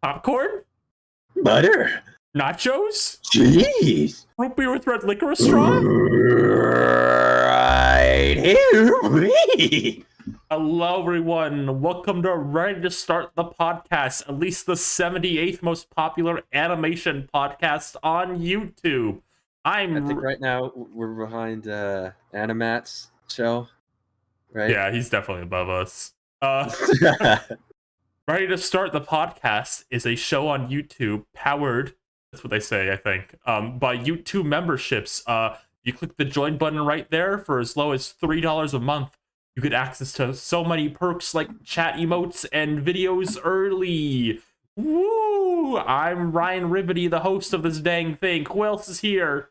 Popcorn? Butter. Nachos? Jeez. Root beer with red licorice straw? Right here. Hello, everyone. Welcome to Ready to Start the Podcast, at least the 78th most popular animation podcast on YouTube. I think right now we're behind Animat's show, right? Yeah, he's definitely above us. Ready to Start the Podcast is a show on YouTube powered, that's what they say, I think, by YouTube memberships. You click the join button right there. For as low as $3 a month, you get access to so many perks like chat emotes and videos early. Woo! I'm Ryan Rivety, the host of this dang thing. Who else is here?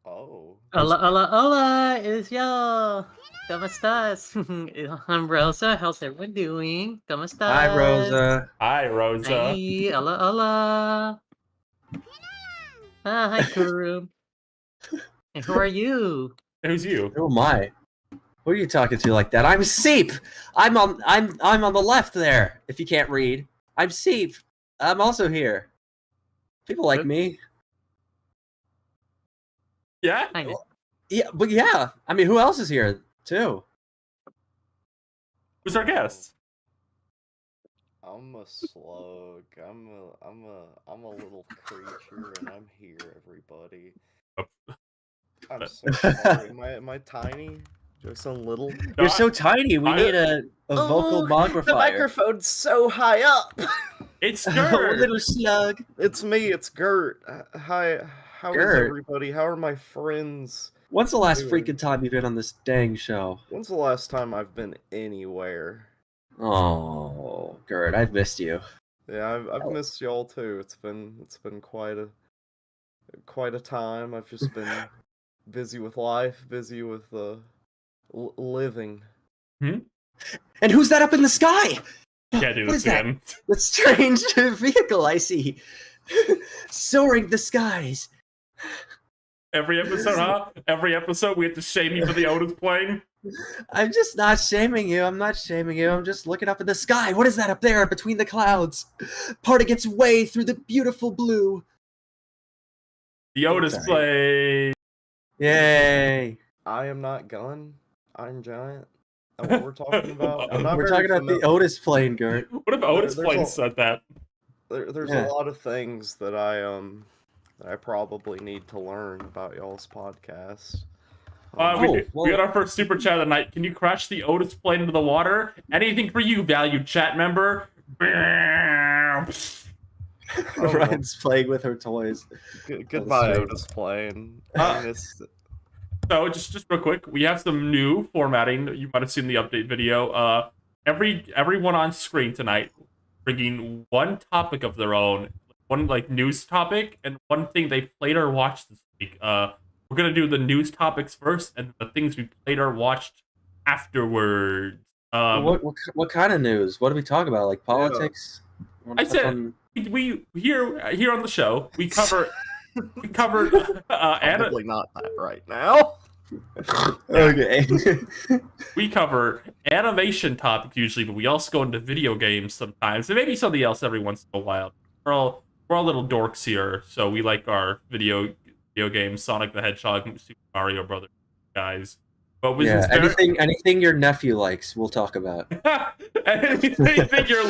Oh. Hola, it's yo. ¿Cómo estás? I'm Rosa. How's everyone doing? ¿Cómo estás? Hi, Rosa. Hi, Rosa. Hi, hola. Hi, Kuru. And who are you? Who's you? Who am I? Who are you talking to like that? I'm Seep. I'm on the left there. If you can't read, I'm Seep. I'm also here. People like me. Yeah? Yeah, but yeah. I mean, who else is here too? Who's our guest? I'm a slug. I'm a little creature, and I'm here, everybody. I'm so sorry. Am I tiny? Do I sound little? You're so tiny. We need a vocal magnifier. The microphone's so high up. It's Oh, Gert. little slug. It's me. It's Gert. Hi. How is Gert. everybody? How are my friends? When's the last Doing? freaking time you've been on this dang show? When's the last time I've been anywhere? Oh, Gert, I've missed you. Yeah, I've missed y'all too. It's been quite a time. I've just been busy with life, busy with living. And who's that up in the sky? Yeah, dude, What it's is that? him. The strange vehicle I see, soaring the skies. Every episode, huh? Every episode we have to shame you for the Otis plane. I'm just not shaming you. I'm not shaming you. I'm just looking up in the sky. What is that up there between the clouds? Parting its way through the beautiful blue. The Otis Sorry. plane. Yay! I am not Gun. I'm Giant. That's what we're talking about. I'm not We're very talking about the Otis plane, Gert. What if Otis There's plane a- said that? There's Yeah. a lot of things that I probably need to learn about y'all's podcast. We got our first super chat of the night. Can you crash the Otis plane into the water? Anything for you, valued chat member. Ryan's playing with her toys. Goodbye, That's Otis Plane. So just real quick, we have some new formatting. You might have seen the update video. Everyone on screen tonight bringing one topic of their own, one like news topic, and one thing they played or watched this week. We're gonna do the news topics first, and the things we played or watched afterwards. What kind of news? What do we talk about? Like politics? I said we here on the show we cover Probably not that right now. Okay. we cover animation topics usually, but we also go into video games sometimes, and maybe something else every once in a while. We're all little dorks here, so we like our video games, Sonic the Hedgehog, Super Mario Brothers, guys. But anything your nephew likes, we'll talk about. anything your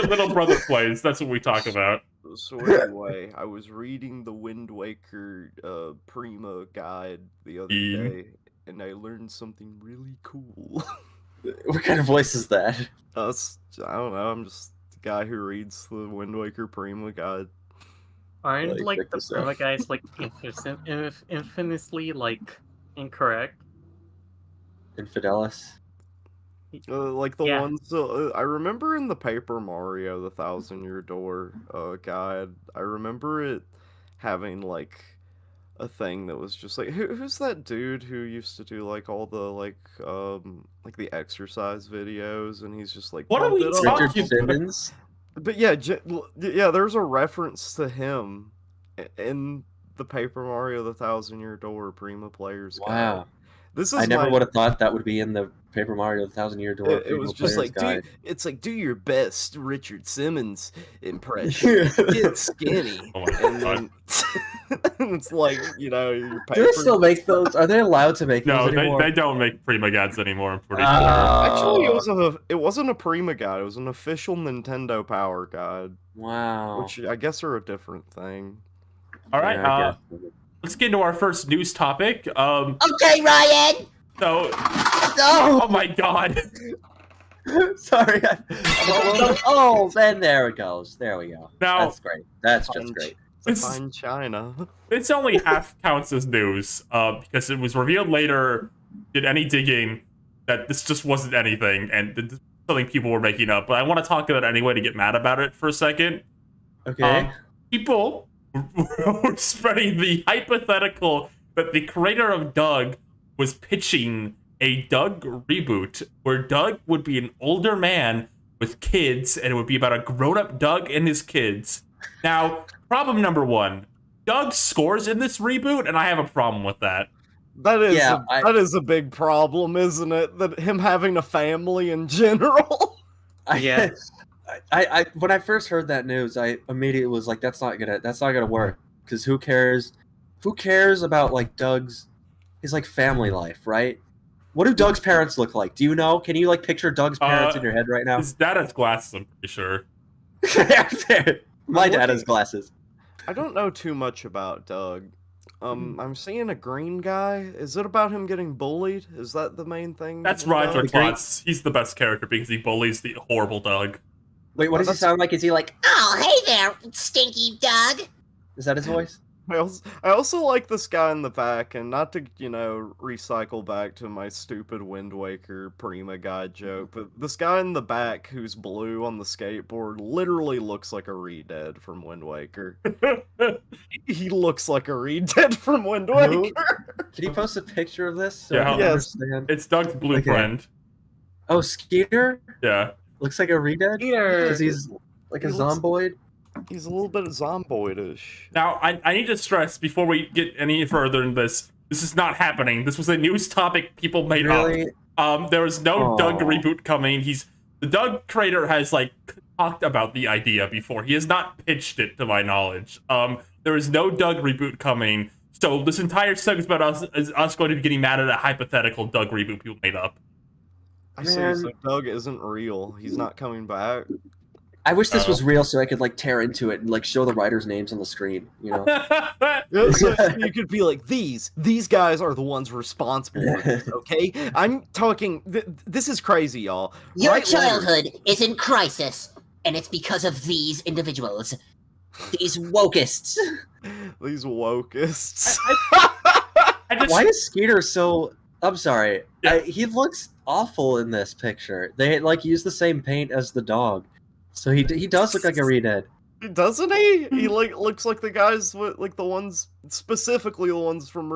little brother plays, that's what we talk about. So anyway, I was reading the Wind Waker Prima guide the other day, and I learned something really cool. What kind of voice is that? I don't know. I'm just the guy who reads the Wind Waker Prima guide. Aren't Like, like the Prima guys like infamously like incorrect? Infidelis. Like the Yeah. ones I remember in the Paper Mario, the Thousand Year Door guide. I remember it having like a thing that was just like who's that dude who used to do like all the like the exercise videos, and he's just like What are pump we it up. talking Richard Simmons. But yeah, yeah, there's a reference to him in the Paper Mario: The Thousand Year Door Prima Players Guide. Wow. This is I never my would have thought that would be in the Paper Mario: The Thousand Year Door. it was just Player's like Guide. it's like do your best Richard Simmons impression. Get skinny. Oh my And God. then it's like, you know, your Do paper. they still make those? Are they allowed to make No, those anymore? they don't make Prima Gads anymore, I'm pretty sure. Actually, it wasn't a Prima guide. It was an official Nintendo Power Guide, Wow. which I guess are a different thing. All right, Yeah, I guess. let's get into our first news topic. Okay, Ryan. So, No! oh my God. Sorry. Oh, and there it goes. There we go. Now, That's great. That's just Fine- great. It's a It's- fine china. it's only half counts as news, because it was revealed later, did any digging, that this just wasn't anything, and this is something people were making up. But I want to talk about it anyway to get mad about it for a second. Okay. People were spreading the hypothetical that the creator of Doug was pitching a Doug reboot, where Doug would be an older man with kids, and it would be about a grown-up Doug and his kids. Now, problem number one, Doug scores in this reboot, and I have a problem with that. That is Yeah, that is a big problem, isn't it? That him having a family in general. Yeah. I when I first heard that news, I immediately was like, that's not gonna work. Because who cares? Who cares about like his like family life, right? What do Doug's parents look like? Do you know? Can you like picture Doug's parents in your head right now? His dad has glasses, I'm pretty sure. My I'm dad has looking- glasses. I don't know too much about Doug. I'm seeing a green guy. Is it about him getting bullied? Is that the main thing? That's with Roger Doug? The great- Klotz. He's the best character because he bullies the horrible Doug. Wait, what does he That's- sound like? Is he like? Oh, hey there, stinky Doug. Is that his voice? I also like this guy in the back, and not to, you know, recycle back to my stupid Wind Waker Prima guide joke, but this guy in the back who's blue on the skateboard literally looks like a Redead from Wind Waker. He looks like a Redead from Wind Who? Waker. Can you post a picture of this so Yeah, I can yes. understand? It's Doug's blue Okay. friend. Oh, Skeeter Yeah. looks like a Redead Peter. because he's like a He looks- zomboid. He's a little bit zomboidish. Now, I need to stress before we get any further in this is not happening. This was a news topic people made Really? up. There was no Aw. Doug reboot coming. The Doug creator has like talked about the idea before. He has not pitched it to my knowledge. There is no Doug reboot coming. So this entire segment is us going to be getting mad at a hypothetical Doug reboot people made up. I see, Man. so Doug isn't real. He's not coming back. I wish this Oh. was real so I could like tear into it and like show the writers' names on the screen. You know? Yeah, so you could be like, these guys are the ones responsible for this, okay? I'm talking, this is crazy, y'all. Your Write letters. childhood is in crisis, and it's because of these individuals. These wokists. These wokists. I just, Why is Skeeter so? I'm sorry. Yeah. He looks awful in this picture. They like use the same paint as the dog, so he does look like a Redead. Doesn't he? He like looks like the guys with like the ones, specifically the ones from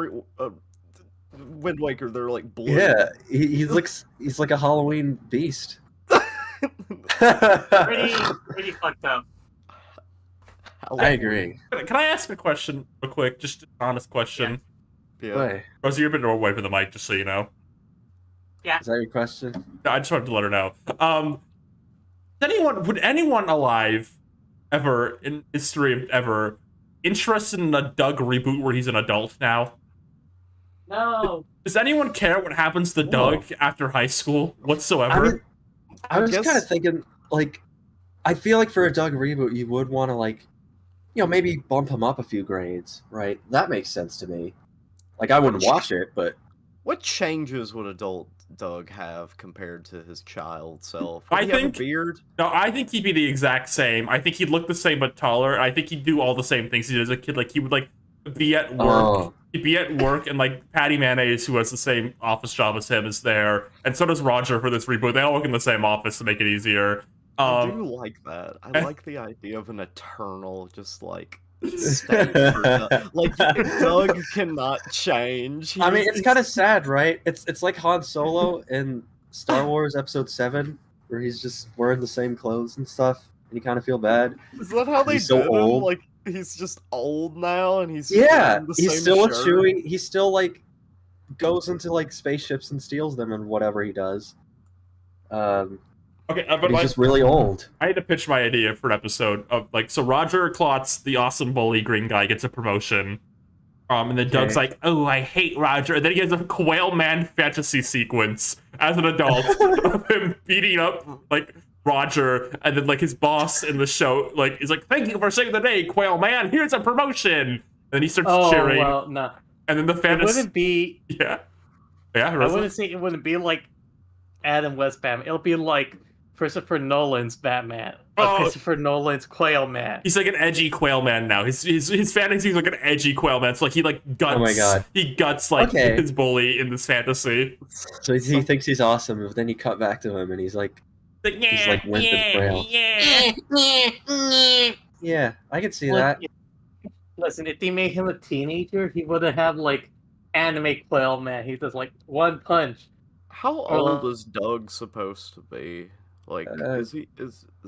Wind Waker. They're like blue. Yeah, he's like a Halloween beast. Pretty fucked up. I agree. Can I ask a question real quick? Just an honest question. Yeah. Wait, Rosie, you're a bit away from the mic, just so you know. is that your question? I just wanted to let her know. Would anyone alive ever in history of ever interested in a Doug reboot where he's an adult now? No. Does anyone care what happens to Doug after high school whatsoever? I mean, I was guess- kind of thinking like, I feel like for a Doug reboot, you would want to like, you know, maybe bump him up a few grades, right? That makes sense to me. Like, I wouldn't watch it, but What changes would adult Doug have compared to his child self? I Would he have think- a beard. No, I think he'd be the exact same. I think he'd look the same but taller. I think he'd do all the same things he did as a kid. Like he would like be at work. Oh. He'd be at work, and like Patty Mayonnaise, who has the same office job as him, is there, and so does Roger for this reboot. They all work in the same office to make it easier. I do like that. I like the idea of an eternal, just like Stay for Doug. Like Doug cannot change. I mean, it's kind of sad, right? It's like Han Solo in Star Wars Episode 7, where he's just wearing the same clothes and stuff, and you kind of feel bad. Is that how they He's so did him? old. Like he's just old now, and he's Yeah, wearing the he's same still a shirt? Chewie. He still like goes into like spaceships and steals them and whatever he does. Okay, But but he's like, just really old. I had to pitch my idea for an episode of like, so Roger Klotz, the awesome bully green guy, gets a promotion. And then Doug's Okay. like, "Oh, I hate Roger." And then he has a Quail Man fantasy sequence as an adult of him beating up like Roger, and then like his boss in the show like is like, "Thank you for saving the day, Quail Man. Here's a promotion." And then he starts Oh cheering, well, no. and then the It fantasy, wouldn't be. yeah, I Rosa? wouldn't say it wouldn't be like Adam West Batman. It'll be like Christopher Nolan's Batman. Oh. Christopher Nolan's Quail Man. He's like an edgy Quail Man now. His fantasy's like an edgy Quail Man. It's like he like guts. Oh my God. He guts like Okay. his bully in this fantasy. So he thinks he's awesome, but then you cut back to him and he's like, He's like limp and frail. yeah, I can see Like, that. Listen, if they made him a teenager, he wouldn't have like anime Quail Man. He does like one punch. How old is Doug supposed to be? Like, is he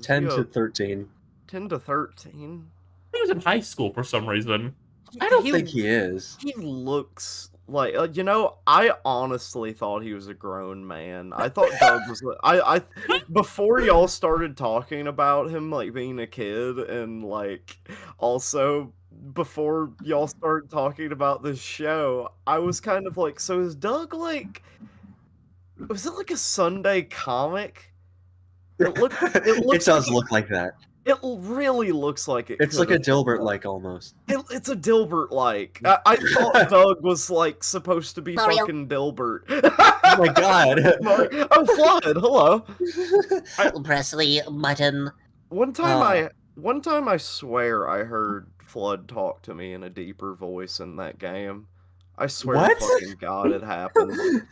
10 he to a 13. 10 to 13? He was in high school for some reason. I don't think he is. He looks like I honestly thought he was a grown man. I thought Doug was. I before y'all started talking about him like being a kid, and like also before y'all started talking about this show, I was kind of like, so is Doug like? Was it like a Sunday comic? It It does look like that. It really looks like it. It's like a could've been Dilbert-like almost. It's a Dilbert-like. I thought Doug was like supposed to be Mario. fucking Dilbert. Oh my god. Oh, Flood! Hello. Presley button. One time I swear I heard Flood talk to me in a deeper voice in that game. I swear What? to fucking God it happened.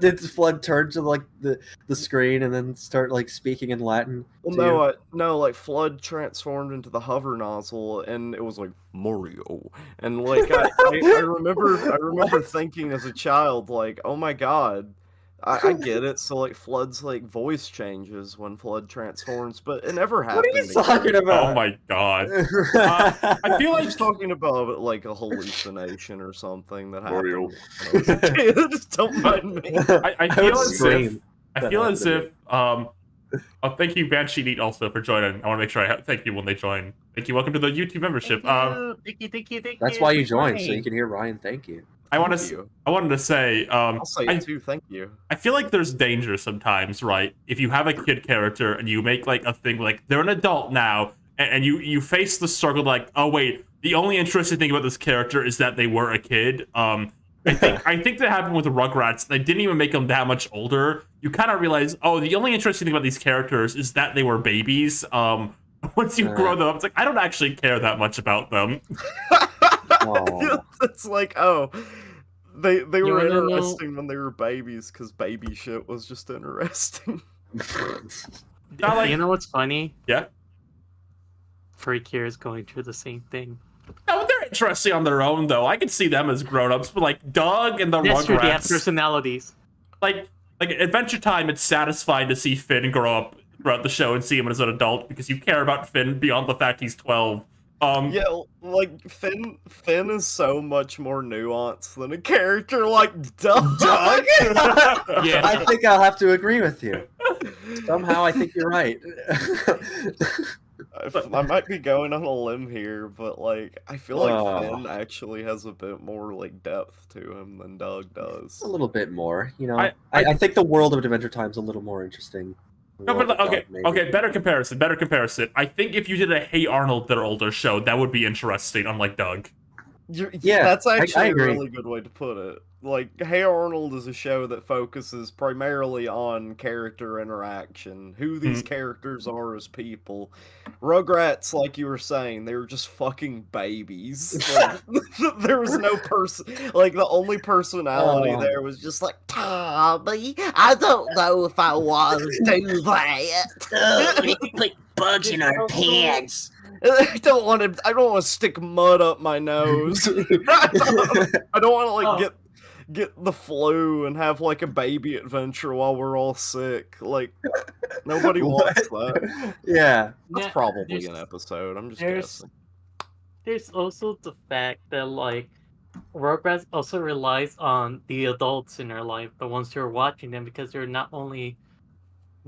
Did Flood turn to like the screen and then start like speaking in Latin? Well, to you? no, like Flood transformed into the hover nozzle, and it was like Mario, and like I remember thinking as a child, like, oh my God, I get it. So like Flood's like voice changes when Flood transforms, but it never happened. What are you talking about? Oh my god. I feel I'm like just talking about like a hallucination or something that Mario. happened when I was a kid. Just don't mind me. I I feel would as if scream. I feel as if thank you Banshee Neat also for joining. I want to make sure I thank you when they join. Thank you. Welcome to the YouTube membership. Thank you. That's why you joined, so you can hear Ryan thank you. I Thank you. wanted to say I'll say it too. Thank you. I feel like there's danger sometimes, right? If you have a kid character and you make like a thing like they're an adult now, and you face the struggle like, oh wait, the only interesting thing about this character is that they were a kid. I think that happened with the Rugrats. They didn't even make them that much older. You kind of realize, oh, the only interesting thing about these characters is that they were babies. Once you grow them up, it's like I don't actually care that much about them. Aw. It's like, oh, they were wanna know- interesting when they were babies because baby shit was just interesting. Not like, You know what's funny? yeah. Freak here is going through the same thing. No, they're interesting on their own though. I can see them as grown-ups, but like Doug and the That's true. They have Rugrats, personalities. like Adventure Time, it's satisfying to see Finn grow up throughout the show and see him as an adult because you care about Finn beyond the fact he's 12. Yeah, like Finn is so much more nuanced than a character like Doug. Yeah. I think I'll have to agree with you. Somehow I think you're right. I might be going on a limb here, but like I feel like Oh. Finn actually has a bit more like depth to him than Doug does. a little bit more, you know. I- I think the world of Adventure Time's a little more interesting. No, but okay, better comparison. I think if you did a Hey Arnold, They're Older show, that would be interesting, unlike Doug. Yeah, that's I actually a agree. really good way to put it. Like, Hey Arnold is a show that focuses primarily on character interaction, who these characters are as people. Rugrats, like you were saying, they were just fucking babies. Like, there was no person, like, the only personality Oh. there was just like, Tommy, I don't know if I want to do that. We need to put bugs in our pants. I don't want to. I don't want to stick mud up my nose. I don't want to like get the flu and have like a baby adventure while we're all sick. Like nobody wants that. Yeah. That's probably an episode. I'm just guessing. There's also the fact that like Rugrats also relies on the adults in their life, the ones who are watching them, because they're not only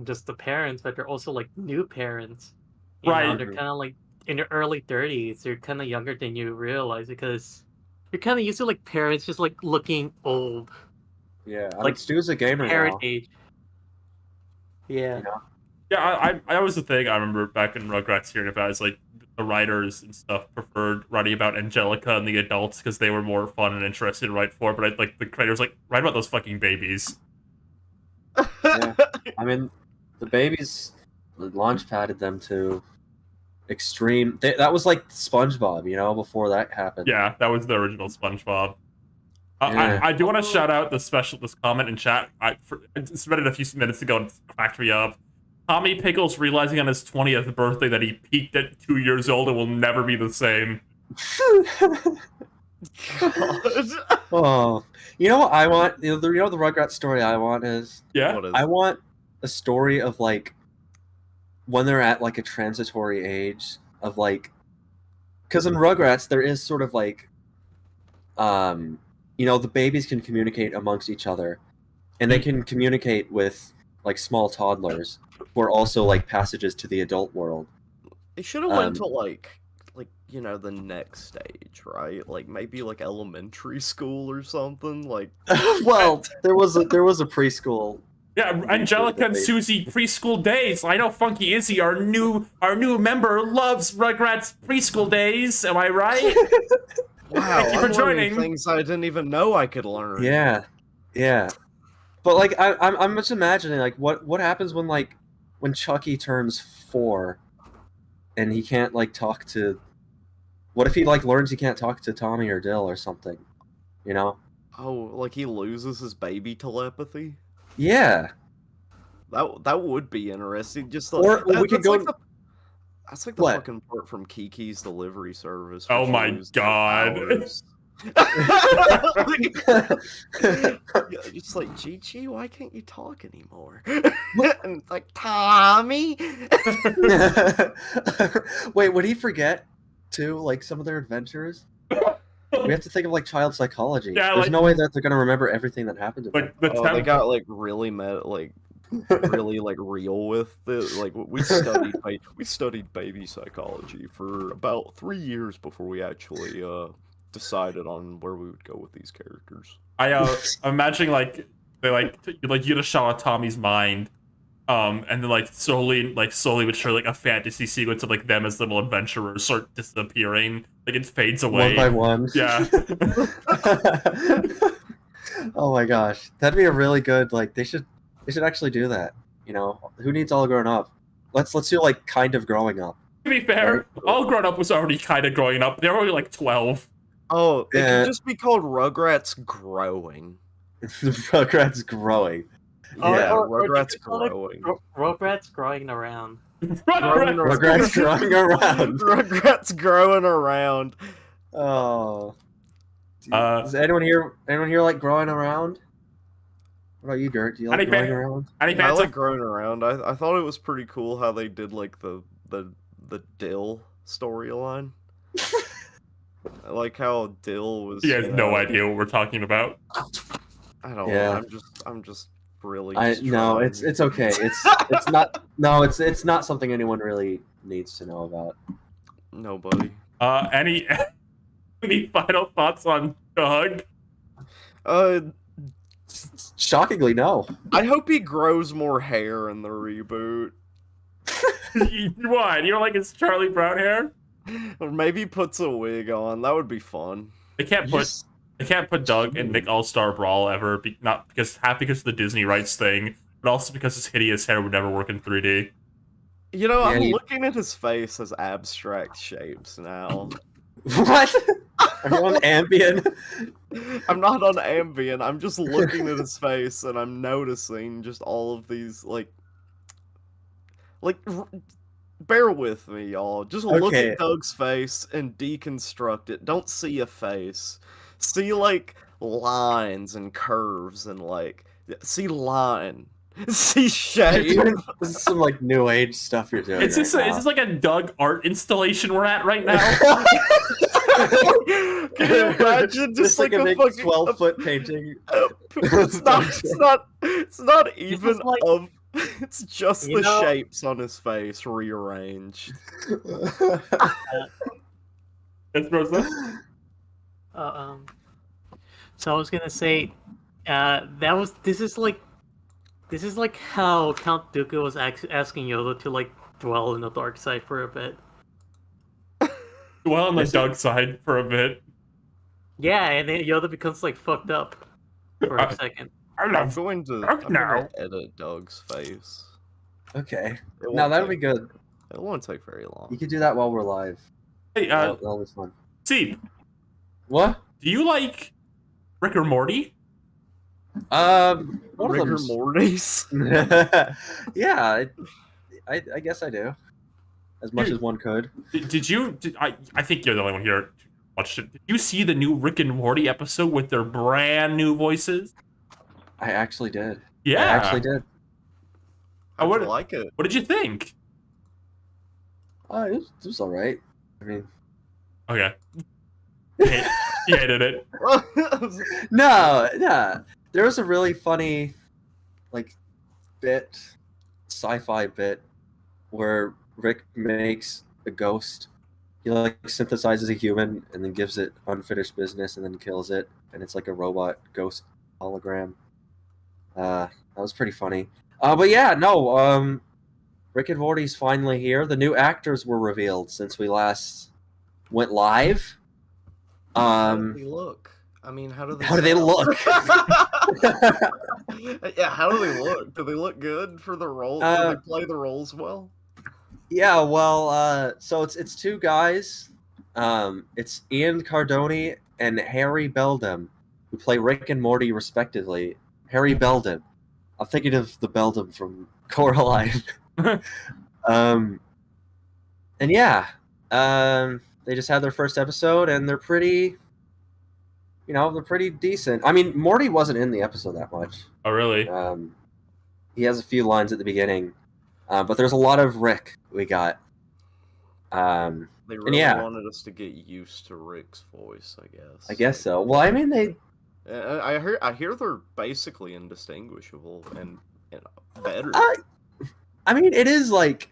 just the parents, but they're also like new parents. You know, they're kind of like in their early 30s. They're kind of younger than you realize because you're kind of used to like parents just like looking old. Yeah, I Like, mean, Stu's a gamer Parent now. age. Yeah. You know? Yeah, I was the thing I remember back in Rugrats hearing about is like the writers and stuff preferred writing about Angelica and the adults because they were more fun and interesting to write for. But like the creators like write about those fucking babies. Yeah. I mean, the babies launch padded them to extreme. That was like SpongeBob, you know, before that happened. Yeah, that was the original SpongeBob. Yeah. I do want to shout out this comment in chat. I read it a few minutes ago and it cracked me up. Tommy Pickles realizing on his 20th birthday that he peaked at 2 years old and will never be the same. Oh, you know what I want? You know the Rugrats story I want is Yeah. I want a story of like when they're at like a transitory age of like, because in Rugrats there is sort of like, you know, the babies can communicate amongst each other, and they can communicate with like small toddlers who are also like passages to the adult world. They should have went to like you know the next stage, right? Like maybe like elementary school or something. Like, Well, there was a preschool. Yeah, Angelica and Susie preschool days. I know Funky Izzy, our new member, loves Rugrats preschool days. Am I right? wow, Thank you for joining. Things I didn't even know I could learn. Yeah, yeah. But like I'm just imagining like what happens when Chucky turns 4 and he can't like talk to. What if he like learns he can't talk to Tommy or Dill or something? You know? Oh, like he loses his baby telepathy. Yeah. That would be interesting. Just Or we could go. That's like the What? fucking part from Kiki's Delivery Service. Oh where she my loses her God. powers. It's like, Chi-Chi, why can't you talk anymore? And it's like, Tommy. Wait, would he forget too? Like some of their adventures. We have to think of like child psychology. Yeah, There's like- no way that they're gonna remember everything that happened to them. Like the Oh, they got like really really like real with it. Like we studied baby psychology for about 3 years before we actually decided on where we would go with these characters. I'm imagining like they you get a shot of Tommy's mind, and then like slowly but surely like a fantasy sequence of like them as little adventurers start disappearing. Like it fades away. One by one. Yeah. Oh my gosh, that'd be a really good like. They should actually do that. You know, who needs all grown up? Let's do like kind of growing up. To be fair, All Grown Up was already kind of growing up. They're only like 12. Oh, it Yeah. could just be called Rugrats Growing. Rugrats growing. Yeah, Or Rugrats you could call it Growing. Rugrats growing around. Rugrats growing around. Rugrats growing around. Oh. Does anyone here like growing around? What about you, Gert? Do you like Any growing fan- around? Any I fans like of growing around. I thought it was pretty cool how they did like the Dill storyline. I like how Dill was. He has you no know, idea what we're talking about. I don't Yeah. know. I'm just really. No, trying. it's okay. It's not. No, it's not something anyone really needs to know about. Nobody. Any final thoughts on Doug? Shockingly, no. I hope he grows more hair in the reboot, What? You don't like his Charlie Brown hair? or maybe puts a wig on. That would be fun. They can't put Doug in Nick All-Star Brawl ever, not because of the Disney rights thing, but also because his hideous hair would never work in 3D. You know, Yeah, I'm you- looking at his face as abstract shapes now. What? Are you on Ambien? I'm not on Ambien. I'm just looking at his face and I'm noticing just all of these like bear with me, y'all. Just look Okay. at Doug's face and deconstruct it. Don't see a face. See like lines and curves and like see line. See shape. This is some like new age stuff you're doing. Is this like a Doug art installation we're at right now? Can you imagine just like a big fucking 12-foot painting? It's not even like- of. It's just You the know- shapes on his face rearranged. That's Rosa. So I was gonna say, this is like how Count Dooku was asking Yoda to like dwell in the dark side for a bit. Well, on the Doug side for a bit. Yeah, and then Yoda becomes like fucked up for a second. I I'm going to now. edit Doug's face. Okay. It No, won't that'll take- be good. It won't take very long. You can do that while we're live. Hey, That'll be fun. Steve, What? do you like Rick or Morty? One of Rigor them's- mortis. Yeah, I guess I do. As much as one could. I think you're the only one here who watched it. Did you see the new Rick and Morty episode with their brand new voices? I actually did. Yeah. I actually did. I would- would like it. What did you think? It was all right. I mean, Okay. You hated it. no. There was a really funny, like, sci-fi bit, where Rick makes a ghost. He like synthesizes a human and then gives it unfinished business and then kills it, and it's like a robot ghost hologram. That was pretty funny. But yeah, no. Rick and Morty's finally here. The new actors were revealed since we last went live. How do they look? I mean, how do they? How do they sound? look? Yeah, how do they look? Do they look good for the role? Do they play the roles well? Yeah, well, so it's two guys. It's Ian Cardoni and Harry Beldam, who play Rick and Morty respectively. Harry Beldam. I'm thinking of the Beldam from Coraline. And yeah, they just had their first episode, and they're pretty decent. I mean, Morty wasn't in the episode that much. Oh, really? He has a few lines at the beginning, but there's a lot of Rick we got. They really yeah. wanted us to get used to Rick's voice, I guess. I guess so. Well, I mean, they. I hear they're basically indistinguishable and better. I mean, it is like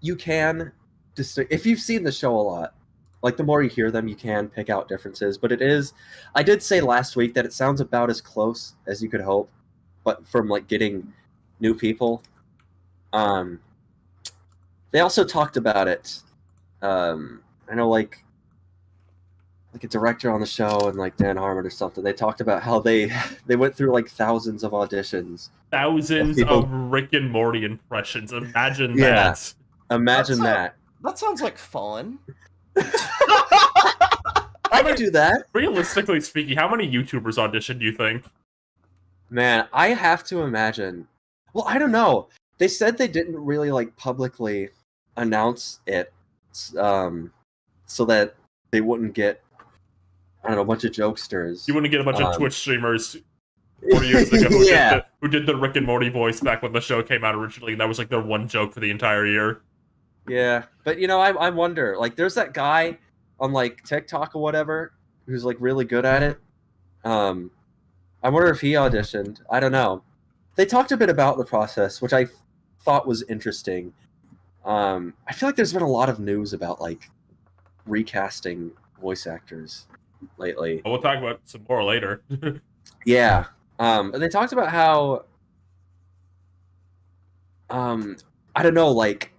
you can if you've seen the show a lot. Like, the more you hear them, you can pick out differences. But it is. I did say last week that it sounds about as close as you could hope, but from like getting new people. They also talked about it. I know, like a director on the show and like Dan Harmon or something. They talked about how they went through like thousands of auditions. Thousands of Rick and Morty impressions. Imagine Yeah. that. Imagine that. That sounds like fun. I could do that. Realistically speaking, how many YouTubers auditioned do you think? Man, I have to imagine. Well, I don't know. They said they didn't really like publicly announce it, so that they wouldn't get, I don't know, a bunch of jokesters. You wouldn't get a bunch of Twitch streamers 4 years ago who did the Rick and Morty voice back when the show came out originally, and that was like their one joke for the entire year. Yeah, but I wonder. Like, there's that guy on like TikTok or whatever who's like really good at it. I wonder if he auditioned. I don't know. They talked a bit about the process, which I thought was interesting. I feel like there's been a lot of news about like recasting voice actors lately. We'll talk about some more later. Yeah. And they talked about how I don't know, like,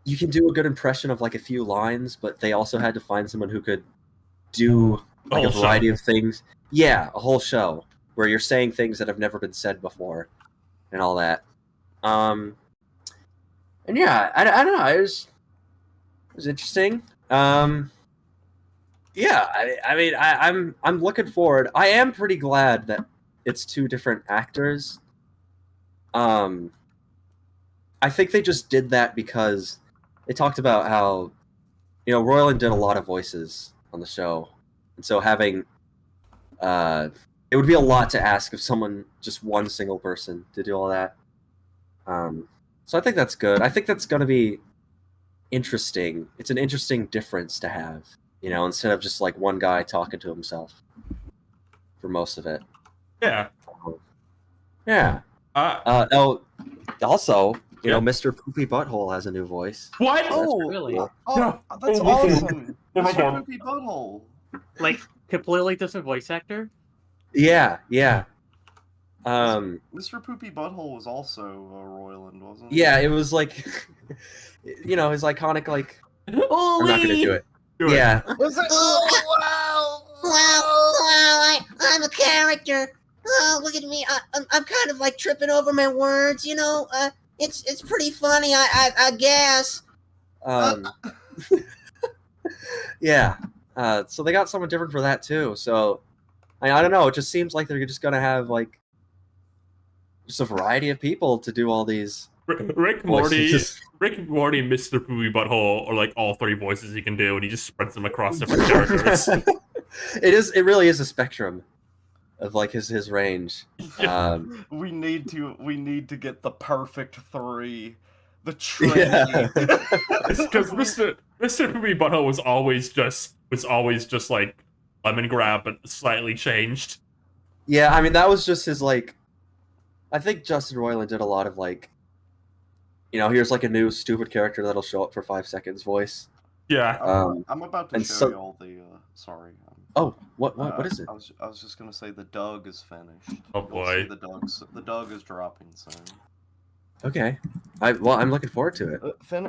you can do a good impression of like a few lines, but they also had to find someone who could do like a variety of things. Yeah, a whole show where you're saying things that have never been said before and all that. And yeah, I don't know. It was interesting. Yeah, I mean, I'm looking forward. I am pretty glad that it's two different actors. I I think they just did that because they talked about how, Roiland did a lot of voices on the show, and so having, it would be a lot to ask of someone, just one single person, to do all that. So I think that's good. I think that's going to be interesting. It's an interesting difference to have, instead of just like one guy talking to himself for most of it. Yeah. Yeah. Also, Mr. Poopy Butthole has a new voice. What? Oh, really? Oh, that's awesome. Mr. Poopy Butthole. Like, completely different voice actor? Yeah. Mr. Poopy Butthole was also Roiland, wasn't it? Yeah, it was like, his iconic, like, I'm not gonna do it. Do it. Yeah. Was it? Well, I'm a character. Oh, look at me. I'm kind of like tripping over my words, It's pretty funny, I guess. Yeah. So they got someone different for that too. So I don't know. It just seems like they're just gonna have like just a variety of people to do all these. Rick Morty, voices. Rick Morty, and Mr. Poopy Butthole are like all 3 voices he can do, and he just spreads them across different characters. It really is a spectrum of like his range. We need to get the perfect 3. The trinity. Yeah. Because Mr. Poopy Butthole was always just like lemongrab, but slightly changed. Yeah, I mean that was just his like. I think Justin Roiland did a lot of like. Here's like a new stupid character that'll show up for 5 seconds voice. Yeah. I'm about to and show so- you all the. Sorry. Oh, what is it? I was just gonna say the Doug is finished. Oh, You'll boy. see the Doug is dropping soon. Okay. I'm looking forward to it.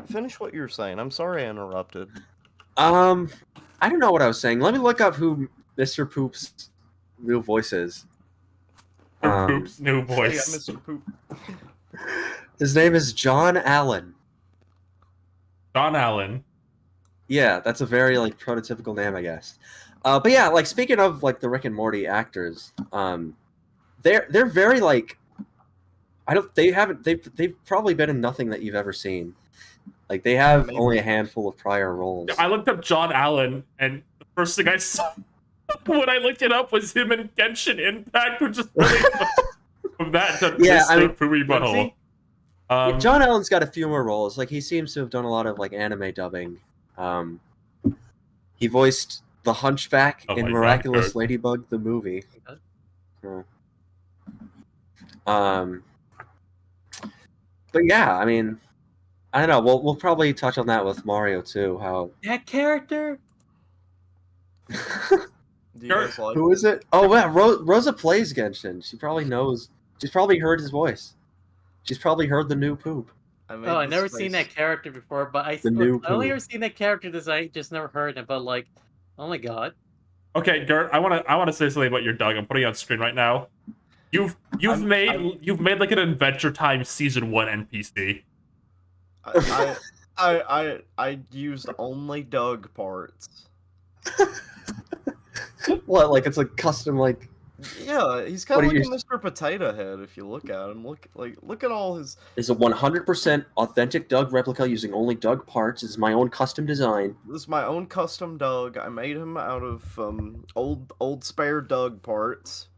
Finish what you were saying. I'm sorry I interrupted. I don't know what I was saying. Let me look up who Mr. Poop's new voice is. Poop's new Yeah, voice. Mr. Poop. His name is John Allen. John Allen. Yeah, that's a very like prototypical name, I guess. But yeah, like speaking of like the Rick and Morty actors, they're very like they've probably been in nothing that you've ever seen. Like they have Maybe. only a handful of prior roles. I looked up John Allen, and the first thing I saw when I looked it up was him in Genshin Impact, which is really from that to Yeah, Mr. I mean- Poopy Butthole. Yeah, John Allen's got a few more roles. Like he seems to have done a lot of like anime dubbing. He voiced the Hunchback Oh in my God, Miraculous Kurt. Ladybug the movie. Okay. But yeah, I mean, I don't know. We'll probably touch on that with Mario too. How That character? Do you guys like who is it? Oh yeah, Rosa plays Genshin. She probably knows. She's probably heard his voice. She's probably heard the new poop. made Oh, I this never seen face. that character before, but I The new only Pooh. ever seen that character this I just never heard it, but like, oh my god. Okay, Gert, I wanna say something about your dog. I'm putting it on screen right now. You've made like an Adventure Time season 1 NPC. I used only Doug parts. What? Like it's a custom like. Yeah, he's kind What of do like you- a Mr. Potato Head if you look at him. Look at all his. Is a 100% authentic Doug replica using only Doug parts. It's my own custom design. This is my own custom Doug. I made him out of old spare Doug parts.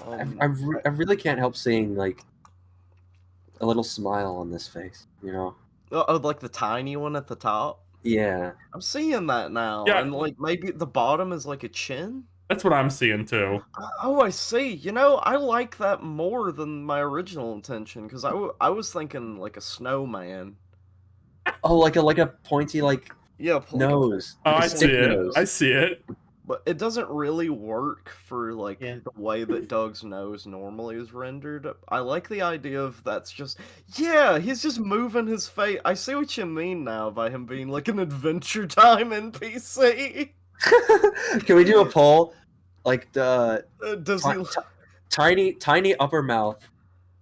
I really can't help seeing like a little smile on this face. Like the tiny one at the top. Yeah. I'm seeing that now, Yeah. and like maybe the bottom is like a chin. That's what I'm seeing too. Oh, I see. I like that more than my original intention because I was thinking like a snowman. Oh, like a pointy like Yeah, nose. Oh, Like a I see stick it. nose. I see it. but it doesn't really work for like Yeah. the way that Doug's nose normally is rendered. I like the idea of that's just he's just moving his face. I see what you mean now by him being like an Adventure Time NPC. Can we do a poll? Like the Does he? tiny upper mouth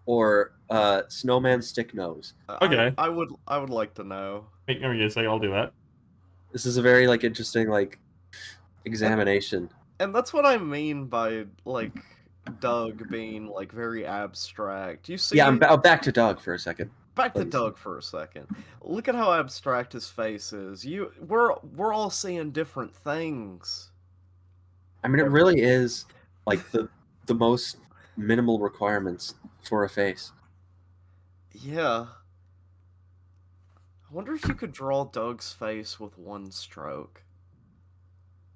or snowman stick nose. Okay. I would like to know. Make me say I'll do that. This is a very like interesting like examination. And that's what I mean by like Doug being like very abstract. You see? Yeah, I'm back to Doug for a second. back to Please. Doug for a second. Look at how abstract his face is. We're all seeing different things. I mean, it really is like the most minimal requirements for a face. Yeah. I wonder if you could draw Doug's face with one stroke.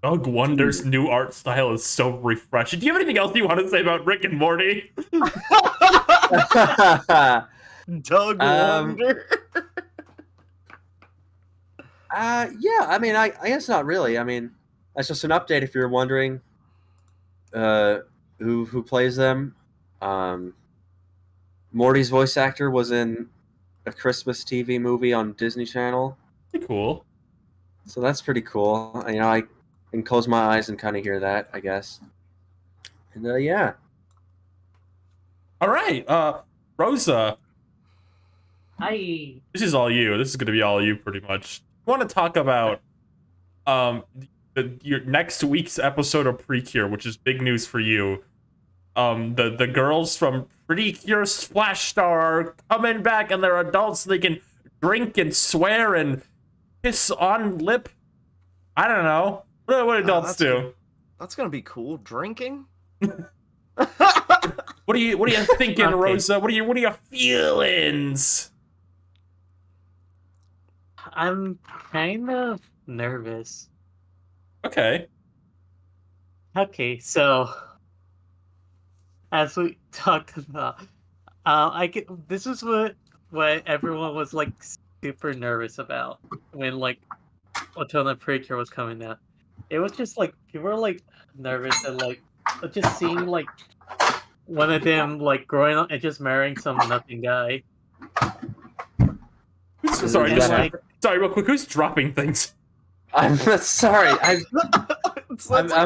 Doug Wonder's new art style is so refreshing. Do you have anything else you want to say about Rick and Morty? Doug Wonder. Yeah. I mean, I guess not really. I mean, that's just an update if you're wondering. Who plays them? Morty's voice actor was in a Christmas TV movie on Disney Channel. Pretty cool. So that's pretty cool. You know, I can close my eyes and kind of hear that, I guess. And yeah. All right, Rosa. Hi. This is all you. This is going to be all you, pretty much. I want to talk about your next week's episode of Precure, which is big news for you. The girls from Precure Splash Star are coming back, and they're adults. So they can drink and swear and kiss on lip. I don't know. What adults do? That's gonna be cool. Drinking. What are you thinking, Okay. Rosa? What are your feelings? I'm kind of nervous. Okay. Okay, so as we talked about, this is what everyone was like super nervous about when like until the Precure was coming out. It was just like people were like nervous and like just seeing like one of them like growing up and just marrying some nothing guy. Sorry, Is just that sorry, real quick. Who's dropping things? I'm sorry. I'm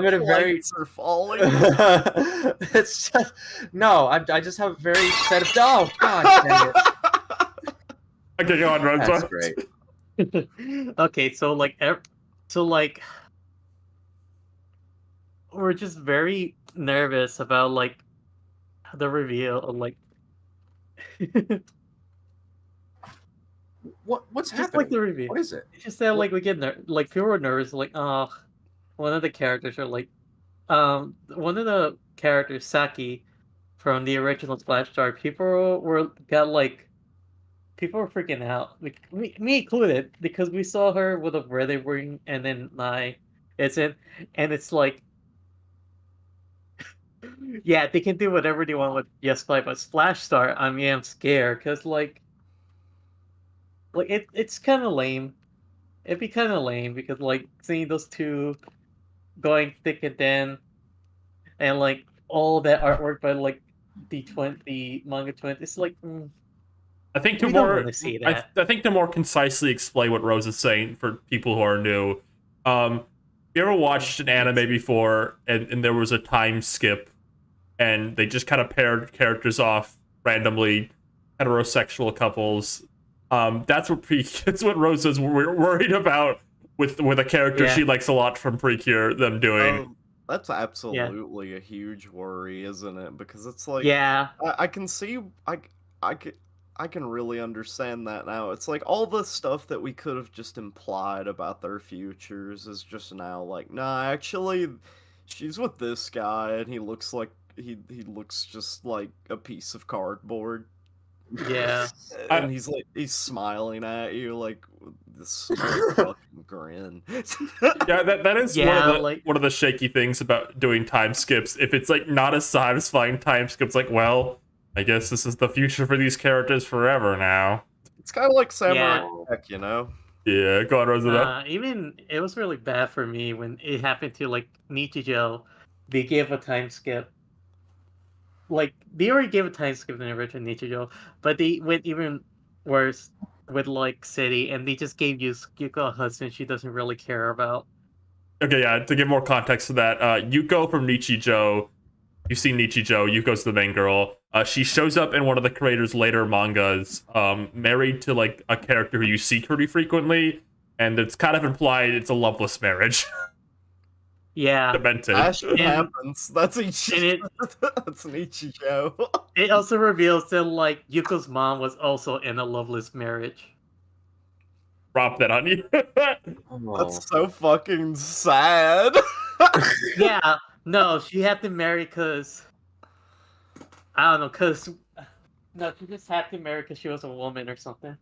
in a very. Lights are falling. It's just no. I just have a very set of. Oh God, dang it. Okay, go on, Rosa. That's great. Okay, so like we're just very nervous about like the reveal of like What's just happening? like the reveal. What is it? It's just that like we get like people were nervous like one of the characters are like one of the characters Saki from the original Splash Star people were freaking out, like me included, because we saw her with a red ring and then it's like yeah, they can do whatever they want with Yes Five, but Splash Star, I mean, I'm scared because like it's kind of lame. It'd be kind of lame because like seeing those two going thick and thin, and like all that artwork by like the manga twin, it's like. I think to We don't more, wanna see that. I think to more concisely explain what Rose is saying for people who are new. You ever watched an anime before and there was a time skip, and they just kind of paired characters off randomly, heterosexual couples. That's what Rose is worried about with a character Yeah. she likes a lot from Precure them doing. That's absolutely a huge worry, isn't it? Because it's like, Yeah, I can see, I can really understand that now. It's like all the stuff that we could have just implied about their futures is just now like, nah, actually, she's with this guy, and he looks like he looks just like a piece of cardboard. yeah. And he's smiling at you like with this fucking grin. Yeah, that is Yeah, one of the shaky things about doing time skips. If it's like not a satisfying time skip, it's like, well, I guess this is the future for these characters forever now. It's kind of like Samurai Yeah. Jack, you know? Yeah, go on, Rosa. Even it was really bad for me when it happened to like Nichijou. They gave a time skip. Like they already gave a time skip in the original Nichijou, but they went even worse with like City, and they just gave Yuko a husband she doesn't really care about. Okay, yeah, to give more context to that, Yuko from Nichijou, you've seen Nichijou, Yuko's the main girl. She shows up in one of the creator's later mangas, married to like a character who you see pretty frequently, and it's kind of implied it's a loveless marriage. Yeah. demented. That shit And- happens. That's and it- that's an Ichijo. It also reveals that like Yuko's mom was also in a loveless marriage. Drop that on you. Oh. That's so fucking sad. Yeah, no, she had to marry because I don't know, because no, she just had to marry because she was a woman or something.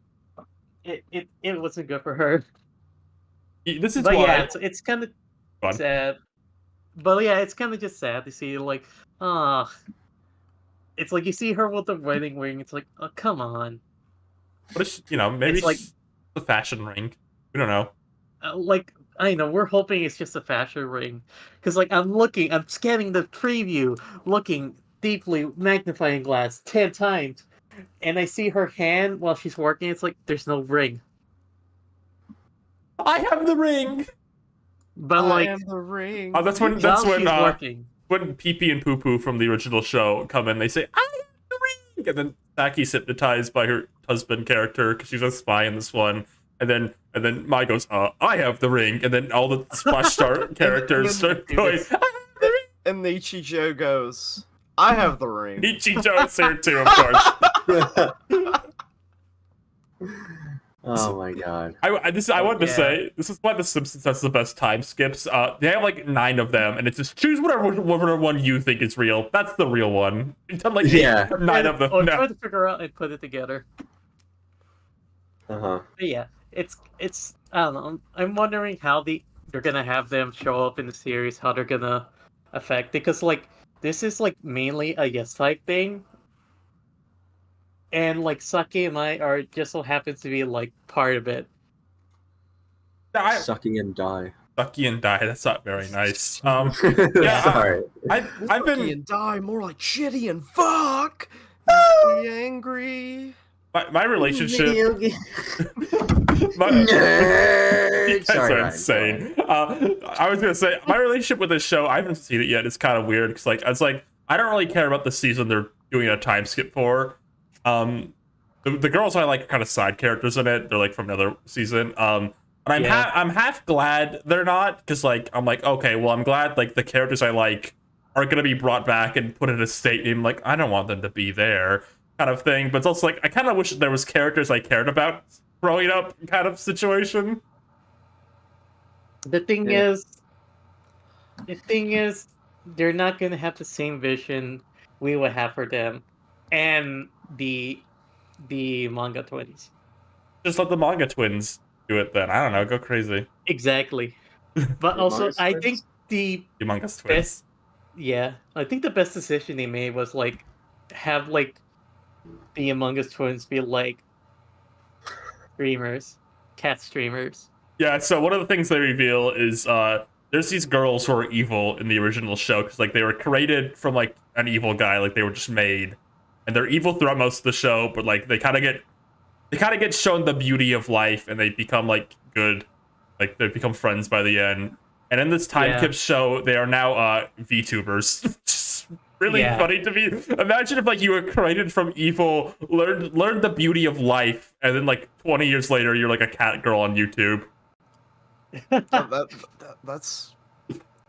It wasn't good for her. This is But why. yeah, it's kind of Go on. sad. But yeah, it's kind of just sad to see like, it's like you see her with the wedding ring. It's like, oh, come on. What is, maybe It's like- the fashion ring. We don't know. Like I know we're hoping it's just a fashion ring, because like I'm scanning the preview, looking deeply, magnifying glass 10 times, and I see her hand while she's working. It's like there's no ring, I have the ring. but I like am the ring. Oh, that's when while she's working. when Pee Pee and Poo Poo from the original show come in. They say, "I have the ring," and then Saki's hypnotized by her husband character because she's a spy in this one. And then Mai goes, "I have the ring," and then all the Splash Star characters start going, "I have the ring." And Nichijou goes, I have the ring. Nichijou is here too, of course. Oh my god. I wanted to Yeah. say this is why The Simpsons has the best time skips. They have like 9 of them, and it's just choose whatever one you think is real. That's the real one. It's done like Yeah. 9 of them. Or now. try to figure out and put it together. Uh-huh. But yeah, it's I don't know. I'm wondering how they're gonna have them show up in the series, how they're gonna affect, because like this is like mainly a yes type thing, and like Saki and I are just so happens to be like part of it. Sucking and die. Sucky and die. That's not very nice. Yeah, sorry. I've Sucky been and die, more like shitty and fuck. Be angry. my relationship. My, Nerd. you guys Sorry, are Ryan, insane. I was gonna say my relationship with this show. I haven't seen it yet. It's kind of weird because I don't really care about the season they're doing a time skip for. The girls I like are kind of side characters in it. They're like from another season. And I'm Yeah. I'm half glad they're not, because like I'm like, okay, well I'm glad like the characters I like are gonna be brought back and put in a state name. Like I don't want them to be there, kind of thing. But it's also like I kind of wish there was characters I cared about growing up, kind of situation. The thing Yeah. is, they're not gonna have the same vision we would have for them, and the manga 20s. Just let the manga twins do it then. I don't know, go crazy. Exactly. But The also, manga I twins? think the The manga twins. I think the best decision they made was like have like the Among Us twins be like streamers, cat streamers. Yeah, so one of the things they reveal is there's these girls who are evil in the original show because like they were created from like an evil guy, like they were just made, and they're evil throughout most of the show, but like they kind of get shown the beauty of life, and they become like good, like they become friends by the end. And in this time Yeah. skip show, they are now VTubers. Just really Yeah. funny to me. Imagine if like you were created from evil, learned the beauty of life, and then like 20 years later, you're like a cat girl on YouTube. That's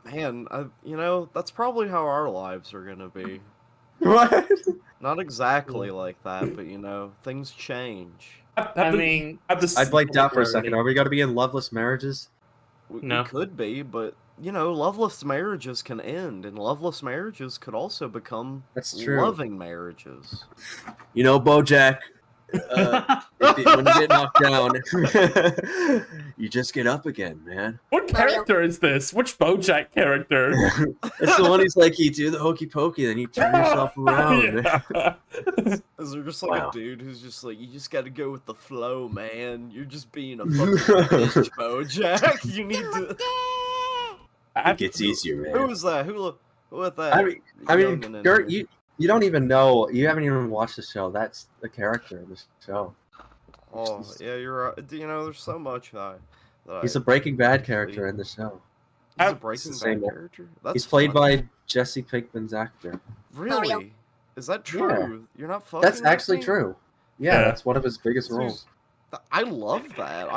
man. That's probably how our lives are gonna be. What? Not exactly like that, but things change. I mean, I blanked out for a second. Are we gonna be in loveless marriages? We No. could be, but loveless marriages can end, and loveless marriages could also become That's true. loving marriages. You know, BoJack. When you get knocked down, you just get up again, man. What character is this? Which BoJack character? It's the one who's like, you do the hokey pokey, then you turn yourself around. Yeah. Is there just like Wow. a dude who's just like, you just gotta go with the flow, man. You're just being a fucking bitch, BoJack. You need to. It gets easier, Who man. was that? Who was that? I mean, young and Gert, in- you don't even know. You haven't even watched the show. That's the character in the show. Oh yeah, you're right. There's so much that He's a Breaking Bad character in the show. He's a It's Breaking the same Bad one. character. That's He's played funny. by Jesse Pinkman's actor. Really? Is that true? Yeah. You're not fucking. That's with actually me? true. Yeah, Yeah. that's one of his biggest Dude, roles. I love that.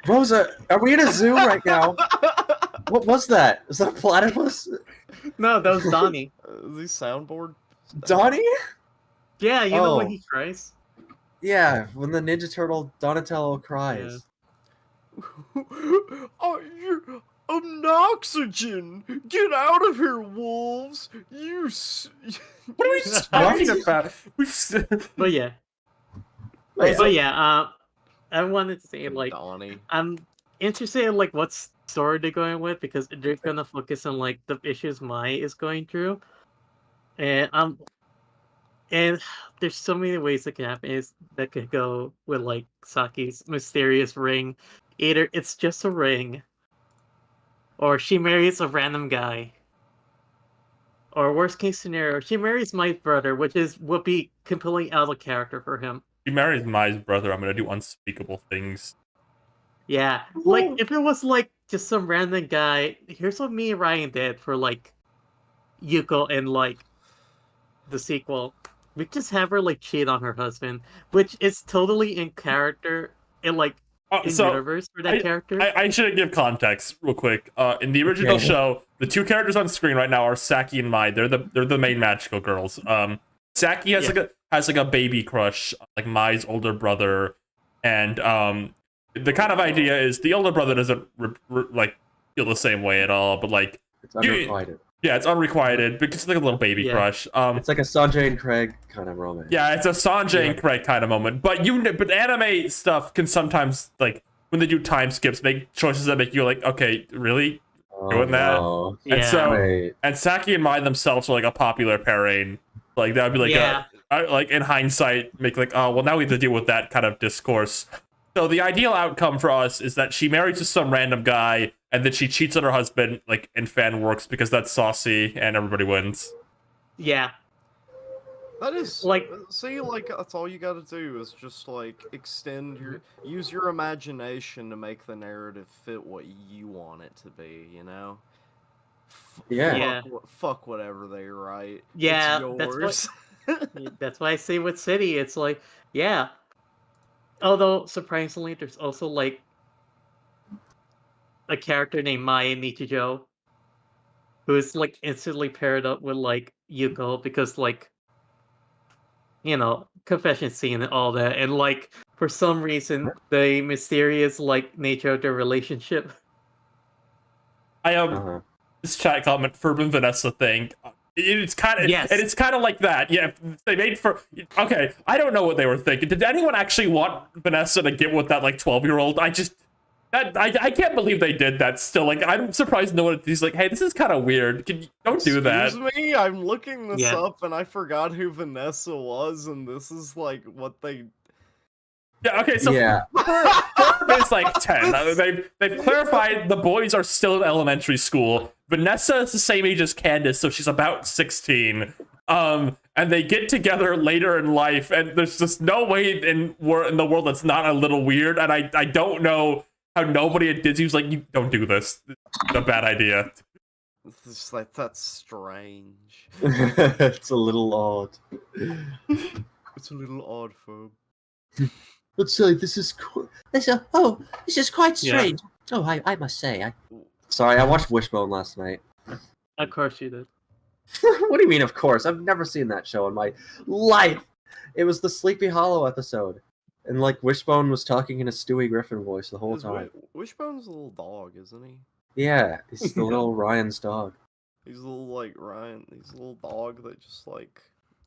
Rosa, are we in a zoo right now? What was that? Was that a platypus? No, that was Donnie. The soundboard. Donnie? Yeah, you know when Oh. he cries. Yeah, when the Ninja Turtle Donatello cries. Oh, you oxygen! Get out of here, wolves! You. What are we talking about? But yeah. Wait, But yeah, I wanted to say like Donnie. I'm interested in like what story they're going with because they're gonna focus on like the issues Mai is going through, and and there's so many ways that can happen. That could go with like Saki's mysterious ring. Either it's just a ring, or she marries a random guy, or worst case scenario, she marries my brother, which would be completely out of character for him. She marries Mai's brother. I'm gonna do unspeakable things. Yeah, like if it was like just some random guy. Here's what me and Ryan did for like Yuko and like the sequel. We just have her like cheat on her husband, which is totally in character and like in universe for that character. I should give context real quick. In the original show, the two characters on screen right now are Saki and Mai. They're the main magical girls. Saki has like a baby crush, like Mai's older brother, and the kind of idea is the older brother doesn't like feel the same way at all, but like it's unrequited. Yeah, it's unrequited because it's like a little baby crush. It's like a Sanjay and Craig kind of romance. Yeah, it's a Sanjay and Craig kind of moment. But anime stuff can sometimes, like, when they do time skips, make choices that make you like, okay, really doing that? No. And Saki and Mai themselves are like a popular pairing. Like that would be like like in hindsight, make like, oh well, now we have to deal with that kind of discourse. So the ideal outcome for us is that she marries just some random guy, and then she cheats on her husband, like in fan works, because that's saucy, and everybody wins. Yeah. That is like, see, like that's all you got to do is just like use your imagination to make the narrative fit what you want it to be. You know. Fuck whatever they write. Yeah, it's yours. That's why I say with City, it's like, yeah. Although surprisingly, there's also like a character named Maya Nichijou, who is like instantly paired up with like Yuko because like, you know, confession scene and all that, and like for some reason the mysterious like nature of their relationship. I have this chat comment for Vanessa thing. It's kind of it's kind of like that. Yeah, they made for okay. I don't know what they were thinking. Did anyone actually want Vanessa to get with that like 12-year-old? I can't believe they did that. Still, like I'm surprised no one. He's like, hey, this is kind of weird. Don't do that. Excuse me, I'm looking this up and I forgot who Vanessa was, and this is like what they. Yeah. Okay. So it's like 10. They've clarified the boys are still in elementary school. Vanessa is the same age as Candace, so she's about 16. And they get together later in life, and there's just no way in the world that's not a little weird. And I don't know how nobody at Disney was like, you don't do this. It's a bad idea. It's like that's strange. It's a little odd. It's a little odd, Phobe. Let's say this is this is quite strange. Yeah. Oh, I must say, sorry, I watched Wishbone last night. Of course you did. What do you mean, of course? I've never seen that show in my life. It was the Sleepy Hollow episode. And, like, Wishbone was talking in a Stewie Griffin voice the whole time. Wishbone's a little dog, isn't he? Yeah, he's the little Ryan's dog. He's a little, like, Ryan. He's a little dog that just, like...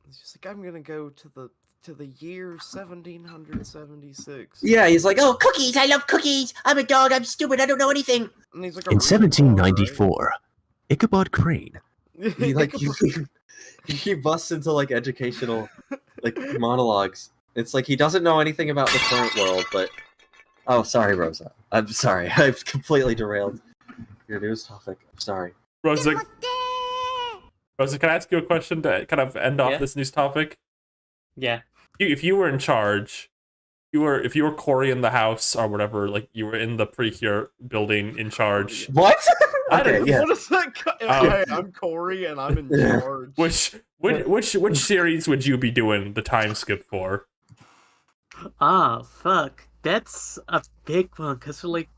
He's just like, I'm gonna go to the year 1776. Yeah, he's like, oh, cookies! I love cookies! I'm a dog, I'm stupid, I don't know anything! And he's like in 1794, right? Ichabod Crane. He, like, he busts into, like, educational, like, monologues. It's like he doesn't know anything about the current world, but... Oh, sorry, Rosa. I'm sorry. I've completely derailed your news topic. I'm sorry. Rosa, can I ask you a question to kind of end off this news topic? Yeah. If you were in charge, if you were Corey in the house or whatever, like you were in the Precure building in charge. What? Okay, what is that? Hey, I'm Corey and I'm in charge. Which series would you be doing the time skip for? Ah, fuck. That's a big one, because, like,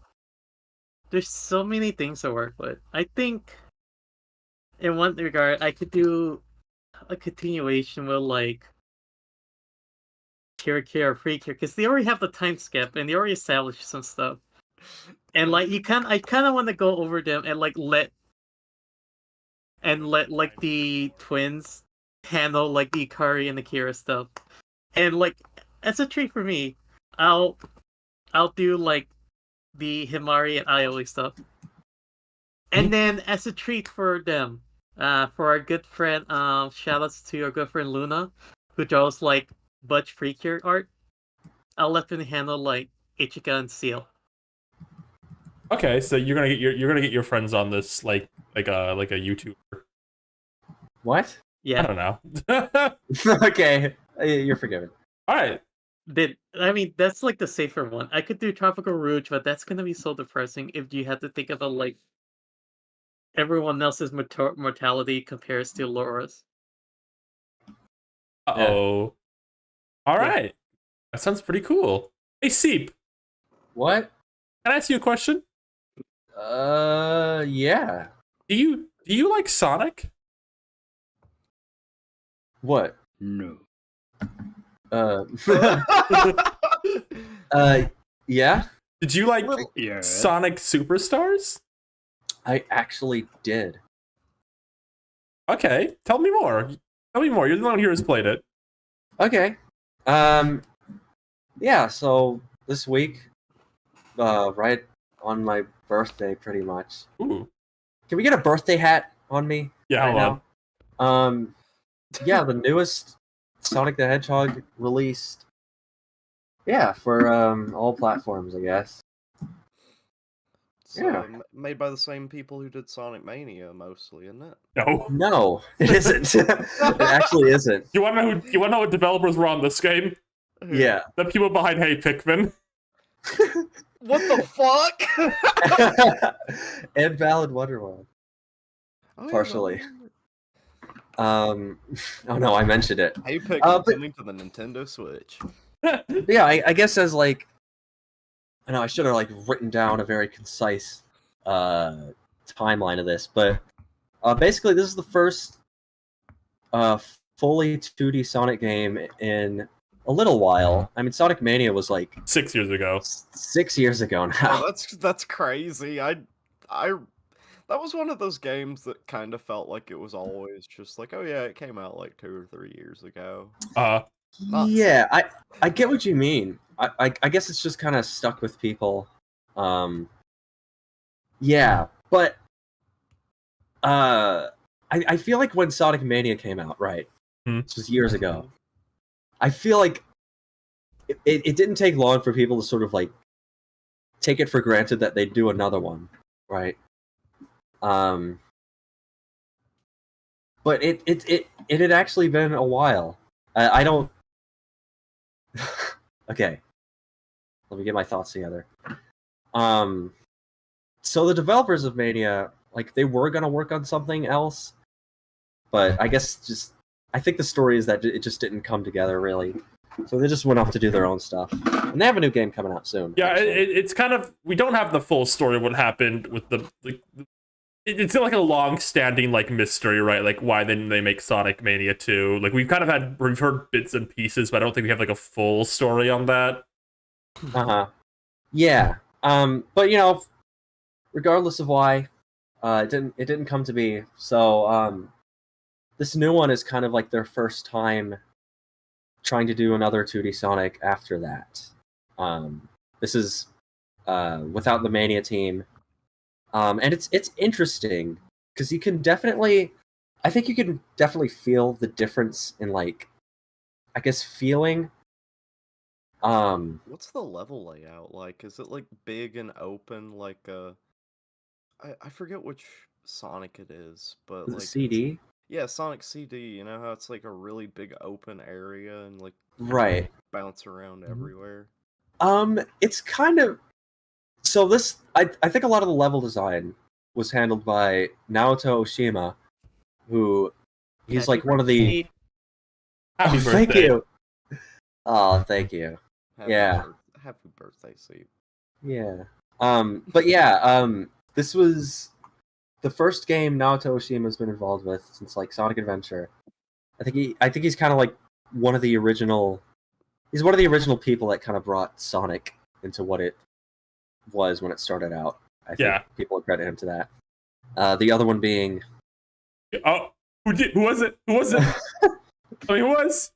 there's so many things to work with. I think in one regard, I could do a continuation with like Kira or Free Kira, because they already have the time skip and they already established some stuff. And like I kind of want to go over them and let like the twins handle like the Ikari and the Kira stuff. And like as a treat for me, I'll do like the Himari and Aioli stuff. And then as a treat for them, for our good friend, shoutouts to our good friend Luna, who draws like Butch Freakier art. I'll let them handle like Ichika and Seal. Okay, so you're gonna get your friends on this like a YouTuber. What? I Yeah. don't know. Okay, you're forgiven. All right. I mean, that's like the safer one. I could do Tropical Rouge, but that's gonna be so depressing if you had to think about like everyone else's mortality compares to Laura's. Uh-oh. All right. That sounds pretty cool. Hey, Seep, What? can I ask you a question? Yeah. Do you like Sonic? What? No. Yeah. Did you like Yeah. Sonic Superstars? I actually did. Okay, tell me more. Tell me more. You're the one here who's played it. Okay. Yeah, so this week, right on my birthday, pretty much. Ooh. Can we get a birthday hat on me? Yeah, right hold on. Yeah, the newest Sonic the Hedgehog released. Yeah, for all platforms, I guess. So, Yeah. made by the same people who did Sonic Mania, mostly, isn't it? No. No, it isn't. It actually isn't. You wanna know what developers were on this game? Yeah. The people behind Hey Pikmin. What the fuck? And Valid Wonderworld. Oh, yeah, Partially. no. Oh no, I mentioned it. Hey, pick but- coming to the Nintendo Switch. But yeah, I guess as like, I know I should have like written down a very concise timeline of this, but basically this is the first fully 2D Sonic game in a little while. I mean, Sonic Mania was like 6 years ago. 6 years ago now. Oh, that's crazy. I that was one of those games that kind of felt like it was always just like, oh yeah, it came out like 2 or 3 years ago. Not- Yeah, I get what you mean. I guess it's just kind of stuck with people. Yeah, but I feel like when Sonic Mania came out, right? This was years ago. I feel like it didn't take long for people to sort of like take it for granted that they'd do another one, right? But it had actually been a while. I don't. Okay, let me get my thoughts together. So the developers of Mania, like, they were gonna work on something else, but I guess I think the story is that it just didn't come together really. So they just went off to do their own stuff, and they have a new game coming out soon. Yeah, actually. it's kind of, we don't have the full story of what happened with it's like a long-standing like mystery, right? Like, why didn't they make Sonic Mania 2? Like, we've heard bits and pieces, but I don't think we have like a full story on that. Yeah. But you know, regardless of why, it didn't come to be. So this new one is kind of like their first time trying to do another 2D Sonic after that. This is without the Mania team. And it's interesting because you can definitely feel the difference in, like, I guess, feeling. What's the level layout like? Is it like big and open like I forget which Sonic it is, but the like CD, yeah, Sonic CD, you know how it's like a really big open area and like right? bounce around everywhere. It's kind of, so this. I think a lot of the level design was handled by Naoto Oshima, who he's like one of the. Happy Oh, birthday. thank you. Oh, thank you. Yeah. Happy birthday, Steve. Yeah. But yeah, this was the first game Naoto Oshima's been involved with since like Sonic Adventure. I think he's kind of like one of the original. He's one of the original people that kind of brought Sonic into what it was when it started out. I think people will credit him to that. The other one being, oh, who was it? Who was it? I mean, who was?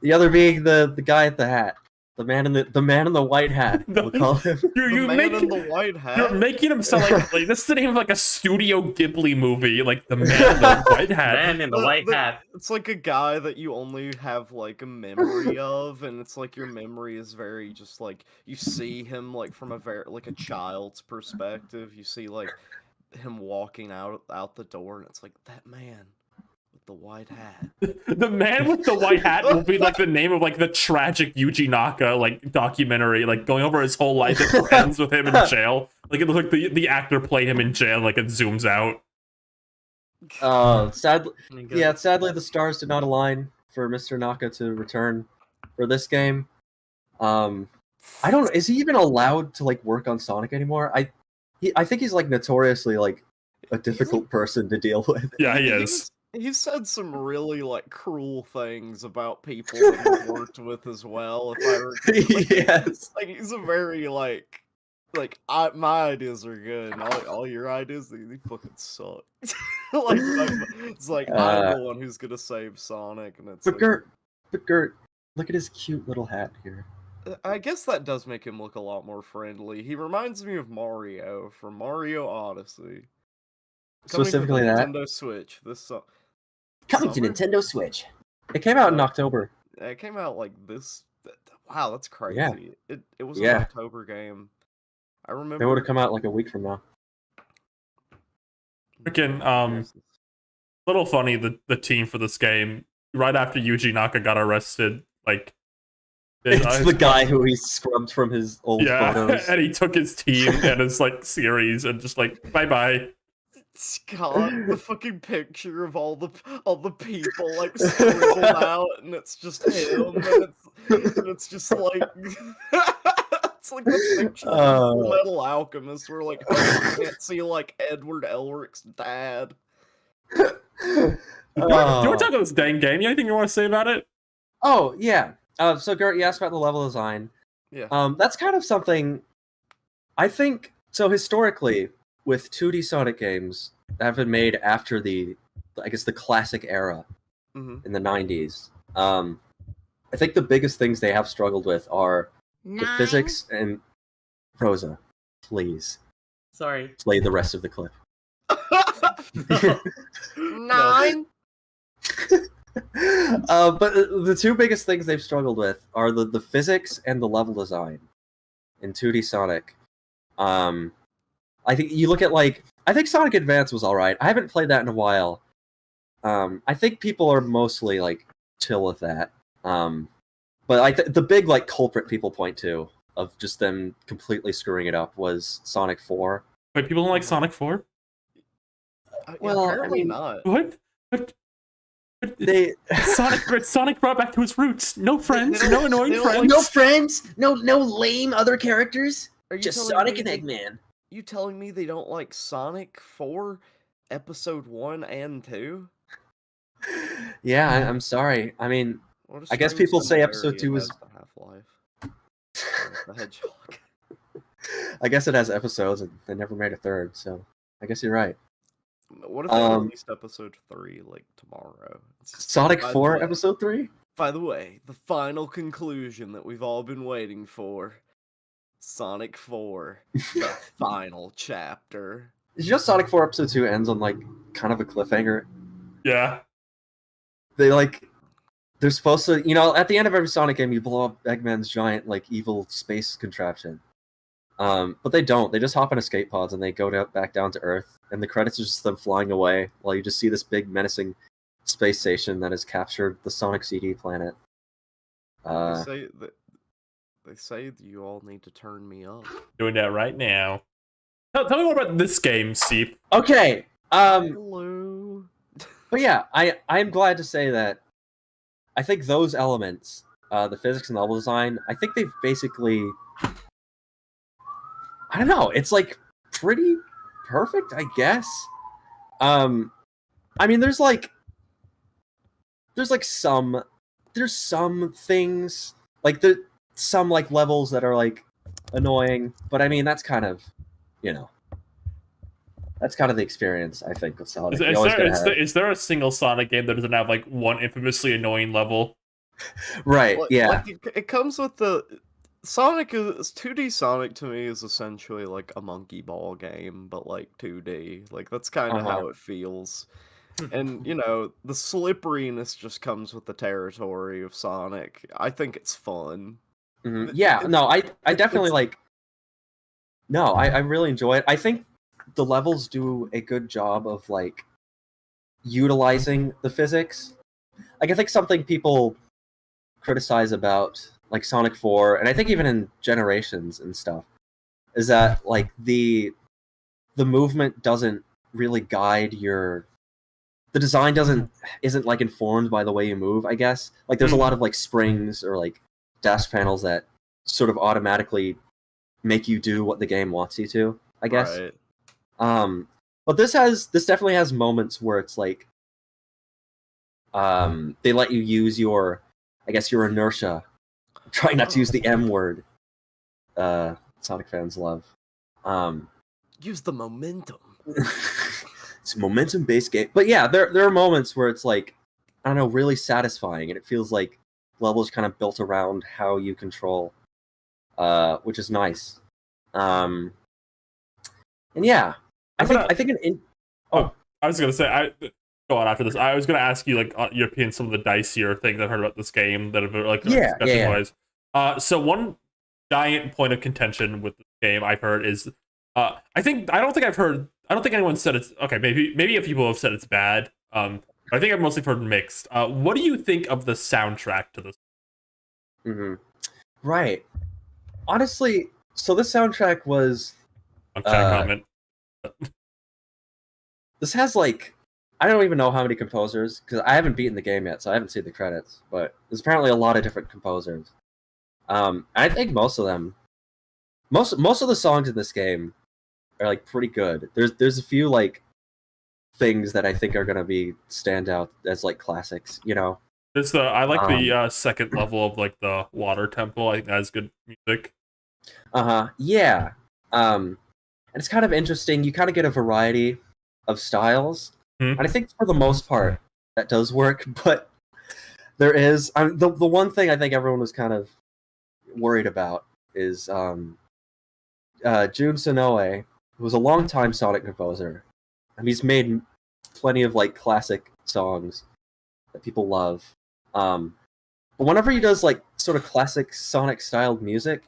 The other being the guy at the hat. The man in the white hat. We'll call him. You're making the white hat. You're making him sound like this is the name of like a Studio Ghibli movie, like the man in the white hat. Man in the white hat. It's like a guy that you only have like a memory of, and it's like your memory is very just like you see him like from a very like a child's perspective. You see like him walking out the door, and it's like that man. The white hat. The man with the white hat will be like the name of like the tragic Yuji Naka like documentary, like going over his whole life. It ends with him in jail. Like it looks like the actor played him in jail. Like it zooms out. Sadly the stars did not align for Mr. Naka to return for this game. I don't know. Is he even allowed to like work on Sonic anymore? I think he's like notoriously like a difficult person to deal with. Yeah, he is. He's said some really like cruel things about people that he's worked with as well. If I recall, Yes, like he's a very like my ideas are good, and all your ideas they fucking suck. Like it's like I'm the one who's gonna save Sonic, and it's. But Gert, look at his cute little hat here. I guess that does make him look a lot more friendly. He reminds me of Mario from Mario Odyssey. Specifically that Nintendo Switch. Coming to Nintendo Switch. It came out in October. It came out like this. Wow, that's crazy. Yeah. It was an October game. I remember. It would have come out like a week from now. Freaking little funny the team for this game right after Yuji Naka got arrested, like it's the guy who he scrubbed from his old photos. And he took his team and his like series and just like bye. Scott, the fucking picture of all the people like scribbled out, and it's just him, and it's just like it's like the picture of Metal Alchemist, where like you can't see like Edward Elric's dad. Do you want to talk about this dang game? Anything you want to say about it? Oh yeah. So Gert, you asked about the level design. Yeah. That's kind of something. I think so. Historically, with 2D Sonic games that have been made after the classic era in the 90s, I think the biggest things they have struggled with are the physics and Rosa, please. Sorry. Play the rest of the clip. 9. But the two biggest things they've struggled with are the physics and the level design in 2D Sonic. I think you look at I think Sonic Advance was alright. I haven't played that in a while. I think people are mostly chill with that. But the big culprit people point to of just them completely screwing it up was Sonic 4. Wait, people don't like Sonic 4? Well, apparently not. What? Sonic brought back to his roots. No friends, no annoying friends. No friends, no lame other characters. Are you Just telling Sonic me and Eggman. You telling me they don't like Sonic 4, Episode 1 and 2? Yeah, I'm sorry. I mean, I guess people say Episode 2 was the Half-Life. The Hedgehog. I guess it has episodes, and they never made a third, so I guess you're right. What if they released Episode 3 tomorrow? Sonic 4 Episode 3? By the way, the final conclusion that we've all been waiting for. Sonic 4, the final chapter. Did you know Sonic 4 Episode 2 ends on kind of a cliffhanger? Yeah. They're supposed to, at the end of every Sonic game, you blow up Eggman's giant, evil space contraption. But they don't. They just hop on escape pods and they go back down to Earth, and the credits are just them flying away while you just see this big menacing space station that has captured the Sonic CD planet. They say you all need to turn me up. Doing that right now. Tell me more about this game, Seep. Okay. Hello. But yeah, I'm glad to say that I think those elements, the physics and level design, I think they've basically I don't know. It's like pretty perfect, I guess. I mean, there's some things like some like levels that are like annoying, but I mean that's kind of, that's kind of the experience, I think, with Sonic. Is there a single Sonic game that doesn't have like one infamously annoying level? Right? Yeah. Like it comes with the Sonic is 2D. Sonic to me is essentially like a monkey ball game, but like 2D. Like that's kind of how it feels. And the slipperiness just comes with the territory of Sonic. I think it's fun. Yeah. No, I definitely like. No, I really enjoy it. I think the levels do a good job of like utilizing the physics. Like I think something people criticize about like Sonic 4, and I think even in Generations and stuff, is that like the movement doesn't really guide the design isn't like informed by the way you move, I guess. Like there's a lot of like springs or like dash panels that sort of automatically make you do what the game wants you to, I guess. Right. But this definitely has moments where it's like they let you use your inertia. I'm trying not to use the M word. Sonic fans love. Use the momentum. It's a momentum-based game. But yeah, there are moments where it's like, I don't know, really satisfying, and it feels like levels kind of built around how you control, which is nice. And yeah, I was gonna say go on after this. I was gonna ask you like your opinion on some of the dicier things I've heard about this game that have like discussion wise. So one giant point of contention with the game I've heard is I don't think anyone said it's okay. Maybe a few people have said it's bad. But I think I've mostly heard mixed. What do you think of the soundtrack to this? Right. Honestly, so this soundtrack was. Comment. This has like, I don't even know how many composers because I haven't beaten the game yet, so I haven't seen the credits. But there's apparently a lot of different composers. I think most of them, most of the songs in this game are like pretty good. There's a few like things that I think are gonna be stand out as like classics. I like the second level of like the water temple. I think that has good music. Yeah. And it's kind of interesting. You kind of get a variety of styles, and I think for the most part that does work. But there is the one thing I think everyone was kind of worried about is Jun Sonoe, who was a longtime Sonic composer, and he's made plenty of like classic songs that people love. But whenever he does like sort of classic Sonic styled music,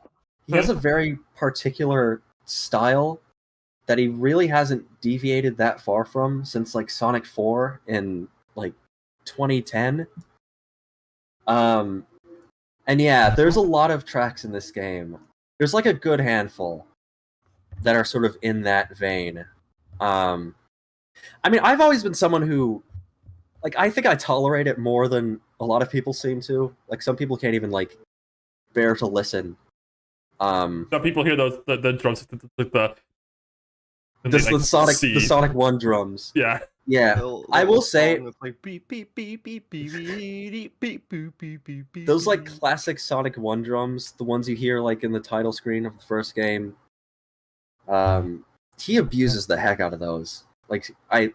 he has a very particular style that he really hasn't deviated that far from since like Sonic 4 in like 2010. And yeah, there's a lot of tracks in this game. There's like a good handful that are sort of in that vein. I mean, I've always been someone who, like, I think I tolerate it more than a lot of people seem to. Like, some people can't even like bear to listen. Some people hear the drums like the Sonic 1 drums. Yeah. Yeah, I will say like beep beep beep beep beep beep beep beep beep beep. Those like classic Sonic 1 drums, the ones you hear like in the title screen of the first game. He abuses the heck out of those. Like I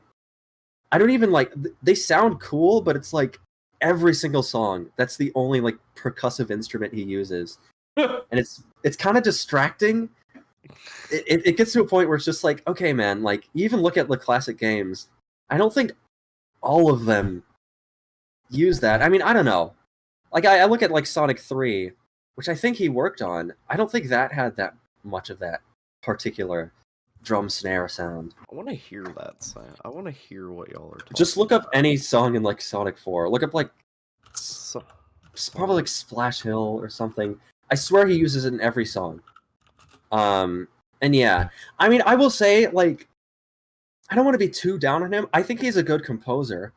don't even like. They sound cool, but it's like every single song. That's the only like percussive instrument he uses, and it's kind of distracting. It gets to a point where it's just like, okay, man. Like you even look at the classic games. I don't think all of them use that. I mean, I don't know. Like, I look at, like, Sonic 3, which I think he worked on. I don't think that had that much of that particular drum snare sound. I want to hear that sound. I want to hear what y'all are talking Just look up any song in, like, Sonic 4. Look up, like, probably, like, Splash Hill or something. I swear he uses it in every song. And yeah. I mean, I will say, like, I don't want to be too down on him. I think he's a good composer.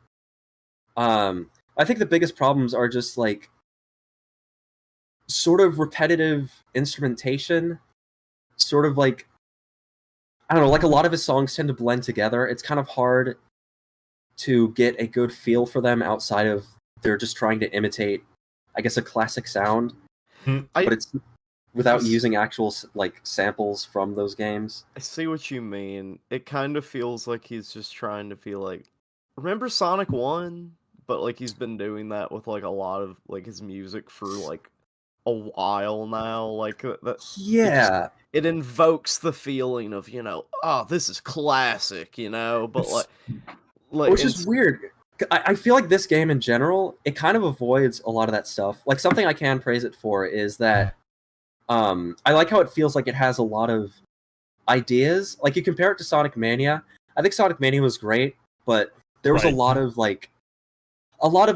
I think the biggest problems are just like sort of repetitive instrumentation, sort of like I don't know, like a lot of his songs tend to blend together. It's kind of hard to get a good feel for them outside of they're just trying to imitate, I guess, a classic sound, but it's without using actual like samples from those games. I see what you mean. It kind of feels like he's just trying to feel like, remember Sonic 1? But like he's been doing that with like a lot of like his music for like a while now. Like Yeah, it invokes the feeling of, oh, this is classic, but like which is weird. I feel like this game in general, it kind of avoids a lot of that stuff. Like something I can praise it for is that I like how it feels like it has a lot of ideas. Like you compare it to Sonic Mania. I think Sonic Mania was great, but there was a lot of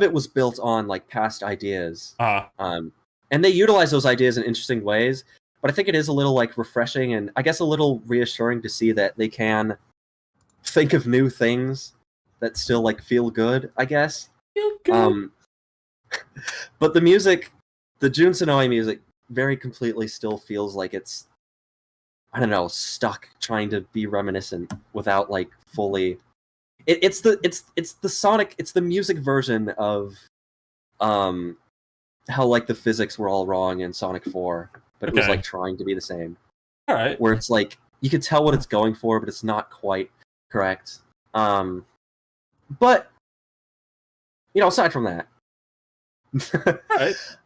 it was built on like past ideas. And they utilize those ideas in interesting ways. But I think it is a little like refreshing and I guess a little reassuring to see that they can think of new things that still like feel good, I guess. Feel good. But the music, the Jun Sonoe music, very completely still feels like it's, I don't know, stuck trying to be reminiscent without like fully. It's the Sonic, it's the music version of how like the physics were all wrong in Sonic 4, but it was like trying to be the same. All right. Where it's like you can tell what it's going for, but it's not quite correct. But aside from that,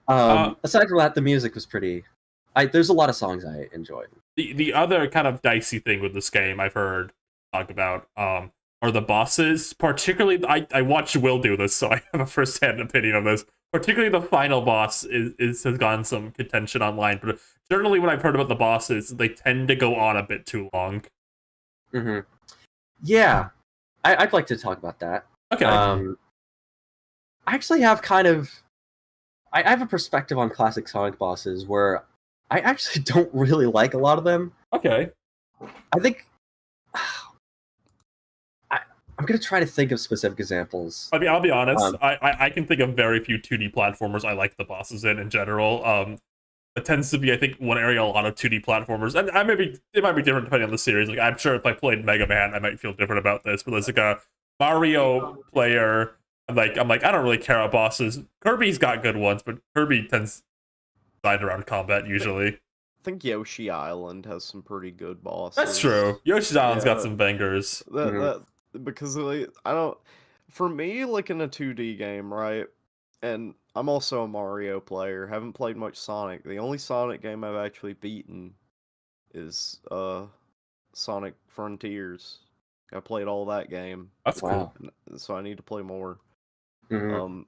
aside from that, the music was pretty. There's a lot of songs I enjoyed. The other kind of dicey thing with this game I've heard talk about are the bosses. Particularly, I watched Will do this, so I have a first-hand opinion on this. Particularly, the final boss has gotten some contention online. But generally, when I've heard about the bosses, they tend to go on a bit too long. Mm-hmm. Yeah, I'd like to talk about that. Okay. I actually have I have a perspective on classic Sonic bosses where I actually don't really like a lot of them. Okay. I think I'm gonna try to think of specific examples. I mean, I'll be honest. I can think of very few 2D platformers I like the bosses in general. It tends to be, I think, one area a lot of 2D platformers, and it might be different depending on the series. Like, I'm sure if I played Mega Man, I might feel different about this. But there's like a Mario player. I'm like, I don't really care about bosses. Kirby's got good ones, but Kirby tends to design around combat usually. I think Yoshi Island has some pretty good bosses. That's true. Yoshi's Island's got some bangers. Because like, for me, like in a 2D game, right? And I'm also a Mario player. Haven't played much Sonic. The only Sonic game I've actually beaten is Sonic Frontiers. I played all that game. That's cool. So I need to play more. Mm-hmm.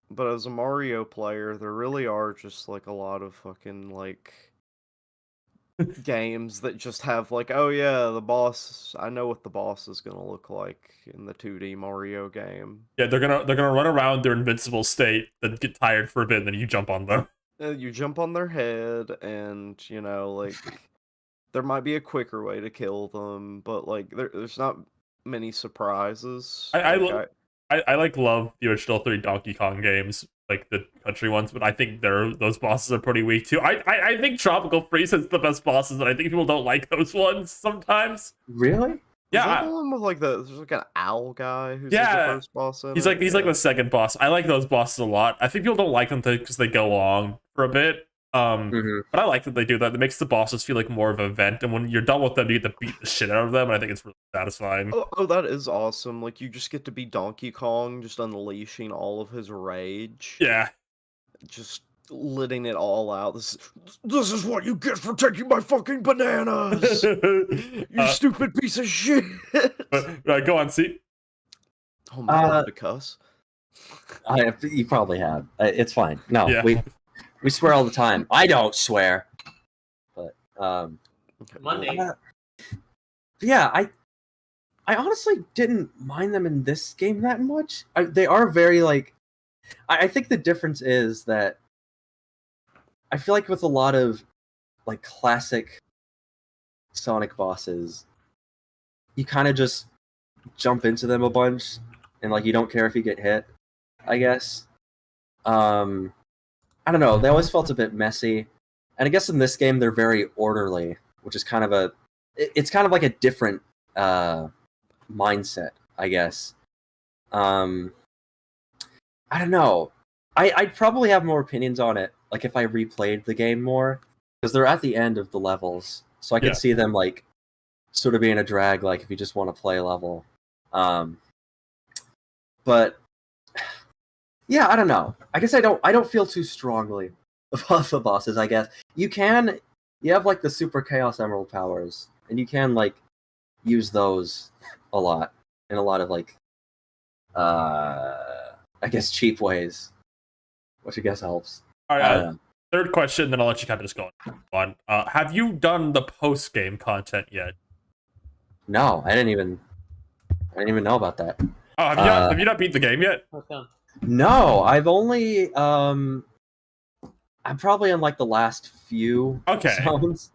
But as a Mario player, there really are just like a lot of fucking like games that just have like, oh yeah, the boss. I know what the boss is gonna look like in the 2D Mario game. Yeah, they're gonna run around their invincible state, then get tired for a bit, and then you jump on them. You jump on their head, and like there might be a quicker way to kill them, but like there's not many surprises. I love the original 3 Donkey Kong games, like the country ones, but I think those bosses are pretty weak too. I think Tropical Freeze has the best bosses, and I think people don't like those ones sometimes. Really? Yeah, is that the one with like there's like an owl guy who's like the first boss in he's like the second boss. I like those bosses a lot. I think people don't like them because they go long for a bit. But I like that they do that. It makes the bosses feel like more of an event, and when you're done with them, you get to beat the shit out of them, and I think it's really satisfying. Oh, that is awesome. Like, you just get to be Donkey Kong, just unleashing all of his rage. Yeah. Just letting it all out. This is what you get for taking my fucking bananas! You stupid piece of shit! Go on, see. Oh my, to cuss. You probably have. It's fine. No, yeah. We swear all the time. I don't swear. But Monday. Yeah, I honestly didn't mind them in this game that much. They are very like. I think the difference is that I feel like with a lot of like classic Sonic bosses, you kind of just jump into them a bunch and like you don't care if you get hit, I guess. I don't know, they always felt a bit messy. And I guess in this game they're very orderly, which is kind of a it's kind of like a different mindset, I guess. I don't know. I'd probably have more opinions on it, like if I replayed the game more, because they're at the end of the levels, so I could see them like sort of being a drag, like if you just want to play a level. But yeah, I don't know. I guess I don't feel too strongly about the bosses. I guess you have like the Super Chaos Emerald powers, and you can like use those a lot in a lot of like I guess cheap ways, which I guess helps. All right, third question, then I'll let you kind of just go on. Have you done the post game content yet? No, I didn't even know about that. Oh, have you not beat the game yet? Okay. No, I've only I'm probably on like the last few zones.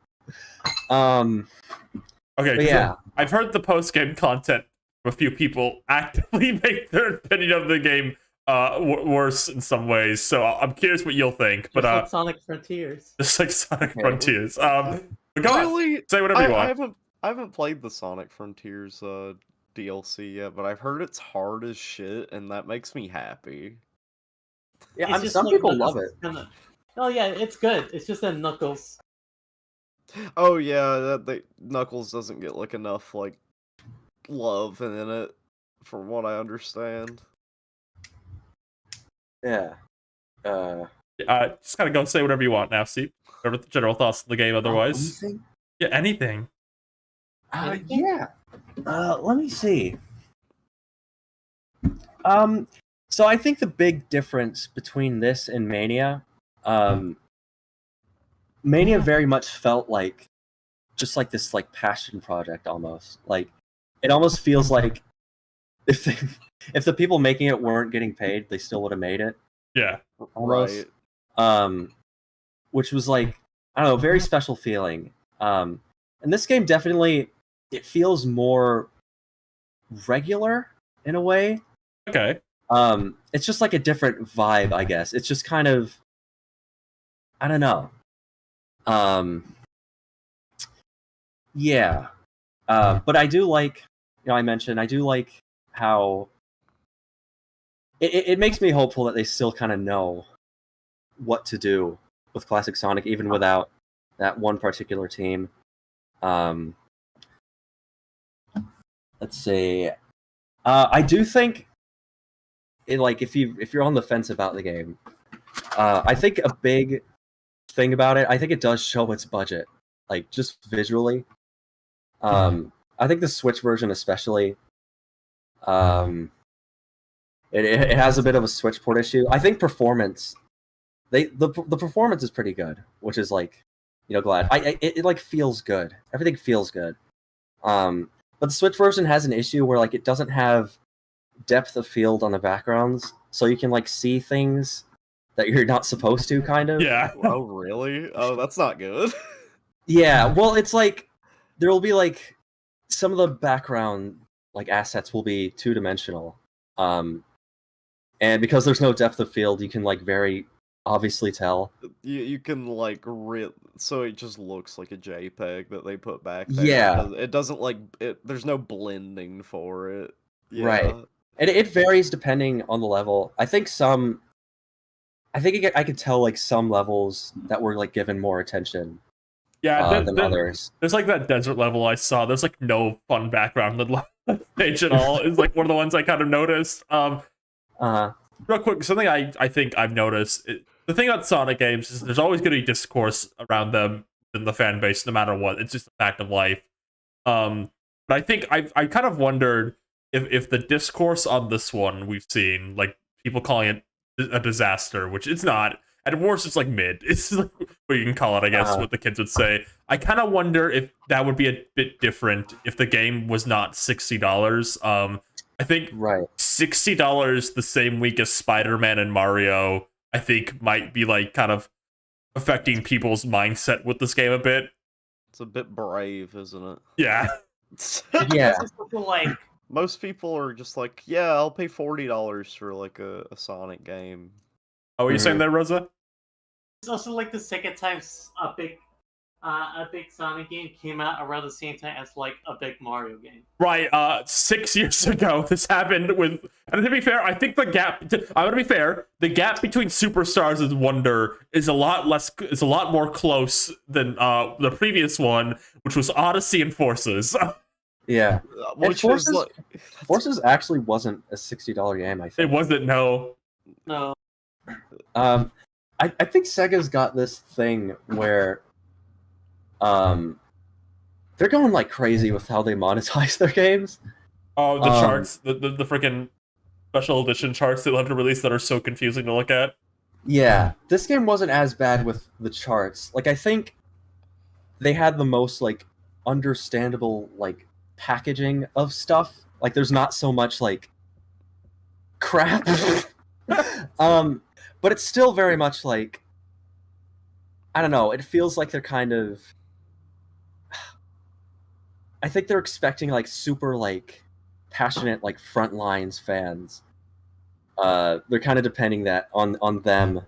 Okay, yeah. I've heard the post game content from a few people actively make their opinion of the game worse in some ways. So I'm curious what you'll think. But like Sonic Frontiers. Just like Sonic Frontiers. But go on. Say whatever you want. I haven't played the Sonic Frontiers DLC yet, but I've heard it's hard as shit, and that makes me happy. Yeah, some people love it. Oh yeah, it's good. It's just that Knuckles. Oh yeah, Knuckles doesn't get like enough like love in it, from what I understand. Yeah. Just kind of go say whatever you want now. See, whatever the general thoughts of the game. Otherwise, anything? Yeah, anything. Yeah. Let me see. So I think the big difference between this and Mania, Mania very much felt like just like this like passion project almost. Like it almost feels like if the people making it weren't getting paid, they still would have made it. Yeah. Almost. Right. Which was like, I don't know, very special feeling. And this game definitely, it feels more regular in a way. Okay. It's just like a different vibe, I guess. It's just kind of, I don't know. Yeah. But I do like, I mentioned, I do like how it makes me hopeful that they still kind of know what to do with Classic Sonic, even without that one particular team. Let's see. I do think, if you're on the fence about the game, I think a big thing about it, I think it does show its budget, like just visually. I think the Switch version especially, it has a bit of a Switch port issue. I think performance, the performance is pretty good, which is like, glad. It like feels good. Everything feels good. But the Switch version has an issue where like it doesn't have depth of field on the backgrounds, so you can like see things that you're not supposed to, kind of. Yeah. Oh really? Oh, that's not good. Yeah. Well, it's like there will be like some of the background like assets will be two-dimensional, and because there's no depth of field, you can like very obviously tell. You can like so it just looks like a JPEG that they put back there. Yeah. It doesn't like it. There's no blending for it. Yeah. Right. And it varies depending on the level. I think I could tell like some levels that were like given more attention. Yeah, than others. There's like that desert level I saw. There's like no fun background on the page at all. It's like one of the ones I kind of noticed. Real quick, something I think I've noticed. The thing about Sonic games is there's always going to be discourse around them in the fan base, no matter what. It's just a fact of life. But I think I kind of wondered if the discourse on this one we've seen, like people calling it a disaster, which it's not. At worst, it's like mid. It's like what you can call it, I guess, what the kids would say. I kind of wonder if that would be a bit different if the game was not $60. I think $60 the same week as Spider-Man and Mario, I think might be like kind of affecting people's mindset with this game a bit. It's a bit brave, isn't it? Yeah. Yeah. Like, most people are just like, yeah, I'll pay $40 for like a Sonic game. Oh, are you saying that, Rosa? It's also like the second time a big I think Sonic game came out around the same time as like a big Mario game. Right, 6 years ago, this happened with. And to be fair, I think the gap. I'm gonna be fair. The gap between Superstars and Wonder is a lot more close than the previous one, which was Odyssey and Forces. Yeah. Which Forces- is like, Forces actually wasn't a $60 game, I It think. wasn't. No. No. I think Sega's got this thing where they're going like crazy with how they monetize their games. Oh, the charts, the freaking special edition charts they love to release that are so confusing to look at. Yeah, this game wasn't as bad with the charts. Like, I think they had the most like understandable like packaging of stuff. Like, there's not so much like crap. But it's still very much like, I don't know, it feels like they're kind of, I think they're expecting like super like passionate like Frontlines fans. They're kind of depending that on them,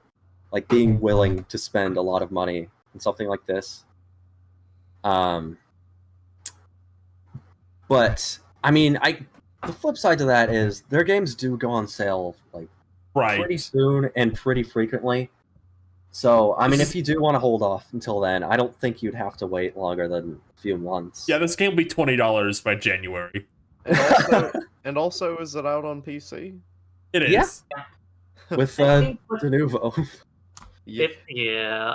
like being willing to spend a lot of money on something like this. But I mean, the flip side to that is their games do go on sale like pretty soon and pretty frequently. So, I mean, if you do want to hold off until then, I don't think you'd have to wait longer than a few months. Yeah, this game will be $20 by January. and also, is it out on PC? It is. Yeah. With I think De Nouveau. Yeah,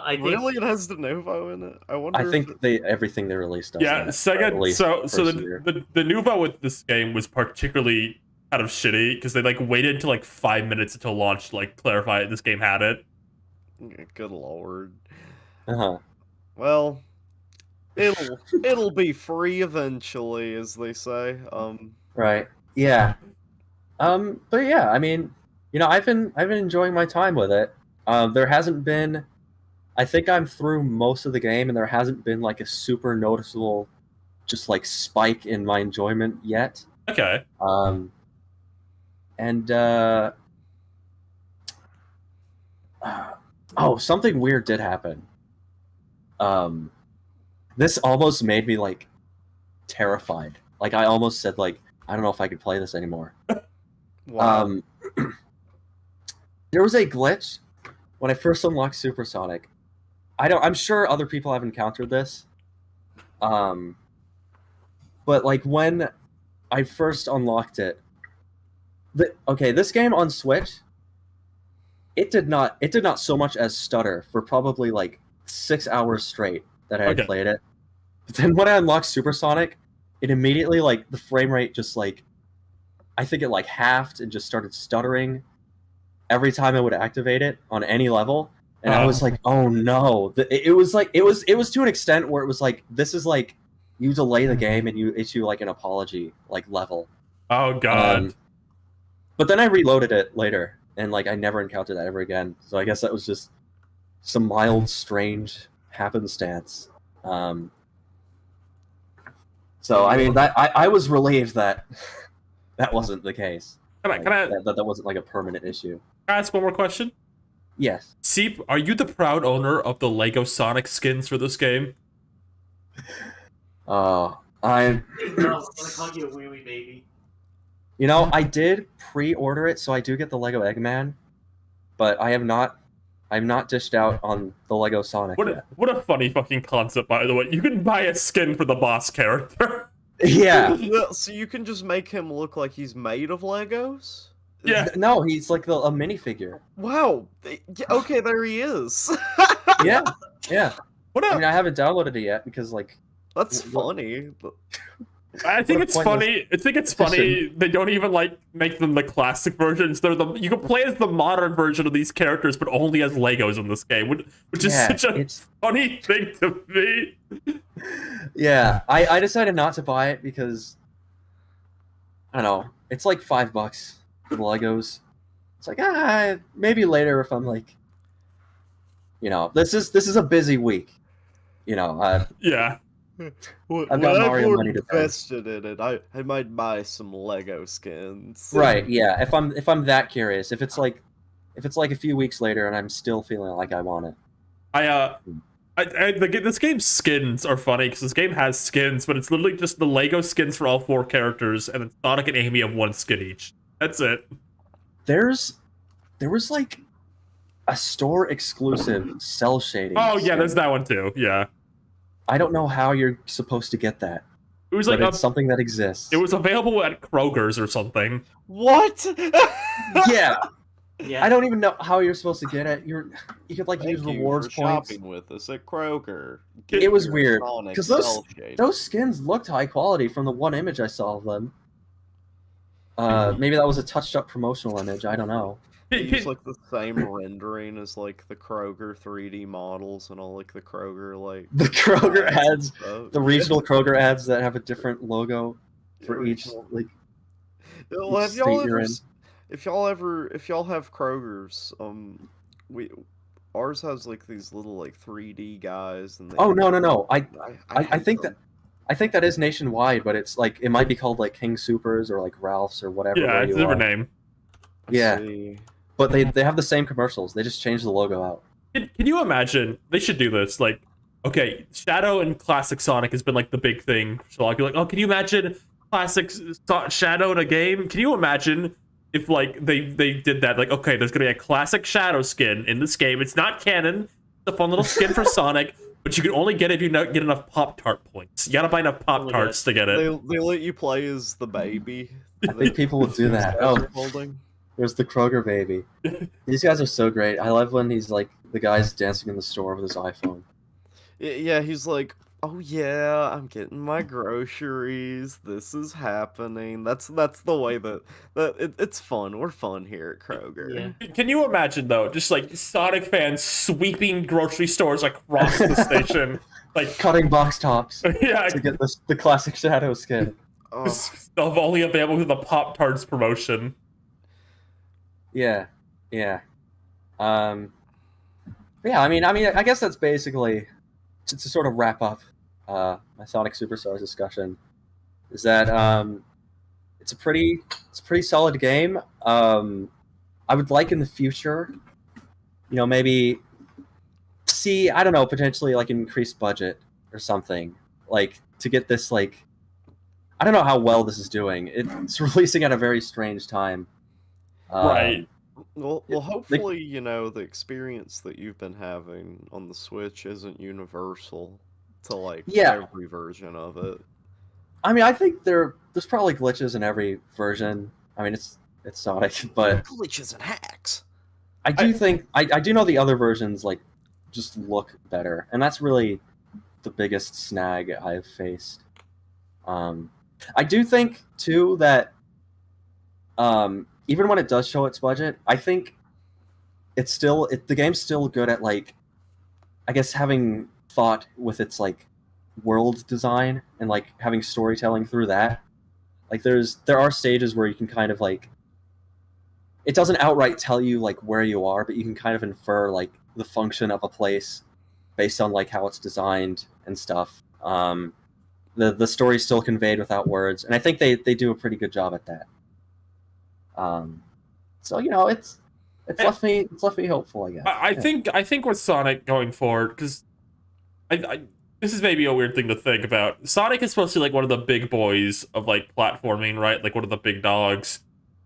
I think Really, it has De Nouveau in it. I wonder. I if think everything they released does. Yeah, that, Sega. at least So first year. the Nouveau with this game was particularly kind of shitty because they like waited until like 5 minutes until launch to like clarify this game had it. Good lord. Uh-huh. Well, it'll be free eventually, as they say. Right. Yeah. But yeah, I mean, you know, I've been enjoying my time with it. There hasn't been, I think I'm through most of the game, and there hasn't been like a super noticeable, just like spike in my enjoyment yet. Okay. And oh, something weird did happen. This almost made me like terrified. Like, I almost said like, I don't know if I could play this anymore. Wow. There was a glitch when I first unlocked Supersonic. I'm sure other people have encountered this. But like when I first unlocked it, this game on Switch, it did not so much as stutter for probably like 6 hours straight that I had played it. But then when I unlocked Supersonic, it immediately like the frame rate just like, I think it like halved and just started stuttering every time I would activate it on any level. And I was like, oh no. It was to an extent where it was like, this is like, you delay the game and you issue like an apology like level. Oh god. But then I reloaded it later, and like I never encountered that ever again. So I guess that was just some mild, strange happenstance. So I mean, that I was relieved that that wasn't the case. That wasn't like a permanent issue. Can I ask one more question? Yes. Seep, are you the proud owner of the Lego Sonic skins for this game? I'm I'm gonna call you a wee baby. You know, I did pre-order it, so I do get the Lego Eggman, but I'm not dished out on the Lego Sonic yet. What a funny fucking concept, by the way. You can buy a skin for the boss character. Yeah. So you can just make him look like he's made of Legos? Yeah. No, he's like a minifigure. Wow. Okay, there he is. Yeah. Yeah. What I up? mean, I haven't downloaded it yet because like. That's funny. I think What a it's funny. I think it's funny they don't even like make them the classic versions. You can play as the modern version of these characters, but only as Legos in this game, which is such a funny thing to me. Yeah, I decided not to buy it because I don't know. It's like $5 for the Legos. It's like maybe later if I'm like, you know, this is a busy week. You know, Yeah. I've got Mario money to spend. invested in it. I might buy some Lego skins. Right, yeah. If I'm that curious, if it's like a few weeks later and I'm still feeling like I want it. This game's skins are funny because this game has skins, but it's literally just the Lego skins for all 4 characters, and then Sonic and Amy have 1 skin each. That's it. There was like a store exclusive cell shading. Oh yeah, skin. there's that one too. Yeah. I don't know how you're supposed to get that. It was like it's something that exists. It was available at Kroger's or something. What? Yeah. Yeah. I don't even know how you're supposed to get it. You could like use Thank you rewards for points. shopping with us at Kroger. It was your weird Sonic because cell shading. those skins looked high quality from the one image I saw of them. Maybe that was a touched up promotional image. I don't know. They use like the same rendering as like the Kroger 3D models and all like the Kroger like The Kroger ads, stuff. the regional Kroger ads that have a different logo for each Original. like. Well, have state y'all you're ever, in. if y'all have Kroger's, ours has like these little like 3D guys and they Oh no! I hate think them. that is nationwide, but it's like it might be called like King Supers or like Ralph's or whatever. Yeah, where it's a you different are. name. Yeah. See. But they have the same commercials. They just changed the logo out. Can you imagine? They should do this. Like, okay, Shadow and Classic Sonic has been like the big thing. So I'll be like, oh, can you imagine Classic Shadow in a game? Can you imagine if like they did that? Like, okay, there's gonna be a Classic Shadow skin in this game. It's not canon. It's a fun little skin for Sonic, but you can only get it if you get enough Pop-Tart points. You gotta buy enough Pop-Tarts to get it. They let you play as the baby. I think people will do that. Oh, Holding. there's the Kroger baby. These guys are so great. I love when he's like the guy's dancing in the store with his iPhone. Yeah, he's like, oh yeah, I'm getting my groceries. This is happening. That's the way that it's fun. We're fun here at Kroger. Yeah. Can you imagine though, just like Sonic fans sweeping grocery stores across the station, like Cutting box tops yeah, to get the classic Shadow skin. Oh, stuff only available with the Pop-Tarts promotion. Yeah. Yeah. I mean, I guess that's basically to sort of wrap up my Sonic Superstars discussion. Is that it's a pretty solid game. I would like in the future, maybe see, I don't know, potentially like an increased budget or something, like to get this like. I don't know how well this is doing. It's releasing at a very strange time. Right. Well, hopefully, the experience that you've been having on the Switch isn't universal to like Yeah. every version of it. I mean, I think there's probably glitches in every version. I mean, it's Sonic, but Glitches and hacks. I do think I do know the other versions like just look better, and that's really the biggest snag I've faced. I do think too that even when it does show its budget, I think the game's still good at like, I guess having thought with its like world design and like having storytelling through that. Like there are stages where you can kind of like, it doesn't outright tell you like where you are, but you can kind of infer like the function of a place based on like how it's designed and stuff. The story's still conveyed without words, and I think they do a pretty good job at that. So it's left me hopeful, I guess. I think with Sonic going forward, because this is maybe a weird thing to think about. Sonic is supposed to be like one of the big boys of like platforming, right? Like one of the big dogs,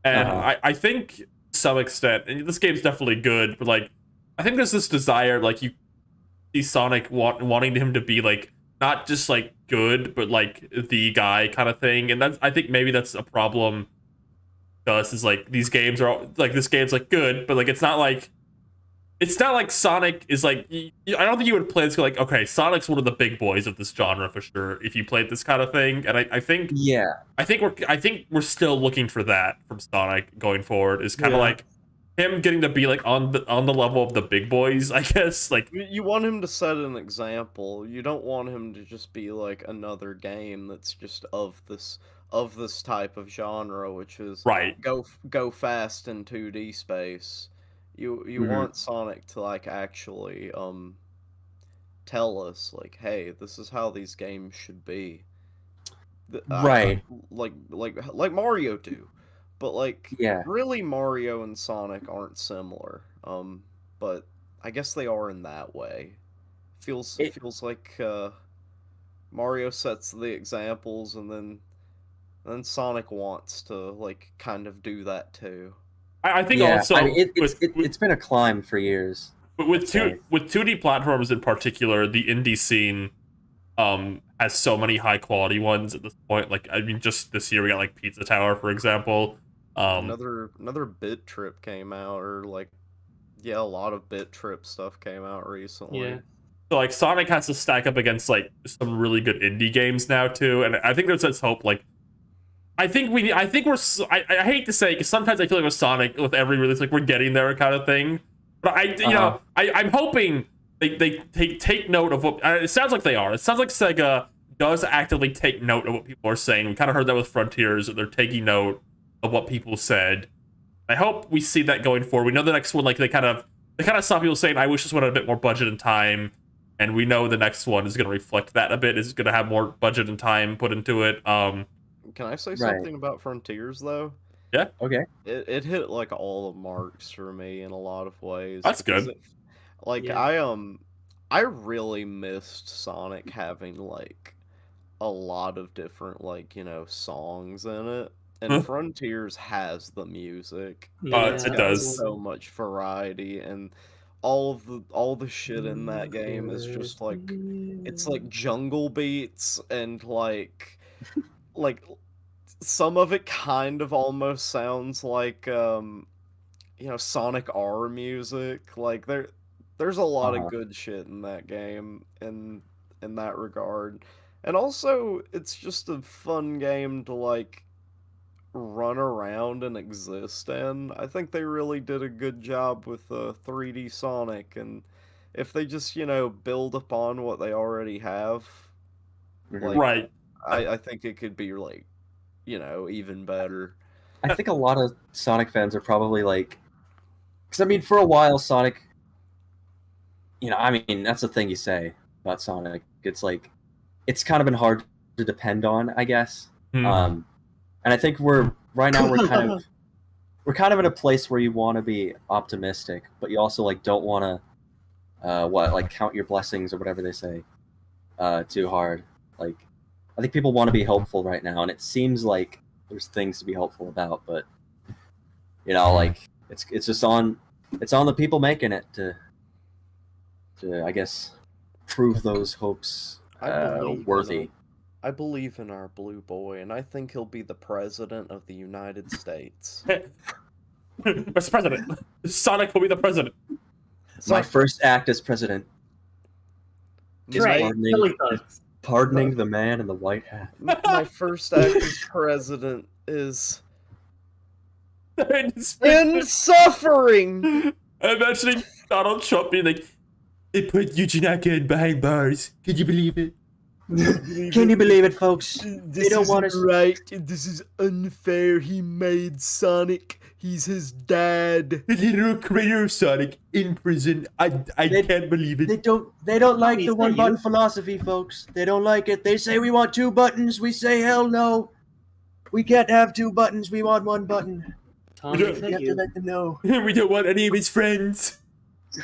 and I think to some extent, and this game's definitely good, but like I think there's this desire, like you see Sonic wanting him to be like not just like good, but like the guy kind of thing, and I think maybe that's a problem. To us is like these games are all, like this game's like good, but like it's not like Sonic is like I don't think you would play this like okay, Sonic's one of the big boys of this genre for sure if you played this kind of thing, and I think we're still looking for that from Sonic going forward. Is kind of like him getting to be like on the level of the big boys, I guess. Like You want him to set an example. You don't want him to just be like another game that's just of this type of genre, which is right. Go fast in 2D space. You want Sonic to like actually tell us like, hey, this is how these games should be. Right. Like Mario do. But like Yeah. really Mario and Sonic aren't similar. But I guess they are in that way. Feels It- feels like Mario sets the examples, and then Sonic wants to like kind of do that too. I think Yeah, also I mean, with, it's been a climb for years. But with I'd say. 2D platforms in particular, the indie scene has so many high quality ones at this point. Like I mean, just this year we got like Pizza Tower, for example. Another Bit Trip came out, or like yeah, a lot of Bit Trip stuff came out recently. Yeah. So like Sonic has to stack up against like some really good indie games now too, and I think there's this hope. Like I think we're I hate to say because sometimes I feel like with Sonic with every release like we're getting there kind of thing. But I'm hoping they take note of what it sounds like they are. It sounds like Sega does actively take note of what people are saying. We kind of heard that with Frontiers, that they're taking note of what people said. I hope we see that going forward. We know the next one, like they kind of saw people saying, "I wish this one had a bit more budget and time," and we know the next one is going to reflect that a bit. Is going to have more budget and time put into it. Can I say Right. something about Frontiers though? Yeah. Okay. It hit like all the marks for me in a lot of ways. That's because good. Yeah. I really missed Sonic having like a lot of different like, songs in it. And Huh. Frontiers has the music. Yeah, it does. So much variety, and all the shit in that game is just like it's like jungle beats, and like some of it kind of almost sounds like Sonic R music. Like there's a lot Uh-huh. of good shit in that game in that regard. And also it's just a fun game to like run around and exist in. I think they really did a good job with 3D Sonic, and if they just, build upon what they already have, Mhm. like Right. I think it could be like, even better. I think a lot of Sonic fans are probably like, because I mean, for a while, Sonic. I mean, that's the thing you say about Sonic. It's like, it's kind of been hard to depend on, I guess. Hmm. And I think we're kind of in a place where you want to be optimistic, but you also like don't want to count your blessings or whatever they say too hard. Like, I think people want to be hopeful right now, and it seems like there's things to be hopeful about, but like it's just on the people making it to I guess prove those hopes worthy. I believe in our blue boy, and I think he'll be the president of the United States. Mr. President, Sonic will be the president. My first act as president is Right. pardoning the man in the white hat. My first act as president is And in suffering. I'm imagining Donald Trump being like, "They put Eugene Hackett behind bars. Can you believe it?" Can you believe it, folks? This don't isn't want us- right. This is unfair. He made Sonic. He's his dad. The literal creator of Sonic in prison. I can't believe it. They don't like Tommy, the is that one button you? philosophy, folks. They don't like it. They say we want 2 buttons. We say hell no. We can't have 2 buttons. We want 1 button. Tommy, Yeah. is We that have to you? let them know. We don't want any of his friends.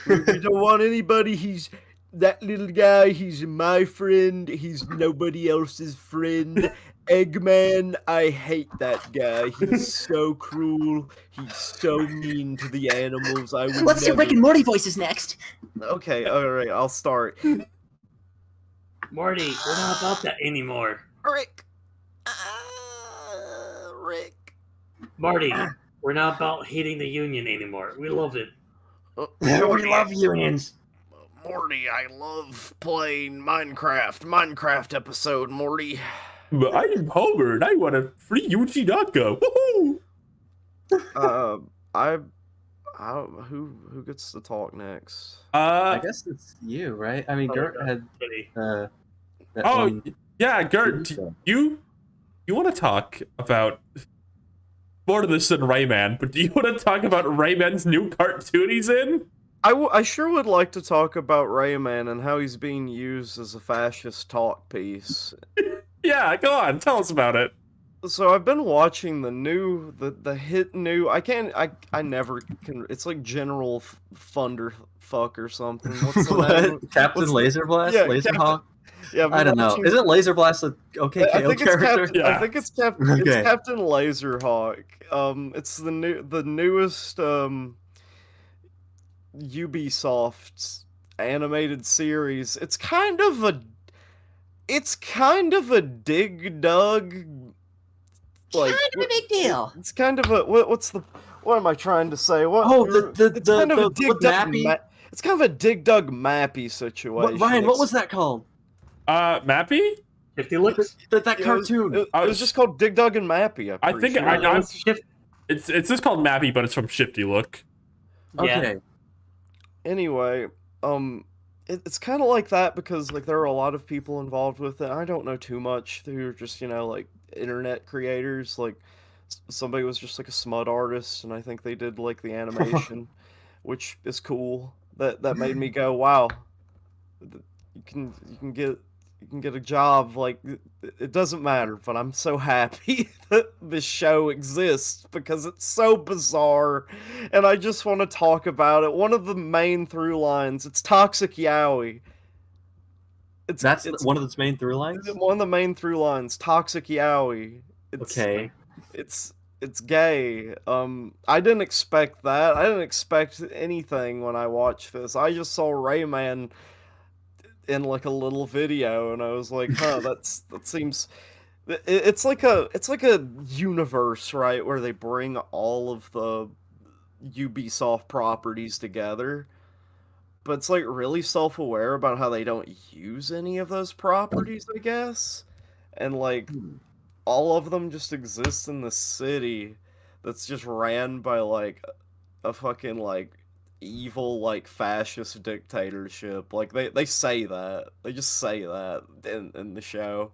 We don't want anybody. He's that little guy. He's my friend. He's nobody else's friend. Eggman, I hate that guy. He's so cruel. He's so mean to the animals. I would Let's do never... Rick and Morty voices next. Okay, alright, I'll start. Morty, we're not about that anymore. Rick. Rick. Marty, we're not about hating the Union anymore. We love it. We love unions. Morty, I love playing Minecraft. Minecraft episode, Morty. But I am Homer and I want a free Yuji Naka. Woohoo! Who gets to talk next? I guess it's you, right? I mean, Gert had Kitty. that Oh, one yeah, Gert, TV show. you want to talk about more to this than Rayman, but do you want to talk about Rayman's new cartoon he's in? I sure would like to talk about Rayman and how he's being used as a fascist talk piece. Yeah, go on, tell us about it. So I've been watching the hit new. I never can. It's like General Thunderfuck or something. What's the name? What? Captain What's the- Laserblast? Yeah, Laserhawk? Yeah, I've I been don't know. watching. Isn't Laserblast a I OKKO think it's character? Captain. Yeah. I think it's Captain. It's Okay. Captain Laserhawk. It's the newest Ubisoft's animated series. It's kind of a Dig Dug. Like Kind of a big deal. it's kind of a what am I trying to say? What? Oh, it's kind of a the Dig Dug. Mappy? It's kind of a Dig Dug Mappy situation. Ryan, what was that called? Mappy? 50 looks. That Yeah, cartoon. It was just called Dig Dug and Mappy. I think sure. I- Shift. It's just called Mappy, but it's from Shifty Look. Yeah. Okay. Anyway, it's kind of like that because like there are a lot of people involved with it. I don't know too much. They're just like internet creators. Like somebody was just like a smut artist, and I think they did like the animation, which is cool. That made me go, wow. You can get a job. Like it doesn't matter, but I'm so happy that this show exists because it's so bizarre, and I just want to talk about it. One of the main through lines, it's toxic yaoi. It's One of its main through lines? one of the main through lines, toxic yaoi. Okay. It's gay. I didn't expect that. I didn't expect anything when I watched this. I just saw Rayman in like a little video, and I was like, huh, that seems. It's like a universe, right, where they bring all of the Ubisoft properties together, but it's like really self-aware about how they don't use any of those properties, I guess, and like all of them just exist in the city that's just ran by like a fucking like evil like fascist dictatorship. Like they say that. They just say that in the show.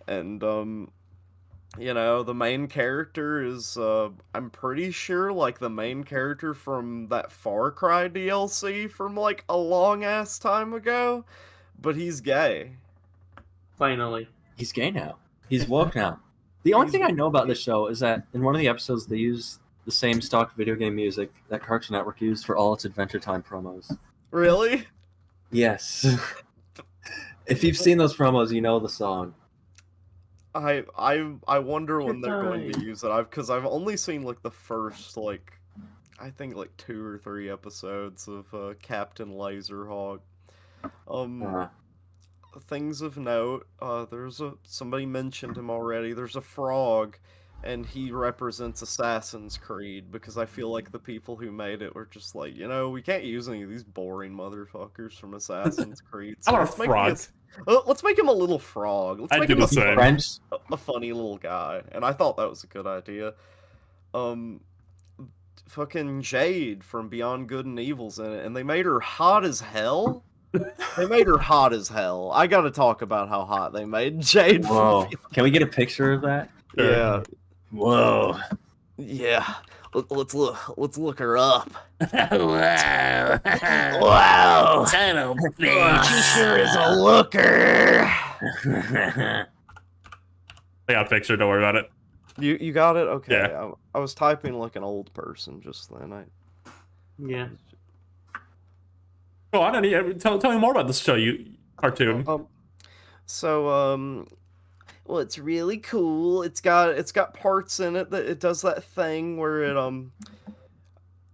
And the main character is I'm pretty sure like the main character from that Far Cry DLC from like a long ass time ago, but he's gay. Finally. He's gay now. He's woke now. The only thing I know about this show is that in one of the episodes they use the same stock video game music that Cartoon Network used for all its Adventure Time promos. Really? Yes. If you've seen those promos, you know the song. I wonder when they're going to use it. Because I've only seen like the first like I think like 2 or 3 episodes of Captain Laserhawk. Things of note. Somebody mentioned him already. There's a frog, and he represents Assassin's Creed because I feel like the people who made it were just like, we can't use any of these boring motherfuckers from Assassin's Creed. So I want a frog. Let's make him a little frog. Let's I make do him the same. French. a funny little guy, and I thought that was a good idea. Fucking Jade from Beyond Good and Evil's in it, and they made her hot as hell. They made her hot as hell. I gotta talk about how hot they made Jade. Whoa. Can we get a picture of that? Yeah. Whoa. Yeah. Let's look her up. Wow. Wow. Son of a She bitch. sure is a looker. I got a picture, don't worry about it. You got it? Okay. Yeah. I was typing like an old person just then. Yeah. Go on, tell me more about this show, you cartoon. Well, it's really cool. It's got parts in it that it does that thing where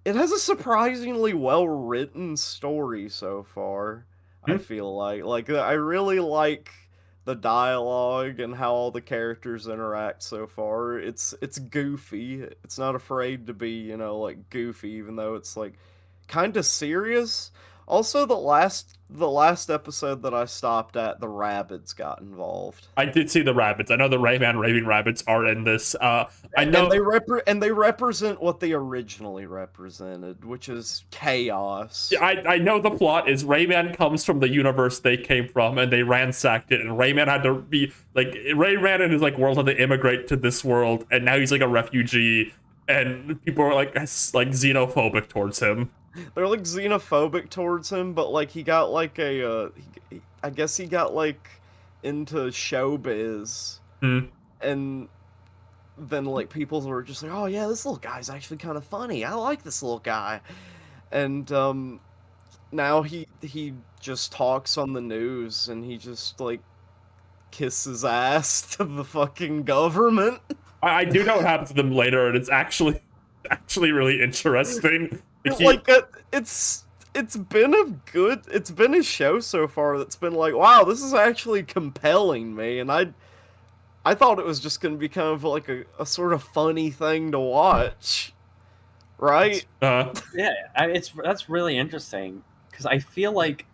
it has a surprisingly well written story so far. I feel like I really like the dialogue and how all the characters interact so far. It's goofy. It's not afraid to be, like goofy, even though it's like kind of serious. Also, the last episode that I stopped at, the rabbits got involved. I did see the rabbits. I know the Rayman raving rabbits are in this. I know and they represent what they originally represented, which is chaos. I know the plot is Rayman comes from the universe they came from, and they ransacked it, and Rayman had to be like Rayman and his like world had to immigrate to this world, and now he's like a refugee, and people are like xenophobic towards him. They're like xenophobic towards him, but like he got like I guess he got like into showbiz, and then like people were just like, oh yeah, this little guy's actually kind of funny. I like this little guy, and now he just talks on the news and he just like kisses ass to the fucking government. I do know what happens to them later, and it's actually really interesting. Like it's been a show so far that's been like, wow, this is actually compelling me, and I thought it was just gonna be kind of like a sort of funny thing to watch, right? Yeah, that's really interesting because I feel like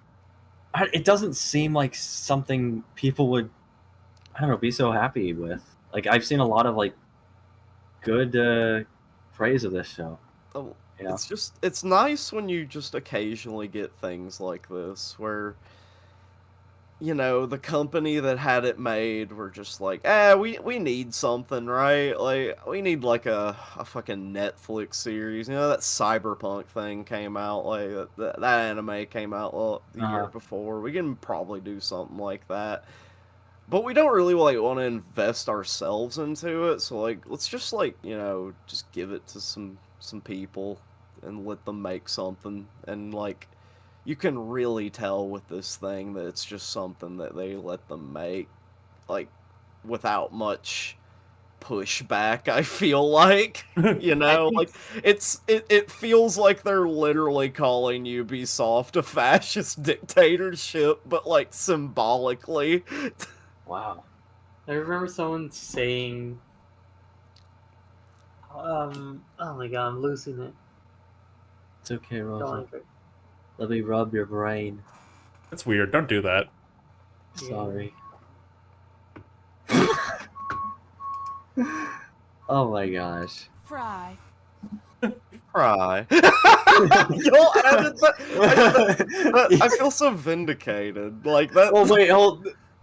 it doesn't seem like something people would, I don't know, be so happy with. Like I've seen a lot of like good praise of this show. Oh, You know? it's nice when you just occasionally get things like this where, you know, the company that had it made were just like, we need something, right? Like, we need like a fucking Netflix series. You know, that Cyberpunk thing came out, like, that anime came out the year before. We can probably do something like that. But we don't really, like, want to invest ourselves into it, so, like, let's just, like, you know, just give it to some people and let them make something. And, like, you can really tell with this thing that it's just something that they let them make, like, without much pushback, I feel like. You know, like, it feels like they're literally calling Ubisoft a fascist dictatorship, but, like, symbolically. Wow. I remember someone saying, oh my god, I'm losing it. It's okay, Go Rosa. on, Greg. Let me rub your brain. That's weird. Don't do that. Sorry. Oh my gosh. Fry. Cry. Y'all added that. I feel so vindicated. Like that. Oh wait,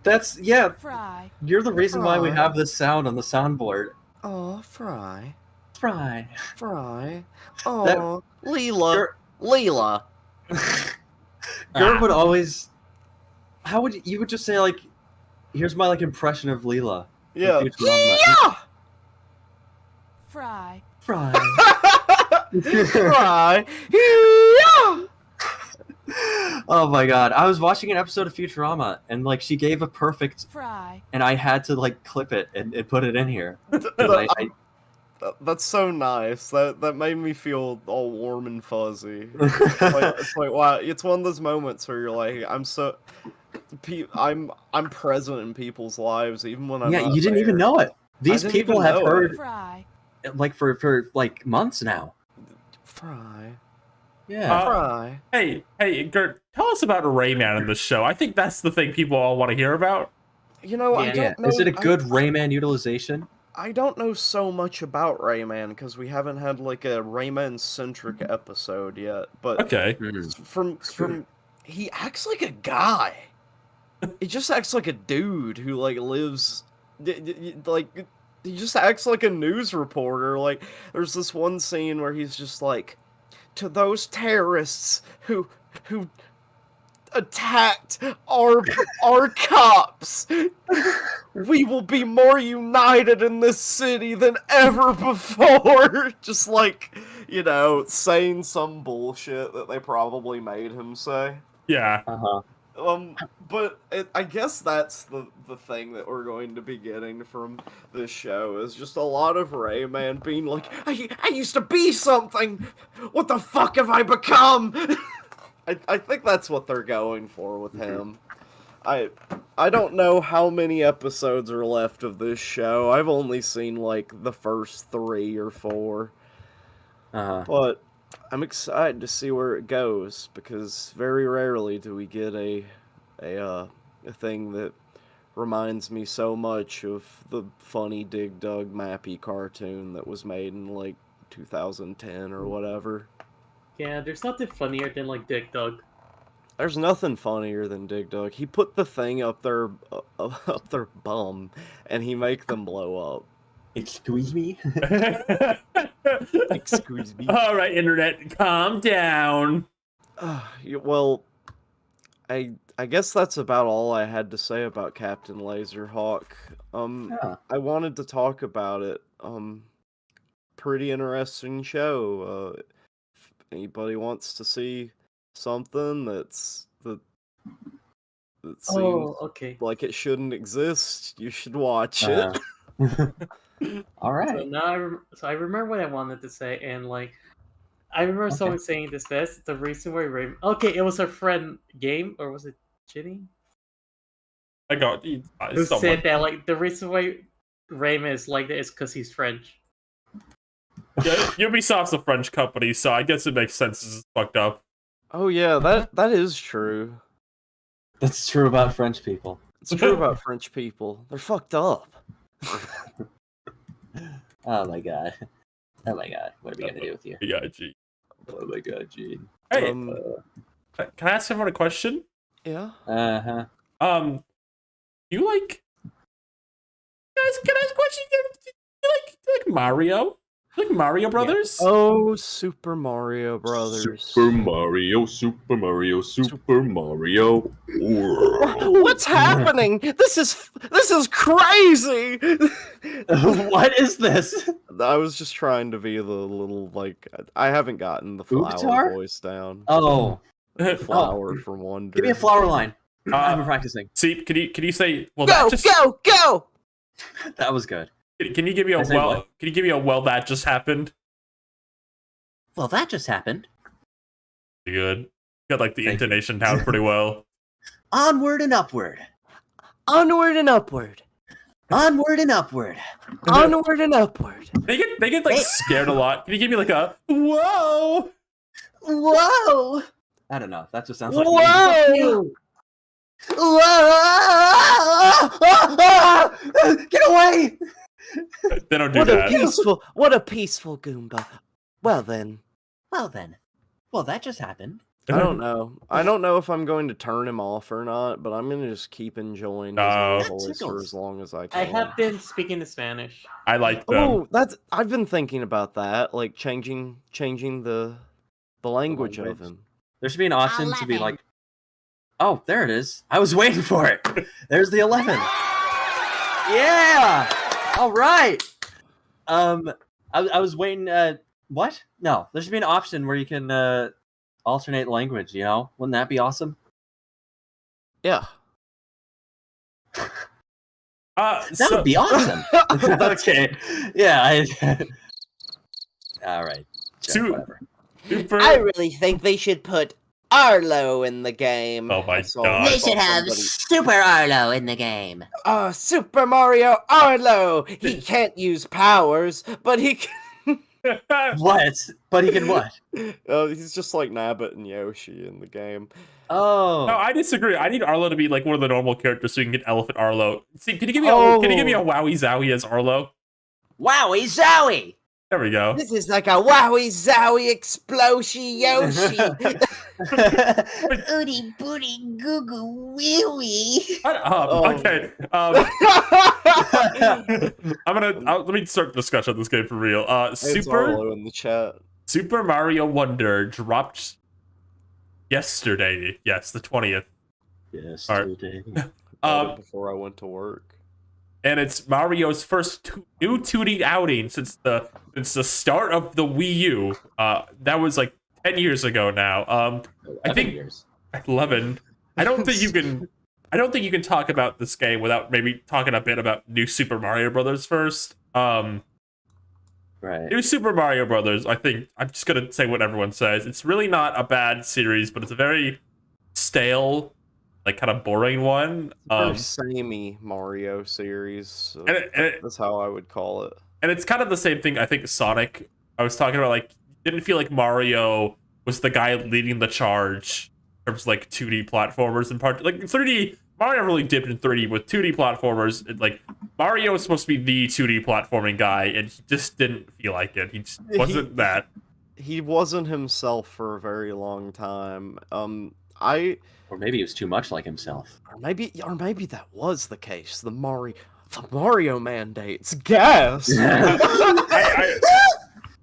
that's Fry. You're the reason why we Fry. have this sound on the soundboard. Oh, Fry. Fry. Oh, Leela. Gerb would always. How would you would just say like, here's my like impression of Leela. Yeah. Fry. Fry. Fry. Oh my god, I was watching an episode of Futurama and like she gave a perfect, Fry. and I had to like clip it and put it in here. 'Cause That's so nice. That made me feel all warm and fuzzy. It's like wow. It's one of those moments where you're like, I'm present in people's lives even when I'm yeah, not you didn't even there. know it. These didn't people even have know it. heard Fry. like for like months now. Fry. Yeah. Fry. Hey, Gert, tell us about Rayman in this show. I think that's the thing people all want to hear about. You know, I Yeah. don't know. Is it a good Rayman utilization? I don't know so much about Rayman because we haven't had like a Rayman-centric episode yet. But Okay. from he acts like a guy. He just acts like a dude who like lives like he just acts like a news reporter. Like there's this one scene where he's just like, to those terrorists who attacked our cops, we will be more united in this city than ever before. Just like, you know, saying some bullshit that they probably made him say. Yeah. But I guess that's the thing that we're going to be getting from this show is just a lot of Rayman being like, I used to be something. What the fuck have I become? I think that's what they're going for with him. I don't know how many episodes are left of this show. I've only seen like the first 3 or 4. But I'm excited to see where it goes because very rarely do we get a thing that reminds me so much of the funny Dig Dug Mappy cartoon that was made in like 2010 or whatever. Yeah, there's nothing funnier than like Dick Dug. There's nothing funnier than Dig Dug. He put the thing up their bum and he make them blow up. Excuse me? Excuse me. All right, internet, calm down. Well, I guess that's about all I had to say about Captain Laserhawk. Yeah. I wanted to talk about it. Pretty interesting show. If anybody wants to see something that seems Oh, okay. like it shouldn't exist, you should watch it. All So right. now, I remember what I wanted to say, and like, I remember someone saying this best. The reason why Raymond. Okay, it was her friend Game, or was it Ginny? I got Who someone. said that like the reason why Raymond is like that is because he's French. Yeah, Ubisoft's a French company, so I guess it makes sense. This is fucked up. Oh yeah, that is true. That's true about French people. It's true about French people. They're fucked up. Oh my god. Oh my god. What are we gonna do with you? Yeah, gee. Oh my god, Gene. Hey, can I ask everyone a question? Yeah. You like? Can I ask a question? You like Mario? You like Mario Brothers? Oh, Super Mario Brothers. Super Mario, Super Mario, Super Mario World. What's happening? This is crazy. What is this? I was just trying to be the little like I haven't gotten the flower Guitar? voice down. Oh. Flower from Wonder. Give me a flower line. I've been practicing. See, can you say? Well, Go, that just, go! That was good. Can you give me a I say what? Can you give me a that just happened? Well, that just happened. Pretty good. You got like the Thank you. intonation down pretty well. Onward and upward. Onward and upward. Onward and upward. Onward and upward. They get like scared a lot. Can you give me like a whoa? Whoa! I don't know. That just sounds like Whoa! Whoa! Get away! They don't do What that. what a peaceful Goomba. Well then. Well then. Well, that just happened. I don't know. I don't know if I'm going to turn him off or not, but I'm gonna just keep enjoying his No. little voice for as long as I can. I have been speaking the Spanish. I like them. Oh, I've been thinking about that, like changing the language of him. There should be an option to be 11. like, oh, there it is. I was waiting for it. There's the 11. Yeah. All right. I was waiting. What? No, there should be an option where you can alternate language. You know, wouldn't that be awesome? Yeah. That would be awesome. Okay. Yeah. All right. Sure, whatever. Super. I really think they should put Arlo in the game. Oh my saw- god. They should have Super Arlo in the game. Super Mario Arlo! He can't use powers, but he can... What? But he can what? He's just like Nabbit and Yoshi in the game. Oh. No, I disagree. I need Arlo to be like one of the normal characters so you can get Elephant Arlo. See, can you give me a Wowie Zowie as Arlo? Wowie zowie! There we go. This is like a wowie zowie explosion Yoshi. Ooty booty goo goo wee wee. Shut up. Oh. Okay. Let me start the discussion of this game for real. It's Arlo in the chat. Super Mario Wonder dropped yesterday. Yes, the 20th. Yes. Alright. Bought it before I went to work. And it's Mario's first new 2D outing since the start of the Wii U. That was like 10 years ago now. I think years. 11. I don't think you can talk about this game without maybe talking a bit about New Super Mario Brothers first. Right. New Super Mario Brothers, I think I'm just gonna say what everyone says. It's really not a bad series, but it's a very stale, like kind of boring one. Very samey Mario series. So and that's how I would call it. And it's kind of the same thing I think Sonic. I was talking about, like, didn't feel like Mario was the guy leading the charge in terms of like 2D platformers and part like 3D. Mario really dipped in 3D with 2D platformers. Like Mario was supposed to be the 2D platforming guy, and he just didn't feel like it. He just wasn't that. He wasn't himself for a very long time. Or maybe he was too much like himself. Or maybe that was the case. The Mario mandates. Gas.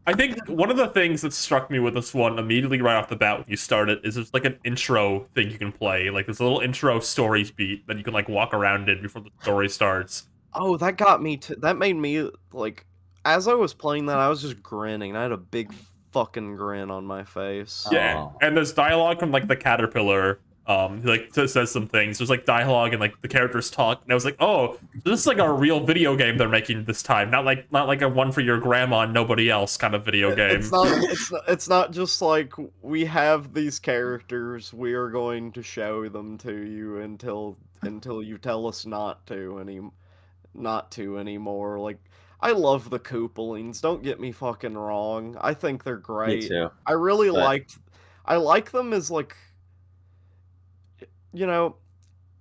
I think one of the things that struck me with this one immediately right off the bat when you start it is there's like an intro thing you can play. Like there's a little intro stories beat that you can like walk around in before the story starts. Oh, that got me to. That made me like. As I was playing that, I was just grinning. I had a big fucking grin on my face. Yeah, Oh. and there's dialogue from like the caterpillar. He like says some things. There's like dialogue and like the characters talk. And I was like, oh, this is like a real video game they're making this time. Not like a one for your grandma and nobody else kind of video game. It's not just like we have these characters. We are going to show them to you until you tell us not to anymore. Like, I love the Koopalings. Don't get me fucking wrong. I think they're great. Me too. I really But- I like them as like, you know,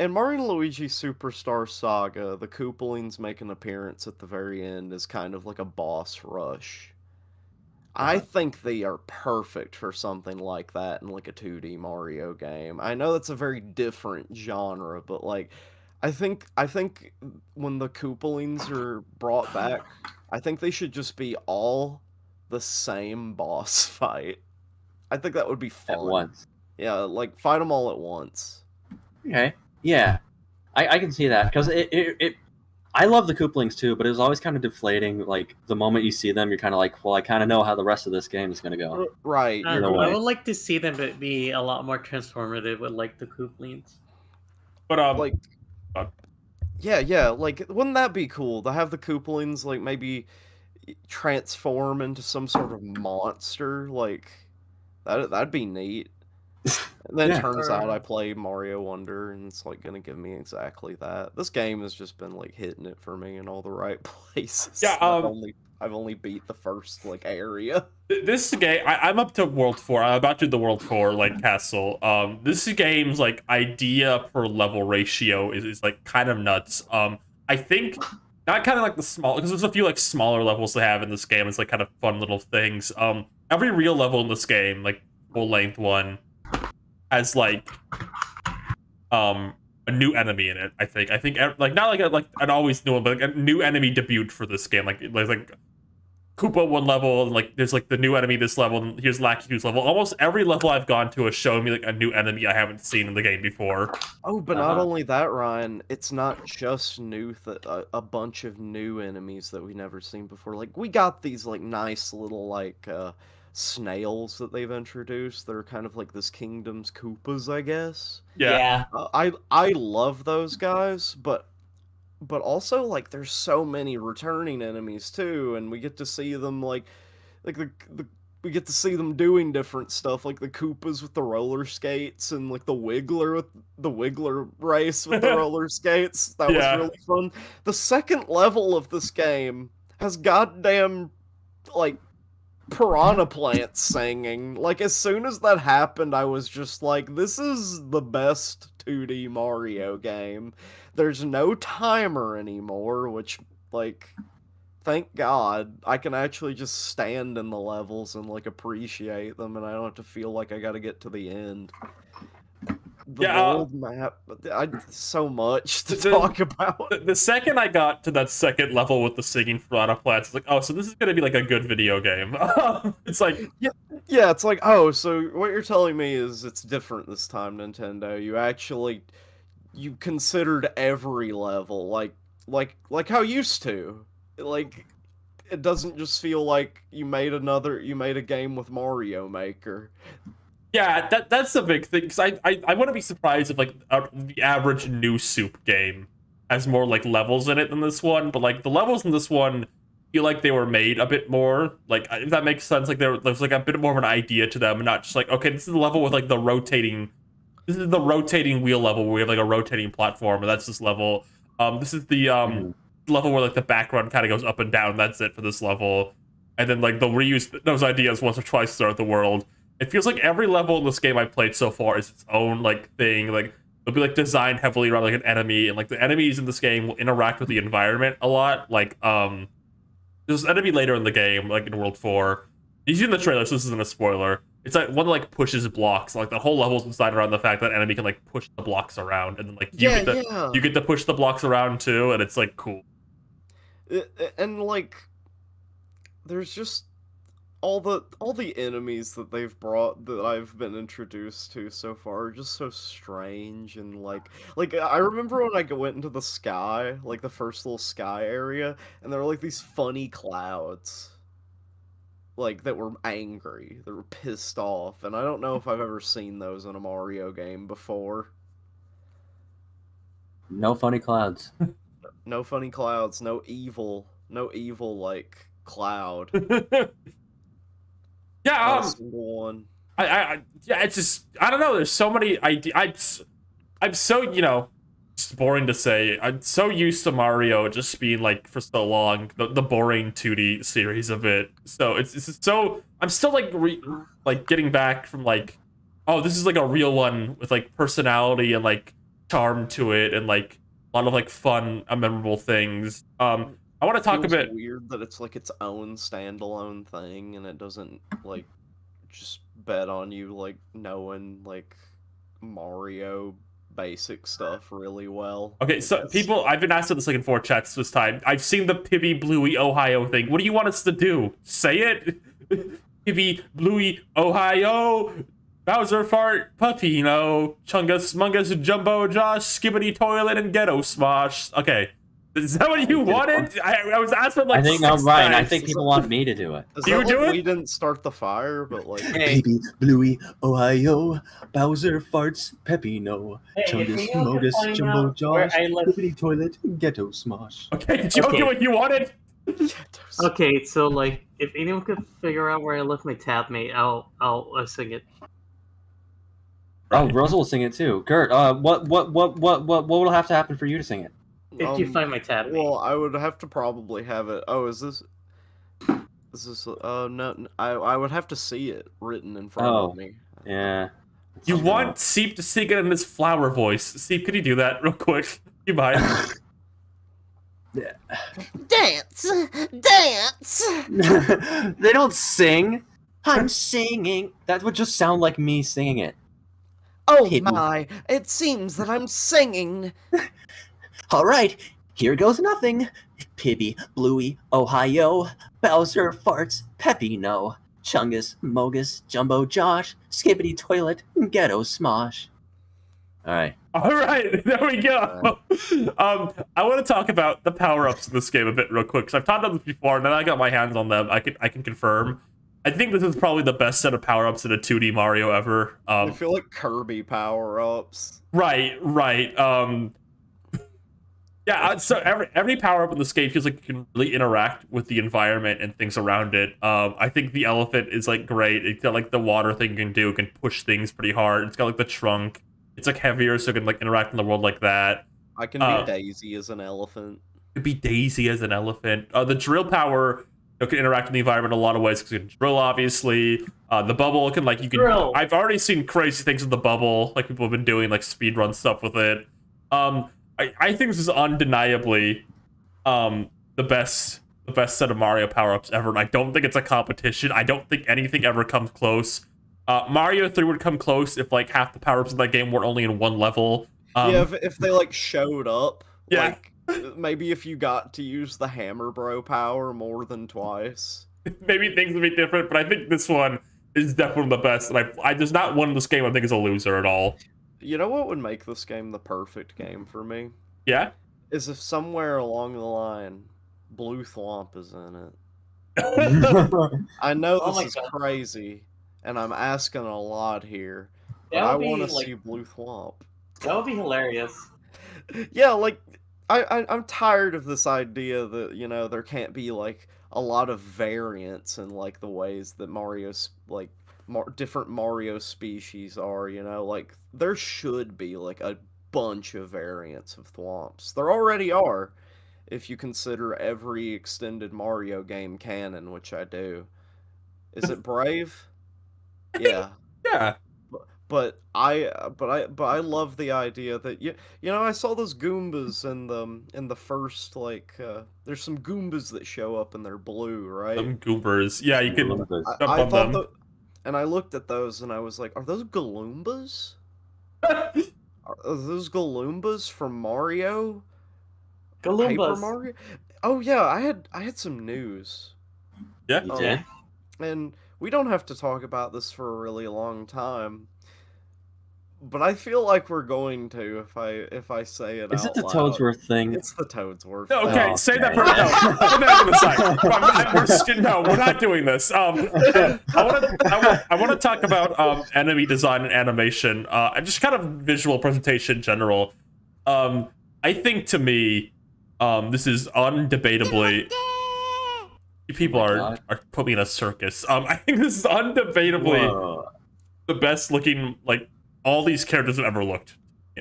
in Mario and Luigi Superstar Saga, the Koopalings make an appearance at the very end as kind of like a boss rush. I think they are perfect for something like that in like a 2D Mario game. I know that's a very different genre, but like I think when the Koopalings are brought back, I think they should just be all the same boss fight. I think that would be fun. At once. Yeah, like fight them all at once. Okay. Yeah. I can see that because I love the Koopalings too, but it was always kind of deflating. Like the moment you see them, you're kind of like, well, I kind of know how the rest of this game is going to go. Right. Either I way. would like to see them be a lot more transformative with like the Koopalings. But Like, yeah, like wouldn't that be cool to have the Koopalings like maybe transform into some sort of monster? Like that'd be neat. And then Yeah. it turns out I play Mario Wonder, and it's like gonna give me exactly that. This game has just been like hitting it for me in all the right places. Yeah, I've only beat the first like area. this game, I'm up to World 4. I'm about to do the World 4 like castle. This game's like idea per level ratio is like kind of nuts. I think not kind of like the small, because there's a few like smaller levels they have in this game. It's like kind of fun little things. Every real level in this game, like full length one, has like a new enemy in it. I think like not like an always new one, but like a new enemy debuted for this game. Like Koopa one level, and like there's like the new enemy this level, and here's Lakiu's level. Almost every level I've gone to has shown me like a new enemy I haven't seen in the game before. Oh, but not only that, Ryan. It's not just a bunch of new enemies that we've never seen before. Like we got these like nice little like snails that they've introduced. They're kind of like this kingdom's Koopas, I guess. Yeah. I love those guys, but also like there's so many returning enemies too, and we get to see them like we get to see them doing different stuff, like the Koopas with the roller skates and like the Wiggler race with the roller skates. That was really fun. The second level of this game has goddamn like piranha plants singing. Like as soon as that happened, I was just like, this is the best 2D Mario game. There's no timer anymore, which like thank God I can actually just stand in the levels and like appreciate them, and I don't have to feel like I got to get to the end. The world map, so much to talk about. The second I got to that second level with the singing piranha plants, it's like, oh, so this is gonna be like a good video game. It's like, yeah, it's like, oh, so what you're telling me is it's different this time, Nintendo. You considered every level like how used to. Like it doesn't just feel like you made a game with Mario Maker. yeah, that's the big thing, because I wouldn't be surprised if like the average new soup game has more like levels in it than this one, but like the levels in this one feel like they were made a bit more, like if that makes sense, like there's like a bit more of an idea to them, and not just like, okay, this is the level with like the rotating wheel level where we have like a rotating platform, and that's this level. This is the level where like the background kind of goes up and down. That's it for this level, and then like they'll reuse those ideas once or twice throughout the world. It feels like every level in this game I've played so far is its own like thing. Like it'll be like designed heavily around like an enemy, and like the enemies in this game will interact with the environment a lot. Like there's an enemy later in the game, like in World 4. You see in the trailer, so this isn't a spoiler. It's like one that like pushes blocks. Like the whole level's designed around the fact that enemy can like push the blocks around, and then like you get to push the blocks around too, and it's like cool. And like there's just all the enemies that they've brought that I've been introduced to so far are just so strange and like I remember when I went into the sky, like the first little sky area, and there were like these funny clouds. Like that were angry, that were pissed off, and I don't know if I've ever seen those in a Mario game before. No funny clouds. No funny clouds, no evil like cloud. Yeah, Not a single one. Yeah, it's just I don't know. There's so many ideas. I'm so it's boring to say. I'm so used to Mario just being like for so long the boring 2D series of it. So it's so I'm still like getting back from like, oh, this is like a real one with like personality and like charm to it and like a lot of like fun, memorable things. I want to talk a bit. Weird that it's like its own standalone thing and it doesn't like just bet on you like knowing like Mario basic stuff really well. Okay, so people, I've been asked this like in 4 chats this time. I've seen the Pibby Bluey Ohio thing. What do you want us to do? Say it? Pibby Bluey Ohio, Bowser Fart, Puppino, Chungus Mungus Jumbo Josh, Skibbity Toilet, and Ghetto Smosh. Okay. Is that what you wanted? I was asked for like I think 6 I'm right. I times. think people want me to do it. Is You that do like it? We didn't start the fire, but like Baby Bluey, Ohio, Bowser farts, Peppino, Chungus, Mogus, Jumbo Josh, Lippity Toilet, Ghetto Smosh. Okay, did you Okay. get what you wanted? Okay, so like, if anyone could figure out where I left my tab mate, I'll sing it. Oh, Rosa will sing it too. Gert, what will have to happen for you to sing it? If you find my tab mate. well, I would have to probably have it. Oh, is this no, I would have to see it written in front of me. Yeah. You want Seep to sing it in his flower voice. Seep, could you do that real quick? You mind? Dance, dance. They don't sing. I'm singing. That would just sound like me singing it. Oh Pibby. my! It seems that I'm singing. All right, here goes nothing. Pibby, Bluey, Ohio, Bowser farts, Peppino, Chungus, Mogus, Jumbo Josh, Skibbity Toilet, Ghetto Smosh. All right. All right, there we go. I want to talk about the power-ups in this game a bit real quick because I've talked about this before, and then I got my hands on them. I can confirm. I think this is probably the best set of power-ups in a 2D Mario ever. I feel like Kirby power-ups. Right. Yeah, so every power-up in this game feels like you can really interact with the environment and things around it. I think the elephant is like great. It's got like the water thing you can do. It can push things pretty hard. It's got like the trunk. It's like heavier, so it can like interact in the world like that. I can be Daisy as an elephant. It could be Daisy as an elephant. The drill power can interact in the environment in a lot of ways because you can drill, obviously. The bubble can like you can. Drill. I've already seen crazy things with the bubble, like people have been doing like speedrun stuff with it. I think this is undeniably the best set of Mario power-ups ever, and I don't think it's a competition. I don't think anything ever comes close. Mario 3 would come close if like half the power-ups in that game were only in one level. Yeah, if they like showed up. Yeah. Like, maybe if you got to use the Hammer Bro power more than twice. Maybe things would be different, but I think this one is definitely the best. And I there's not one in this game I think is a loser at all. You know what would make this game the perfect game for me? Yeah? Is if somewhere along the line, Blue Thwomp is in it. I know Oh this my is God. crazy, and I'm asking a lot here, but That I would be, want to like- see Blue Thwomp. That would be hilarious. Yeah, like I'm tired of this idea that there can't be like a lot of variance in like the ways that Mario's like different Mario species are. Like there should be like a bunch of variants of Thwomps. There already are, if you consider every extended Mario game canon, which I do. Is it Brave? Yeah. Yeah. But I love the idea that I saw those Goombas in the first there's some Goombas that show up and they're blue, right? Some goobers. Yeah, you can jump I on thought them. and I looked at those and I was like, are those Galoombas? Are those Galoombas from Mario? Paper Galoombas. Mario? Oh yeah, I had some news. Yeah. You did? and we don't have to talk about this for a really long time, but I feel like we're going to if I say it Is it out the loud. Toadsworth thing? It's the Toadsworth. No, okay, Oh, say that okay. for no. Put that to the side. No, we're not doing this. I want to talk about enemy design and animation. Just kind of visual presentation in general. I think to me, this is undebatably. People are putting me in a circus. I think this is undebatably the best looking, like, all these characters have ever looked.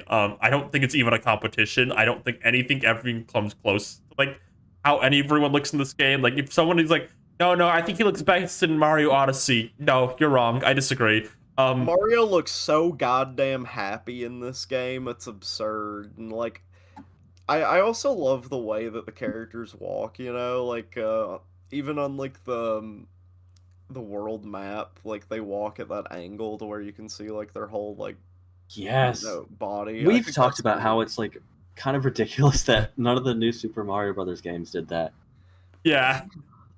I don't think it's even a competition. I don't think anything ever comes close to, like, how everyone looks in this game. Like, if someone is like, no, I think he looks best in Mario Odyssey. No, you're wrong. I disagree. Mario looks so goddamn happy in this game. It's absurd. And, like, I also love the way that the characters walk, you know? Like, even on, like, the world map, like, they walk at that angle to where you can see, like, their whole, like, Yes. body. We've talked about how it's, like, kind of ridiculous that none of the new Super Mario Brothers games did that. Yeah.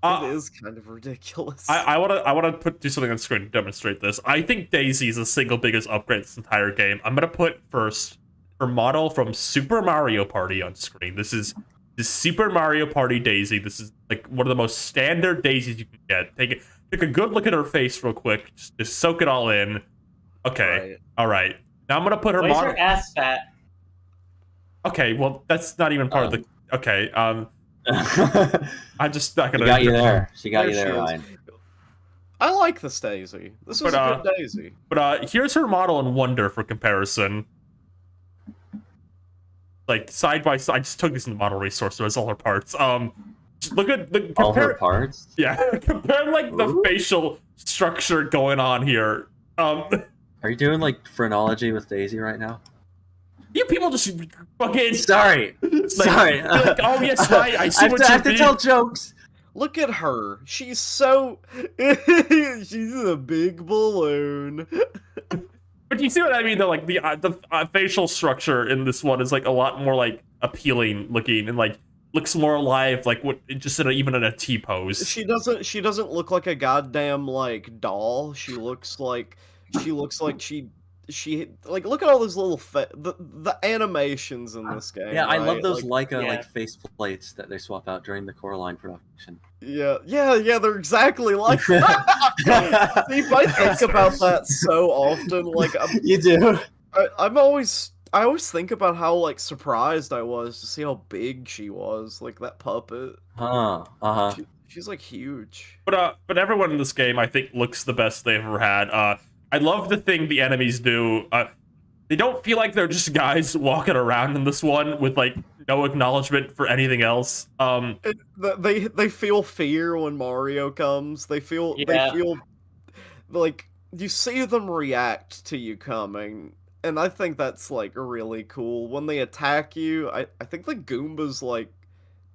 It is kind of ridiculous. I wanna do something on screen to demonstrate this. I think Daisy is the single biggest upgrade in this entire game. I'm gonna put first her model from Super Mario Party on screen. This is the Super Mario Party Daisy. This is like one of the most standard Daisies you can get. Take a good look at her face real quick. Just soak it all in. Okay. Right. All right. Now I'm gonna put her Why is model. her ass fat? Okay. Well, that's not even part of the. Okay. I'm just not She gonna. got you there. She got There you there, she is. Ryan. I like this Daisy. This is a good Daisy. But here's her model in Wonder for comparison. Like side by side, I just took this in the model resource, so it's all her parts. Look at the All her compare. parts? Yeah, compare like the Ooh. facial structure going on here. Are you doing, like, phrenology with Daisy right now? You people just fucking Sorry. Sorry. like, oh yes, right. I see I what have you to mean. tell jokes. Look at her. She's so... She's a big balloon. But you see what I mean, though? Like the facial structure in this one is like a lot more like appealing looking and like looks more alive, like what just even in a T pose. She doesn't look like a goddamn, like, doll. She looks like she like, look at all those little the animations in this game. Yeah, I love right? those Like, Leica yeah. like face plates that they swap out during the Coraline production. yeah, they're exactly like that. See, I think about that so often. Like, You do. I always think about how, like, surprised I was to see how big she was, like that puppet. She's like huge. But everyone in this game, I think, looks the best they've ever had. I love the thing the enemies do. They don't feel like they're just guys walking around in this one with like no acknowledgement for anything else. They feel fear when Mario comes. They feel like you see them react to you coming, and I think that's like really cool. When they attack you, I think the Goombas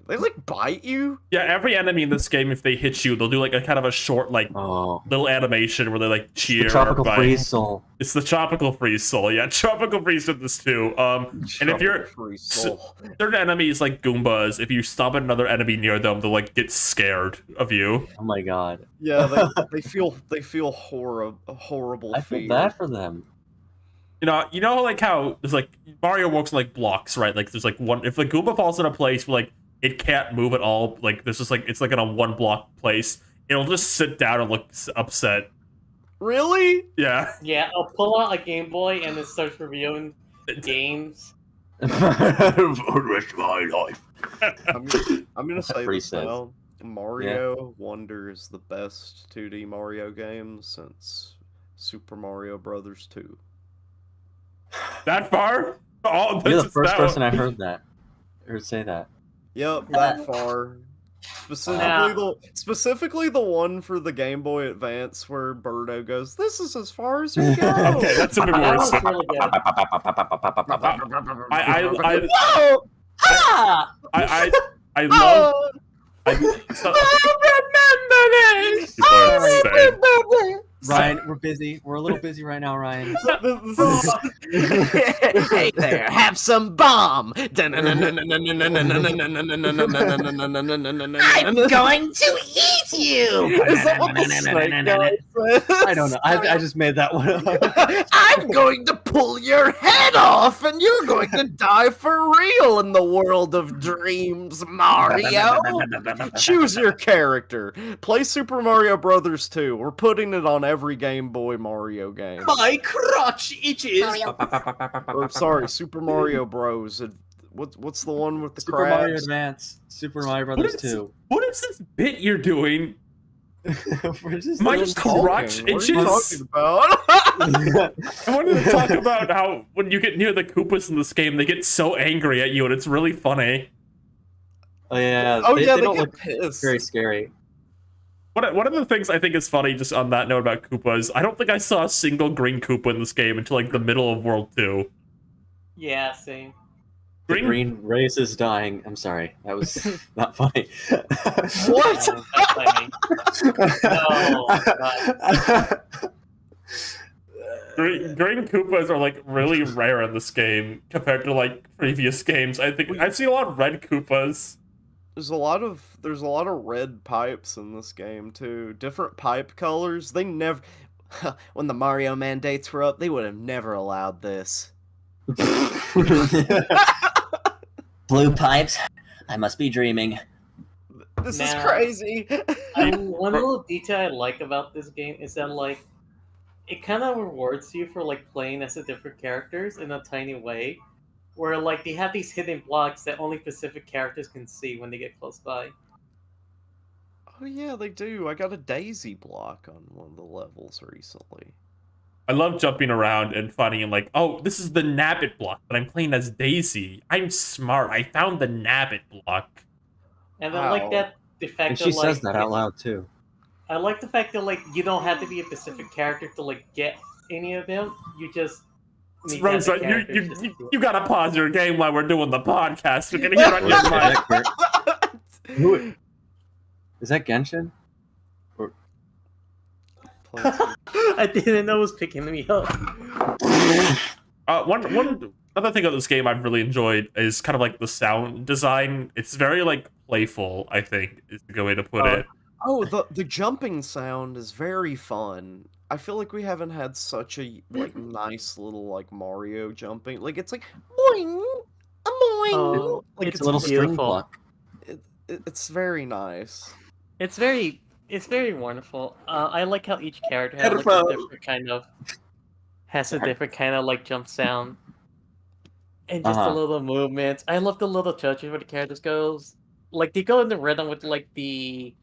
they like bite you. Yeah, every enemy in this game, if they hit you, they'll do like a kind of a short like little animation where they like cheer. The tropical by... freeze soul. It's the tropical freeze soul. Yeah, tropical freeze did this too. And if you're certain enemies like Goombas, if you stop another enemy near them, they'll like get scared of you. Oh my god. Yeah, they feel horrible. I feel bad for them. You know, like how there's like Mario works in like blocks, right? Like there's like one. If the Goomba falls in a place where like it can't move at all, like there's just like it's like in a one block place, it'll just sit down and look upset. Really? Yeah. Yeah, I'll pull out a Game Boy and it starts reviewing games. For the rest of my life. I'm gonna say Pretty this sad. now. Mario Wonder is the best 2D Mario game since Super Mario Brothers 2. That far? Oh, You're the first person I heard say that. Yep, that far. Specifically the one for the Game Boy Advance where Birdo goes, "This is as far as you go." Okay, that's a bit That worse. was really good. I love. Remember this. People are insane. Ryan, we're busy. We're a little busy right now, Ryan. Hey there, have some bomb. I'm going to eat you. Is that what the snake guy says? I don't know. I just made that one up. I'm going to pull your head off, and you're going to die for real in the world of dreams, Mario. Choose your character. Play Super Mario Brothers 2. We're putting it on every Game Boy Mario game. My crotch itches. Or, sorry, Super Mario Bros. What's the one with the Super Mario crabs? Advance, Super Mario Brothers 2. What is this bit you're doing? We're just My doing crotch What are you itches. talking about? I wanted to talk about how when you get near the Koopas in this game, they get so angry at you, and it's really funny. Oh yeah. Oh yeah, they they don't get look pissed. very scary. One of the things I think is funny, just on that note about Koopas, I don't think I saw a single green Koopa in this game until like the middle of World 2. Yeah, same. The green race is dying. I'm sorry. That was not funny. What? Green Koopas are like really rare in this game compared to like previous games. I think I've seen a lot of red Koopas. There's a lot of red pipes in this game too. Different pipe colors. They never when the Mario mandates were up, they would have never allowed this. Blue pipes. I must be dreaming. This is Now- crazy. One little detail I like about this game is that like it kind of rewards you for like playing as the different characters in a tiny way, where like they have these hidden blocks that only specific characters can see when they get close by. Oh yeah, they do. I got a daisy block on one of the levels recently. I love jumping around and finding like, oh, this is the Nabbit block, but I'm playing as Daisy. I'm smart. I found the Nabbit block. And then like Wow. that the fact And that she like says that out loud too. I like the fact that like you don't have to be a specific character to like get any of them. You just need to have the Rosa, characters just do it. you gotta pause your game while we're doing the podcast. We can hear on your mic. Who is that? Genshin? I didn't know it was picking me up. One other thing of this game I've really enjoyed is kind of like the sound design. It's very like playful, I think, is the good way to put it. Oh, the jumping sound is very fun. I feel like we haven't had such a like nice little like Mario jumping. Like it's like boing, a boing. Oh, like it's a little string beautiful. block. It's very nice. It's very wonderful. I like how each character has like a different kind of like jump sound, and just the little movements. I love the little touches where the characters goes. Like they go in the rhythm with like the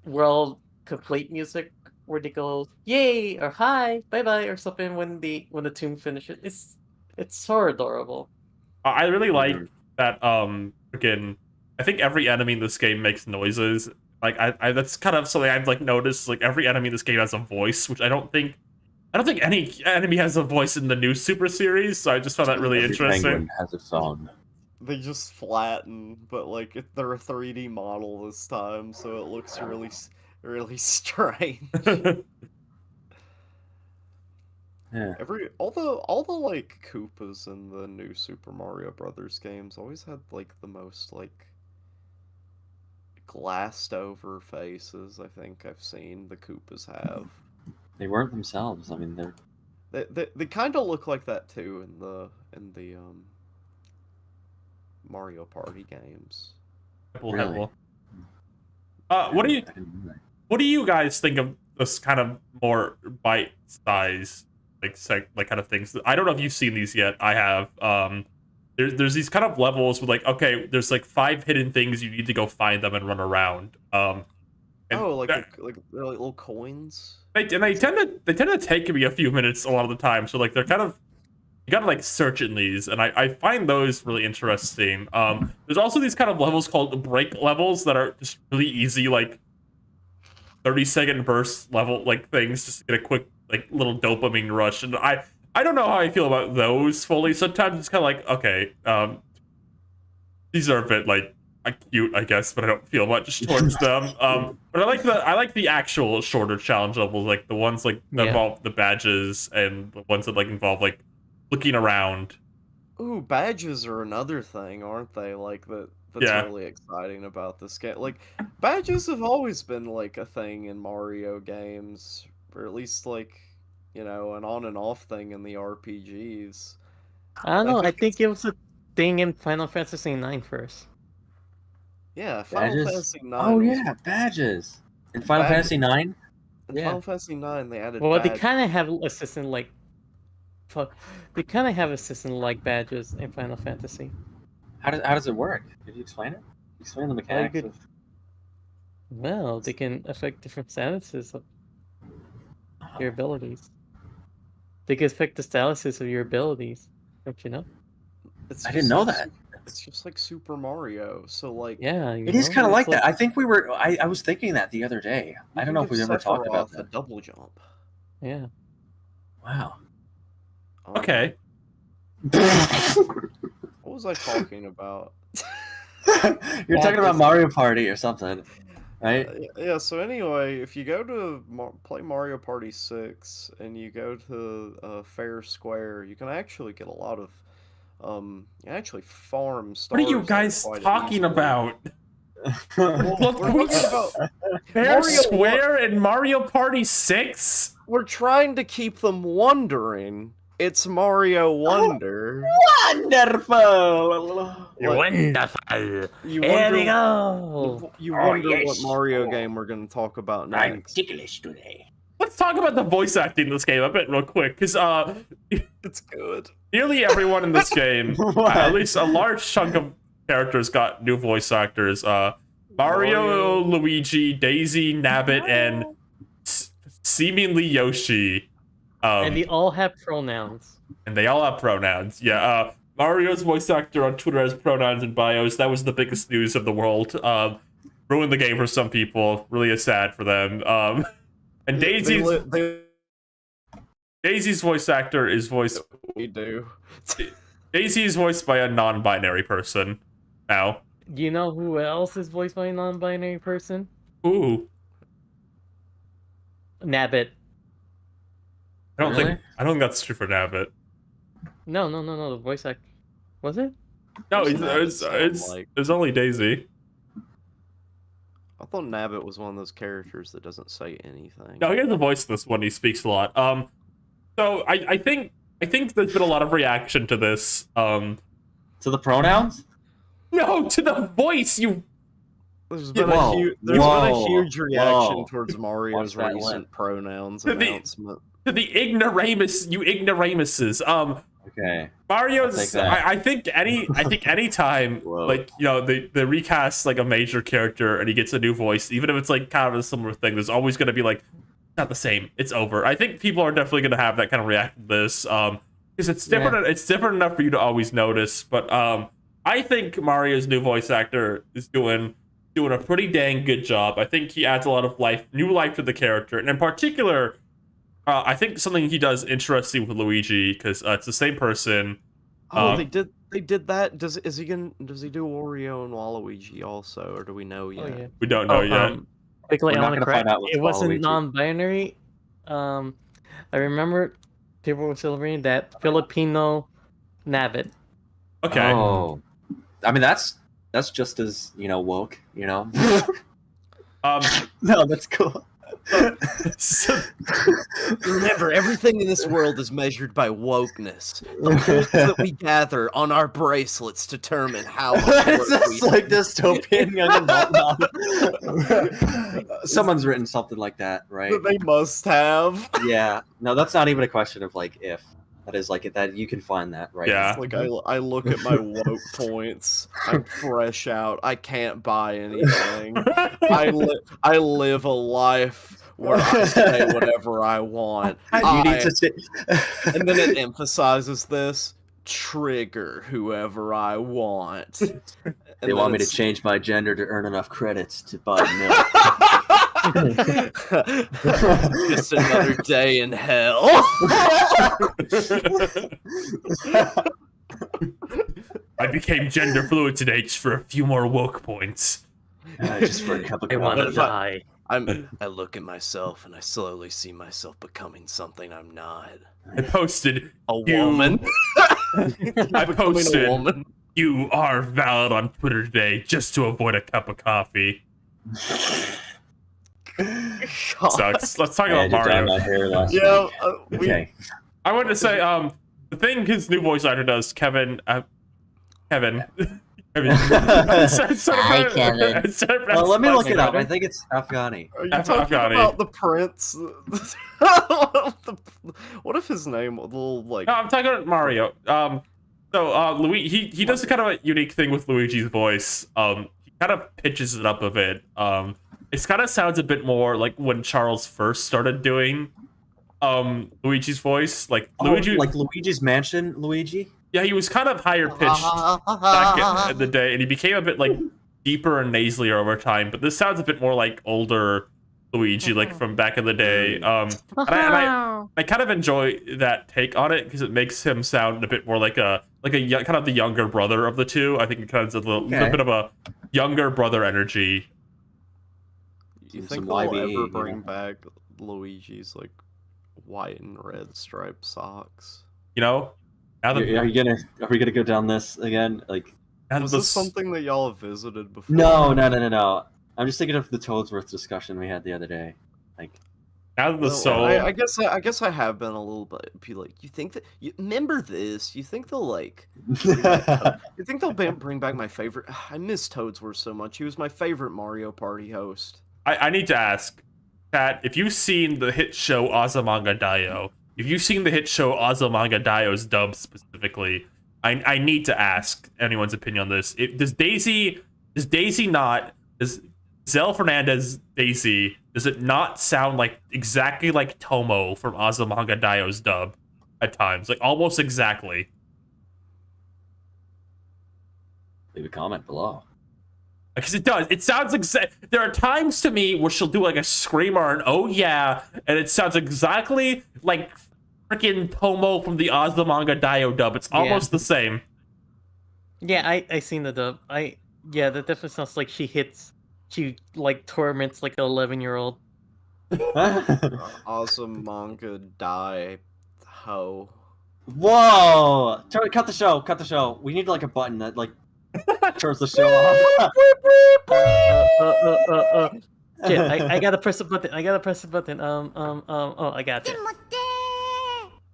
world complete music, where they go yay or hi, bye bye or something when the tune finishes. It's so adorable. I really like that. Again, I think every enemy in this game makes noises. Like I that's kind of something I've like noticed. Like every enemy in this game has a voice, which I don't think any enemy has a voice in the new Super series. So I just found that really Every interesting. penguin has a song. They just flatten, but like they're a 3D model this time, so it looks really strange. Yeah. All the like Koopas in the new Super Mario Brothers games always had like the most like glassed over faces I think I've seen the Koopas have. They weren't themselves. I mean, They kind of look like that too in the Mario Party games. Really? What do you guys think of this kind of more bite size like kind of things? I don't know if you've seen these yet. I have. There's these kind of levels with like, okay, there's like 5 hidden things, you need to go find them and run around. And like little coins. they tend to take me a few minutes a lot of the time. So like they're kind of, you gotta like search in these, and I find those really interesting. There's also these kind of levels called break levels that are just really easy, like 30-second burst level like things, just to get a quick like little dopamine rush. And I don't know how I feel about those fully. Sometimes it's kind of like, okay, these are a bit like cute, I guess, but I don't feel much towards them. But I like the actual shorter challenge levels, like the ones like that involve the badges and the ones that like involve like looking around. Ooh, badges are another thing, aren't they? Like that's really exciting about this game. Like badges have always been like a thing in Mario games, or at least like, you know, an on and off thing in the RPGs. I don't know. I think it was a thing in Final Fantasy IX first. Yeah, Final Fantasy IX. Oh yeah, badges. In Final Fantasy IX? In Final Fantasy IX, they added Well, badges. they kind of have assistant like. They kind of have assistant like badges in Final Fantasy. How does it work? Could you explain it? Explain the mechanics of... Well, they can affect different statuses of your abilities. They can affect the statuses of your abilities. Don't you know? I didn't know that. It's just like Super Mario. So like, yeah, it is kind of like that. I think we were. I was thinking that the other day. I don't know if we ever talked about that. A double jump. Yeah. Wow. Okay. What was I talking about? You're talking about Mario Party or something, right? Yeah, so anyway, if you go to play Mario Party 6 and you go to Fair Square, you can actually get a lot of, you actually farm stars. What are you guys talking about? Well, we're talking about Fair Square and Mario Party 6? We're trying to keep them wondering. It's Mario Wonder. Wonderful! Wonderful! You Here we go! You wonder what Mario game we're going to talk about next. I'm ticklish today. Let's talk about the voice acting in this game a bit real quick, because it's good. Nearly everyone in this game, at least a large chunk of characters, got new voice actors. Mario, Luigi, Daisy, Nabbit, and seemingly Yoshi. And they all have pronouns. Yeah. Mario's voice actor on Twitter has pronouns in bios. That was the biggest news of the world. Ruined the game for some people. Really is sad for them. And Daisy's voice actor is voiced. We do. Daisy is voiced by a non-binary person. Now. Do you know who else is voiced by a non-binary person? Who? Nabbit. I don't think that's true for Nabbit. No. The voice actor. Was it? No, it's only Daisy. I thought Nabbit was one of those characters that doesn't say anything. No, he has a voice in this one. He speaks a lot. So I think there's been a lot of reaction to this. To the pronouns? No, to the voice. There's been a huge reaction towards Mario's recent pronouns announcement. To the ignoramuses. Okay. Mario's. I think any time like they recast like a major character and he gets a new voice, even if it's like kind of a similar thing, there's always going to be like not the same. It's over. I think people are definitely going to have that kind of reaction to this because it's different. Yeah. It's different enough for you to always notice. But I think Mario's new voice actor is doing a pretty dang good job. I think he adds a lot of new life to the character, and in particular. I think something he does interesting with Luigi because it's the same person. Oh, they did that. Does he do Wario and Waluigi also, or do we know yet? Oh, yeah. We don't know yet. Quickly, I want to correct. It wasn't non-binary. I remember people were celebrating that Filipino Nabbit. Okay. Oh, I mean that's just as woke, No, that's cool. Remember, everything in this world is measured by wokeness. The points that we gather on our bracelets determine how it's like dystopian young adult. Someone's written something like that, right? They must have. Yeah. No, that's not even a question of like if. That is like that you can find that, right? Yeah. It's like I look at my woke points. I'm fresh out. I can't buy anything. I live a life where I say whatever I want. You need to and then it emphasizes this: trigger whoever I want. They want me to change my gender to earn enough credits to buy milk. Just another day in hell. I became gender fluid today just for a few more woke points. Just for a cup of I want to coffee. die. I look at myself and I slowly see myself becoming something I'm not. I posted A woman. I posted a woman. you are valid on Twitter today just to avoid a cup of coffee. Sucks. Let's talk I about had to dye Mario. my hair last Yeah, week. Okay. I wanted to say, the thing his new voice actor does, Kevin. Kevin. Hi, Kevin. Well, let me look it up. I think it's Afghani. Are you F- talking Afghani. about the prince? What if his name will like? No, I'm talking about Mario. Luigi, he does kind of a unique thing with Luigi's voice. He kind of pitches it up a bit. It kind of sounds a bit more like when Charles first started doing Luigi's voice. Like Luigi, like Luigi's Mansion, Luigi. yeah, he was kind of higher pitched back in the day, and he became a bit like deeper and nasalier over time. But this sounds a bit more like older Luigi, like from back in the day. And I kind of enjoy that take on it because it makes him sound a bit more like a kind of the younger brother of the two. I think it kind of has a little bit of a younger brother energy. Do you Some think they'll YB, ever you bring know? back Luigi's like white and red striped socks? You know, now that Are we gonna go down this again? Like, Was this something that y'all have visited before? no. I'm just thinking of the Toadsworth discussion we had the other day. Like, now that the Well, soul. I guess I have been a little bit like, you think that you remember this? You think they'll like? You think they'll bring back my favorite? I miss Toadsworth so much. He was my favorite Mario Party host. I need to ask, Pat, if you've seen the hit show Azumanga Daioh, if you've seen the hit show Azumanga Daioh's dub specifically, I need to ask anyone's opinion on this. Does Zell Fernandez Daisy, does it not sound like exactly like Tomo from Azumanga Daioh's dub at times? Like almost exactly. leave a comment below. Because it does. It sounds there are times to me where she'll do like a scream or an oh yeah, and it sounds exactly like freaking Tomo from the Azumanga Daioh dub. It's almost the same. Yeah, I seen the dub. That definitely sounds like she like torments like an 11-year-old. Awesome manga die ho. Whoa! Cut the show. Cut the show. We need like a button that like turns the show off. Shit, I gotta press a button. I got it.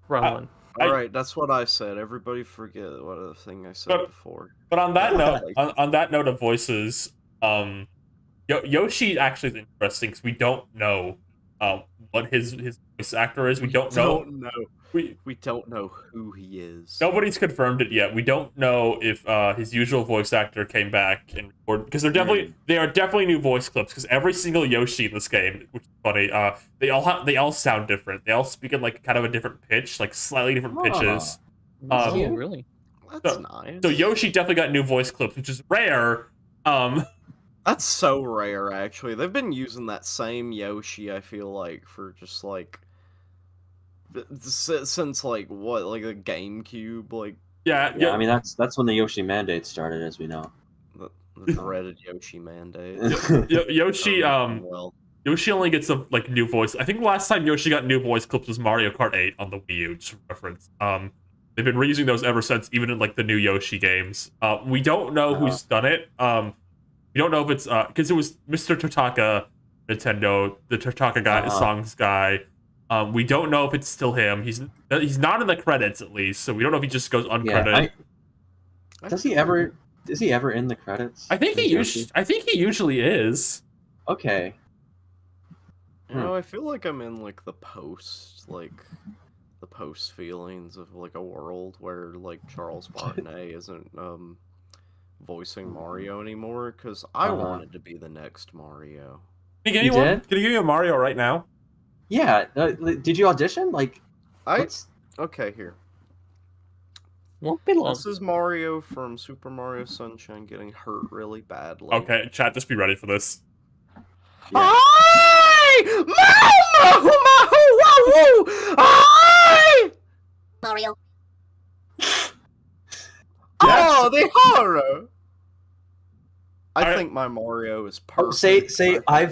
Wrong one. All right, that's what I said. Everybody forget what other thing I said before. But on that note, on that note of voices, Yoshi actually is interesting because we don't know what his voice actor is. We don't know. We don't know who he is. Nobody's confirmed it yet. We don't know if his usual voice actor came back and recorded, because they are definitely new voice clips. Because every single Yoshi in this game, which is funny, they all sound different. They all speak in like kind of a different pitch, like slightly different pitches. Yeah, really. That's nice. So Yoshi definitely got new voice clips, which is rare. That's so rare, actually. They've been using that same Yoshi, I feel like, for just like since like what, like a GameCube, like yeah. I mean that's when the Yoshi mandate started, as we know. the dreaded Yoshi mandate. Yoshi Yoshi only gets a like new voice. I think the last time Yoshi got new voice clips was Mario Kart 8 on the Wii U, just for reference. They've been reusing those ever since, even in like the new Yoshi games. We don't know who's done it. We don't know if it's because it was Mr. Totaka Nintendo, the Totaka guy, songs guy. We don't know if it's still him. He's not in the credits at least, so we don't know if he just goes uncredited. Is he ever in the credits? I think he usually is. Okay. You know, I feel like I'm in like the post feelings of like a world where like Charles Martinet isn't voicing Mario anymore, because I wanted to be the next Mario. Can you give me a Mario right now? Yeah. Did you audition? Like, okay, here. Won't be long. This is Mario from Super Mario Sunshine getting hurt really badly. Okay, chat, just be ready for this. Yeah. Mario. Yeah. Oh, the horror! I Alright. think my Mario is Oh, perfect. say I'm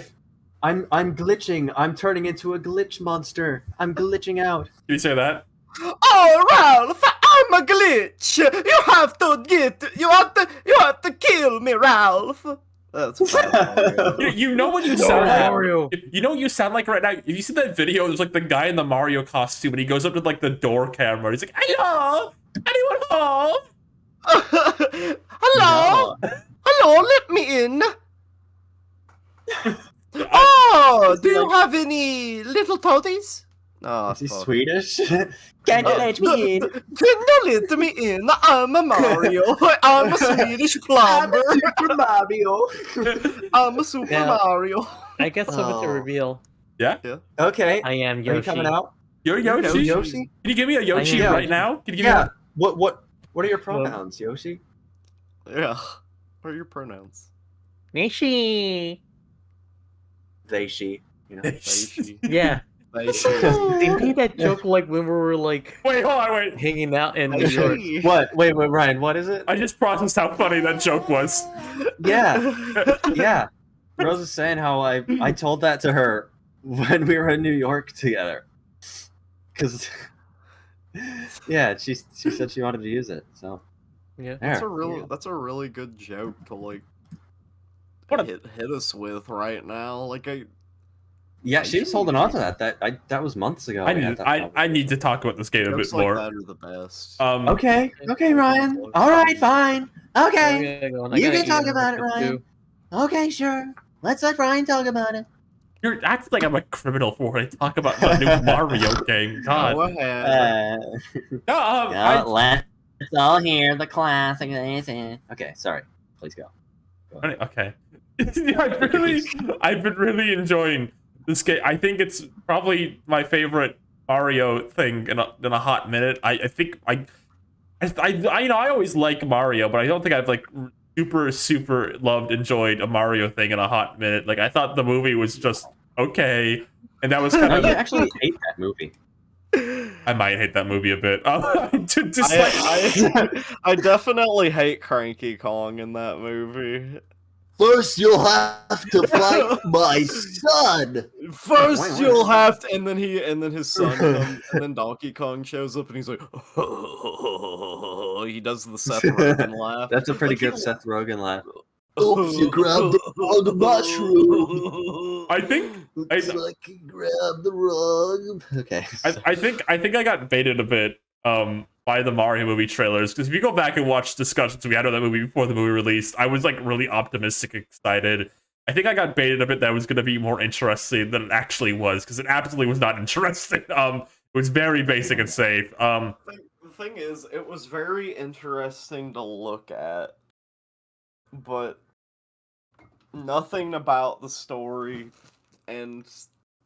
glitching. I'm turning into a glitch monster. I'm glitching out. Can you say that? Oh, Ralph, I'm a glitch. You have to kill me, Ralph. That's Mario. You know what you sound like? Mario. You know what you sound like right now? If you see that video, there's like the guy in the Mario costume and he goes up to like the door camera. He's like, hello? Anyone home? Hello? No. Hello, let me in. Oh, do you have any little toadies? Oh, Is he fuck. Swedish? Can you let me in? Can you let me in? I'm a Mario. I'm a Swedish plumber. Super Mario. I'm a Super Yeah. Mario. I guess so with the Oh. reveal. Okay. I am Are Yoshi. you coming out? You're Yoshi? Yoshi? Can you give me a Yoshi am. right now? Can you give me Yeah. What are your pronouns, Yoshi? Yeah. What are your pronouns? Yoshi. They, she. You know. a... Yeah. They made that joke like when we were like Wait, hold on, wait. hanging out in New York. What? Wait, Ryan. What is it? I just processed how funny that joke was. Yeah. Yeah. Rose is saying how I told that to her when we were in New York together. Cause yeah, she said she wanted to use it. So Yeah. there. That's a really good joke to like What a- hit us with right now. Like Yeah, she was holding on to that. That was months ago. I we had need that I problem. need to talk about this game a jokes bit like more. that are the best. Okay, Ryan. All right, fine. Okay, I you gotta can eat talk it about it, Ryan. too. Okay, sure. Let's let Ryan talk about it. You're acting like I'm a criminal for when I talk about the new Mario game. God. Go ahead. No, Let's all hear the classic. Okay, sorry. Please go. Okay. I've been really enjoying this game. I think it's probably my favorite Mario thing in a hot minute. I think I you know I always like Mario, but I don't think I've like super loved enjoyed a Mario thing in a hot minute. Like I thought the movie was just okay, and that was kind No, of you actually hate that movie. I might hate that movie a bit. I definitely hate Cranky Kong in that movie. First, you'll have to fight my son. First, you'll have to, and then his son comes, and then Donkey Kong shows up, and he's like, he does the Seth Rogen laugh. That's a pretty Like, good Seth Rogen laugh. Oops, you grabbed the wrong mushroom. I think Looks like you grabbed the wrong. Okay. I think I got baited a bit by the Mario movie trailers, because if you go back and watch discussions we had on that movie before the movie released, I was like really optimistic, excited. I think I got baited a bit that it was going to be more interesting than it actually was, because it absolutely was not interesting. It was very basic and safe. The thing is, it was very interesting to look at, but nothing about the story and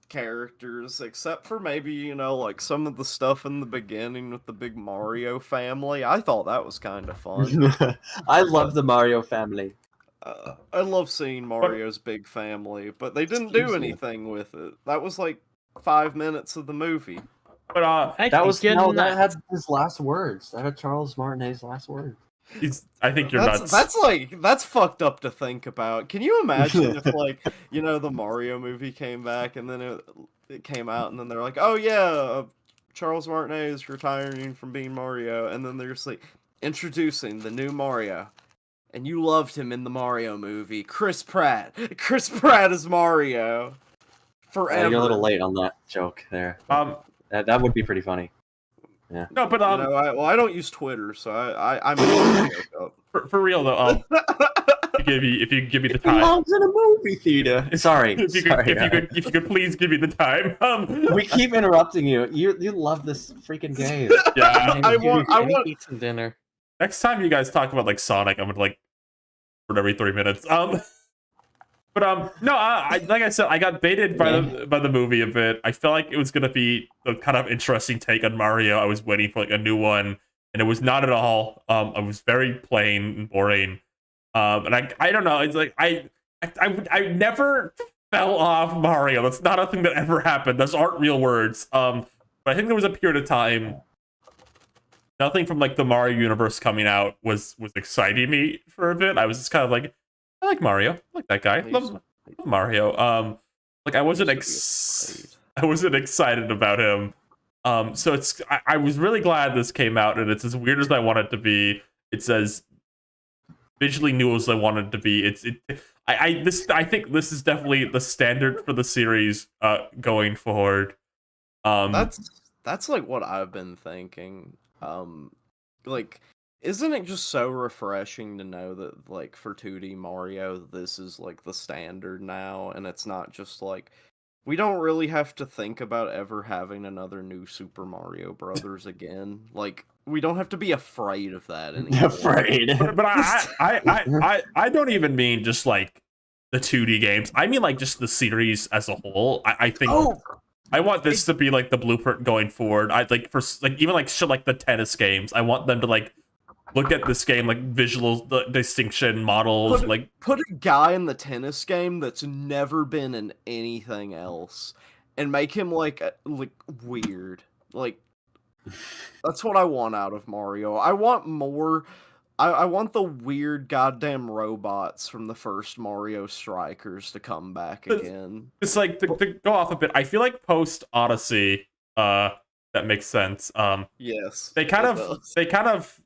characters, except for maybe, you know, like some of the stuff in the beginning with the big Mario family. I thought that was kind of fun. I love the Mario family. I love seeing Mario's big family, but they didn't do Excuse me. anything with it. That was like 5 minutes of the movie. But That was that had his last words. That had Charles Martinet's last words. I think you're nuts. That's fucked up to think about. Can you imagine if, like, you know, the Mario movie came back and then it came out and then they're like, oh yeah, Charles Martinet is retiring from being Mario, and then they're just like introducing the new Mario, and you loved him in the Mario movie, Chris Pratt. Chris Pratt is Mario forever. You're a little late on that joke there. That would be pretty funny. Yeah. No, but You know, I don't use Twitter, so I'm making a joke up. for real though, if you give me the It time, belongs in a movie theater. Sorry. if you could please give me the time. We keep interrupting you. You love this freaking game. Yeah. I want eat some dinner. Next time you guys talk about like Sonic, I'm gonna like every 3 minutes. But no, like I said, I got baited by the movie a bit. I felt like it was gonna be a kind of interesting take on Mario. I was waiting for like a new one, and it was not at all. It was very plain and boring. And I don't know. It's like I never fell off Mario. That's not a thing that ever happened. Those aren't real words. But I think there was a period of time nothing from like the Mario universe coming out was exciting me for a bit. I was just kind of like, I like Mario, I like that guy, love Mario. Like I wasn't excited about him. So I was really glad this came out, and it's as weird as I want it to be. It's as visually new as I wanted it to be. I think this is definitely the standard for the series going forward. That's like what I've been thinking. Like, isn't it just so refreshing to know that like for 2D Mario, this is like the standard now, and it's not just like we don't really have to think about ever having another new Super Mario Brothers again. Like, we don't have to be afraid of that anymore. Afraid. But I don't even mean just like the 2D games. I mean like just the series as a whole. I think I want this to be like the blueprint going forward. I like for like even like shit like the tennis games. I want them to like look at this game like visual distinction models. Put a guy in the tennis game that's never been in anything else, and make him like weird. Like that's what I want out of Mario. I want more. I want the weird goddamn robots from the first Mario Strikers to come back again. It's like to go off a bit. I feel like post Odyssey, that makes sense. Yes, they kind of.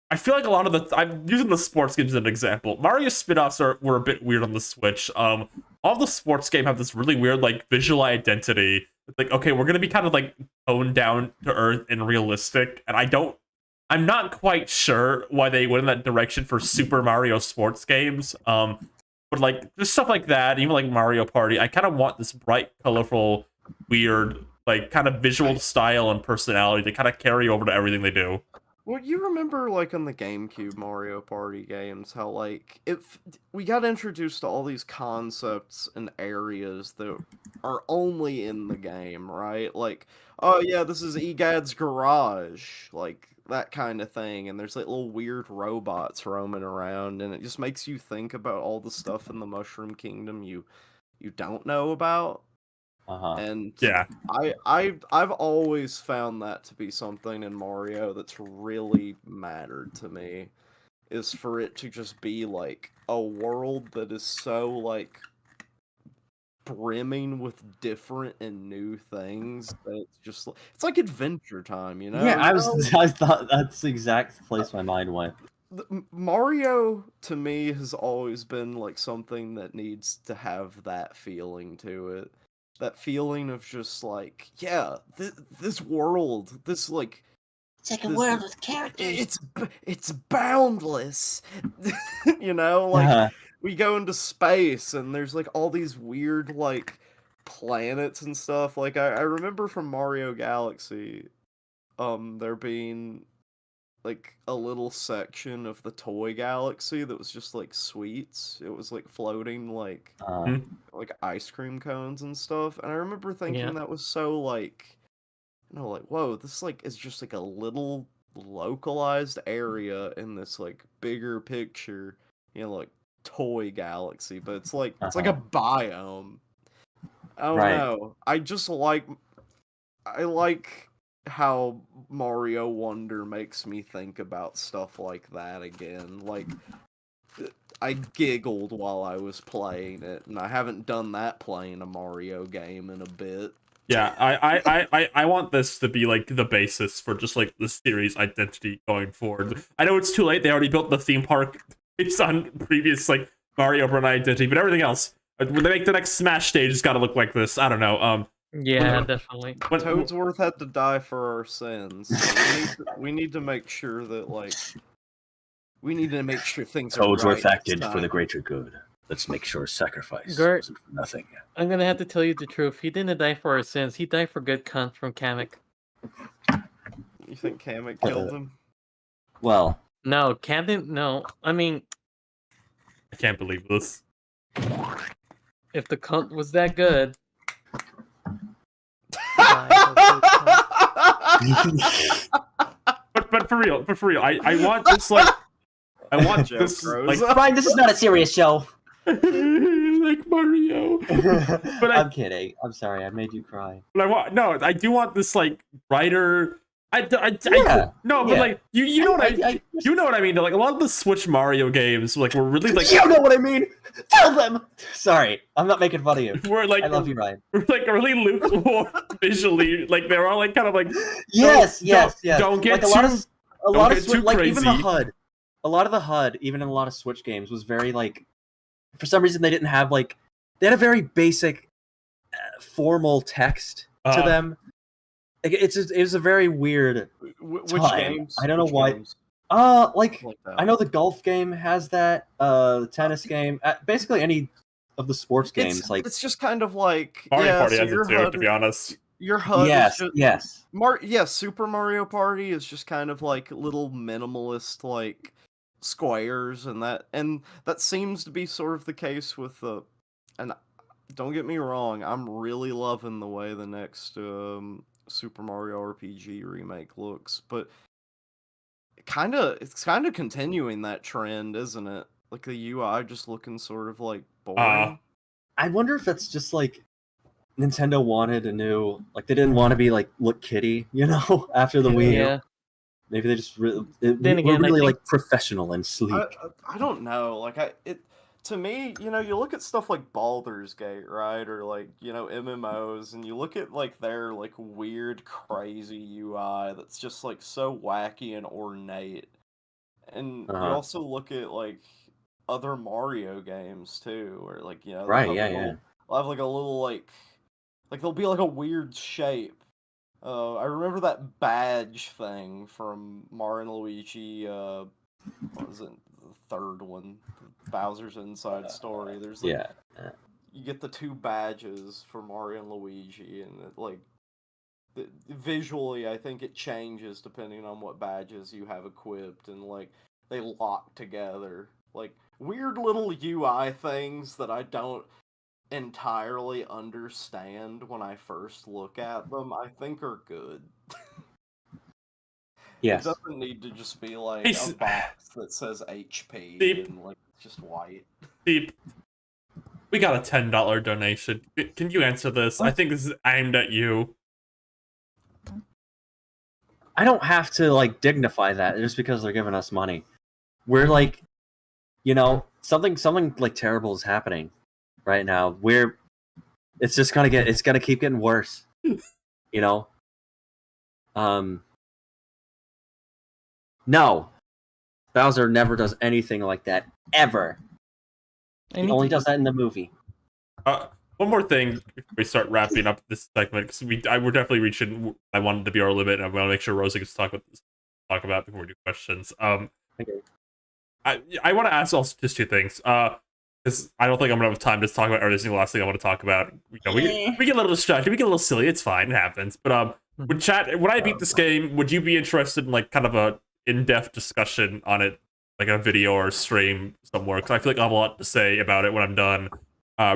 I feel like a lot of the I'm using the sports games as an example. Mario spin-offs were a bit weird on the Switch. All the sports games have this really weird like visual identity. It's like, okay, we're gonna be kind of like toned down to earth and realistic, and I'm not quite sure why they went in that direction for Super Mario sports games. But like just stuff like that, even like Mario Party, I kind of want this bright, colorful, weird, like kind of visual style and personality to kind of carry over to everything they do. Well, you remember, like, on the GameCube Mario Party games, how, like, we got introduced to all these concepts and areas that are only in the game, right? Like, oh, yeah, this is Egad's garage, like, that kind of thing, and there's, like, little weird robots roaming around, and it just makes you think about all the stuff in the Mushroom Kingdom you don't know about. And yeah, I've always found that to be something in Mario that's really mattered to me, is for it to just be like a world that is so like brimming with different and new things that it's just it's like Adventure Time, you know? Yeah, I thought that's the exact place my mind went. Mario to me has always been like something that needs to have that feeling to it. That feeling of just like, yeah, this world, this like... It's like a world with characters. It's boundless. You know, like, we go into space, and there's like all these weird, like, planets and stuff. Like, I remember from Mario Galaxy, there being like a little section of the toy galaxy that was just like sweets. It was like floating like ice cream cones and stuff. And I remember thinking that was so like, you know, like, whoa, this like is just like a little localized area in this like bigger picture, you know, like toy galaxy, but it's like it's like a biome. I don't know. I like how Mario Wonder makes me think about stuff like that again. Like, I giggled while I was playing it, and I haven't done that playing a Mario game in a bit. Yeah, I want this to be like the basis for just like the series identity going forward. I know it's too late; they already built the theme park based on previous like Mario brand identity, but everything else, when they make the next Smash stage, it's got to look like this. I don't know. Yeah, definitely. Toadsworth had to die for our sins. So we need to make sure that, like, we need to make sure things are right. Toadsworth acted for the greater good. Let's make sure sacrifice wasn't for nothing. I'm gonna have to tell you the truth. He didn't die for our sins. He died for good cunt from Kamek. You think Kamek killed him? Well, no, Cam didn't. No, I mean, I can't believe this. If the cunt was that good. but for real, I want this like I want this like Brian, this is not a serious show. like Mario. But I'm kidding. I'm sorry, I made you cry. But I do want this like brighter, No, but yeah. like you know what you know what I mean. Like a lot of the Switch Mario games, like were really like You know what I mean? Tell them! Sorry, I'm not making fun of you. we're like I love you, Ryan. we're like really lukewarm visually. Like they're all like kind of like Yes. Don't get Like a lot of get Switch, too like even the crazy. HUD. A lot of the HUD, even in a lot of Switch games, was very like. For some reason, they didn't have like. They had a very basic, formal text to them. Like, it was a very weird. Which time. games? I don't know Which why. games? Like that. I know the golf game has that. The tennis game, basically any of the sports games. It's just kind of like Mario Party so has your it too, HUD, to be honest. your HUD Yes, is just, yes. Super Mario Party is just kind of like little minimalist like squares, and that seems to be sort of the case with the. And don't get me wrong, I'm really loving the way the next Super Mario RPG remake looks, but it's kind of continuing that trend, isn't it? Like the UI just looking sort of like boring. I wonder if it's just like Nintendo wanted a new, like they didn't want to be like look kitty, after the Wii U. Yeah. Maybe they just Then we're again, I really think- like professional and sleek. I don't know. Like to me, you look at stuff like Baldur's Gate, right? Or like, MMOs, and you look at like their like weird, crazy UI that's just like so wacky and ornate. And you also look at like other Mario games too, or like, Right, they'll yeah. have like a little like there'll be like a weird shape. I remember that badge thing from Mario and Luigi, what was it? The third one, Bowser's Inside Story. There's like, you get the two badges for Mario and Luigi, and it, like visually, I think it changes depending on what badges you have equipped, and like they lock together. Like weird little UI things that I don't entirely understand when I first look at them, I think are good. Yes. It doesn't need to just be like a box that says HP and like it's just white. Deep. We got a $10 donation. Can you answer this? I think this is aimed at you. I don't have to like dignify that just because they're giving us money. We're like, something like terrible is happening right now. It's just gonna keep getting worse. No, Bowser never does anything like that ever. He only does that in the movie. One more thing before we start wrapping up this segment, because we're definitely reaching. I wanted to be our limit, and I want to make sure Rosa gets to talk about before we do questions. Okay. I want to ask also just two things. Because I don't think I'm gonna have time to talk about every single last thing I want to talk about. We get a little distracted, we get a little silly. It's fine, it happens. But when I beat this game, would you be interested in like kind of a in-depth discussion on it, like a video or a stream somewhere? Because I feel like I have a lot to say about it when I'm done.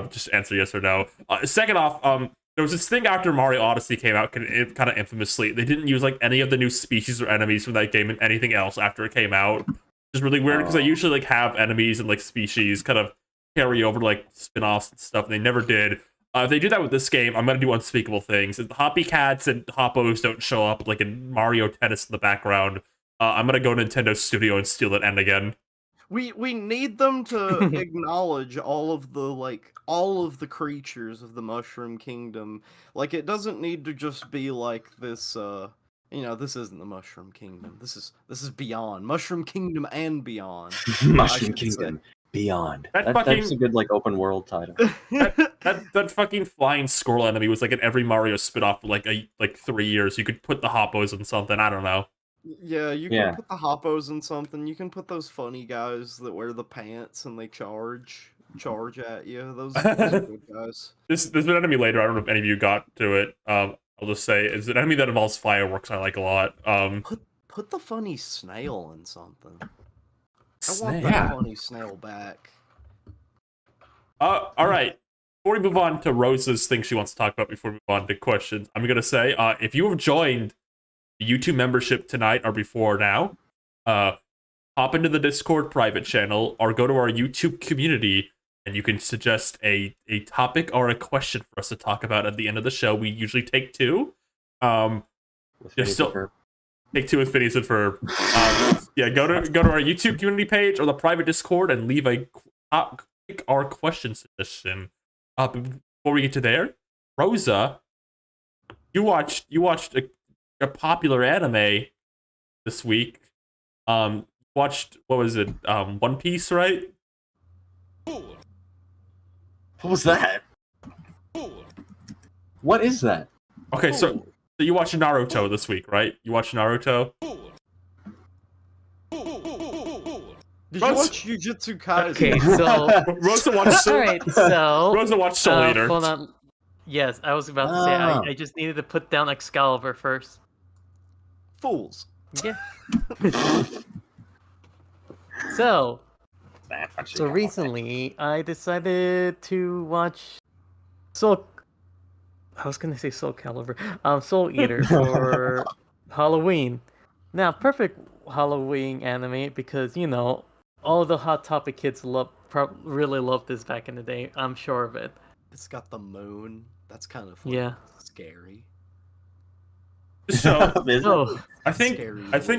Just answer yes or no. Second off, there was this thing after Mario Odyssey came out, kind of infamously. They didn't use like any of the new species or enemies from that game in anything else after it came out. Which is really weird because I usually like have enemies and like species kind of carry over to like spin-offs and stuff, and they never did. If they do that with this game, I'm gonna do unspeakable things. If the Hoppy Cats and Hoppos don't show up like in Mario Tennis in the background, I'm gonna go to Nintendo Studio and steal that end again. We need them to acknowledge all of the creatures of the Mushroom Kingdom. Like it doesn't need to just be like this this isn't the Mushroom Kingdom. This is beyond. Mushroom Kingdom and beyond. Mushroom Kingdom Beyond. That's a good like open world title. that fucking flying squirrel enemy was like in every Mario spin-off for like 3 years. You could put the Hoppos in something, I don't know. Yeah, you can put the Hoppos in something. You can put those funny guys that wear the pants and they charge at you. Those are good guys. There's an enemy later. I don't know if any of you got to it. I'll just say it's an enemy that involves fireworks. I like a lot. Put the funny snail in something. I Snail. want that funny snail back. All right. Before we move on to Rosa's thing she wants to talk about, before we move on to questions, I'm gonna say if you have joined the YouTube membership tonight or before now, hop into the Discord private channel or go to our YouTube community, and you can suggest a topic or a question for us to talk about at the end of the show. We usually take two. Take two with Phineas and Ferb. Yeah, go to our YouTube community page or the private Discord and leave our question suggestion. Before we get to there, Rosa, you watched a popular anime this week. Watched, what was it? One Piece, right? What was that? What is that? Okay, so you watched Naruto this week, right? You watched Naruto? Did you watch Jujutsu Kaisen? Okay, so Rosa watched all right, so Rosa watched Soul Eater. hold on. Yes, I was about to say I just needed to put down Excalibur first. Fools. Yeah. So recently I decided to watch Soul. I was gonna say Soul Calibur. Soul Eater for Halloween. Now, perfect Halloween anime because all the Hot Topic kids really loved this back in the day. I'm sure of it. It's got the moon. That's kind of scary. So Oh, I think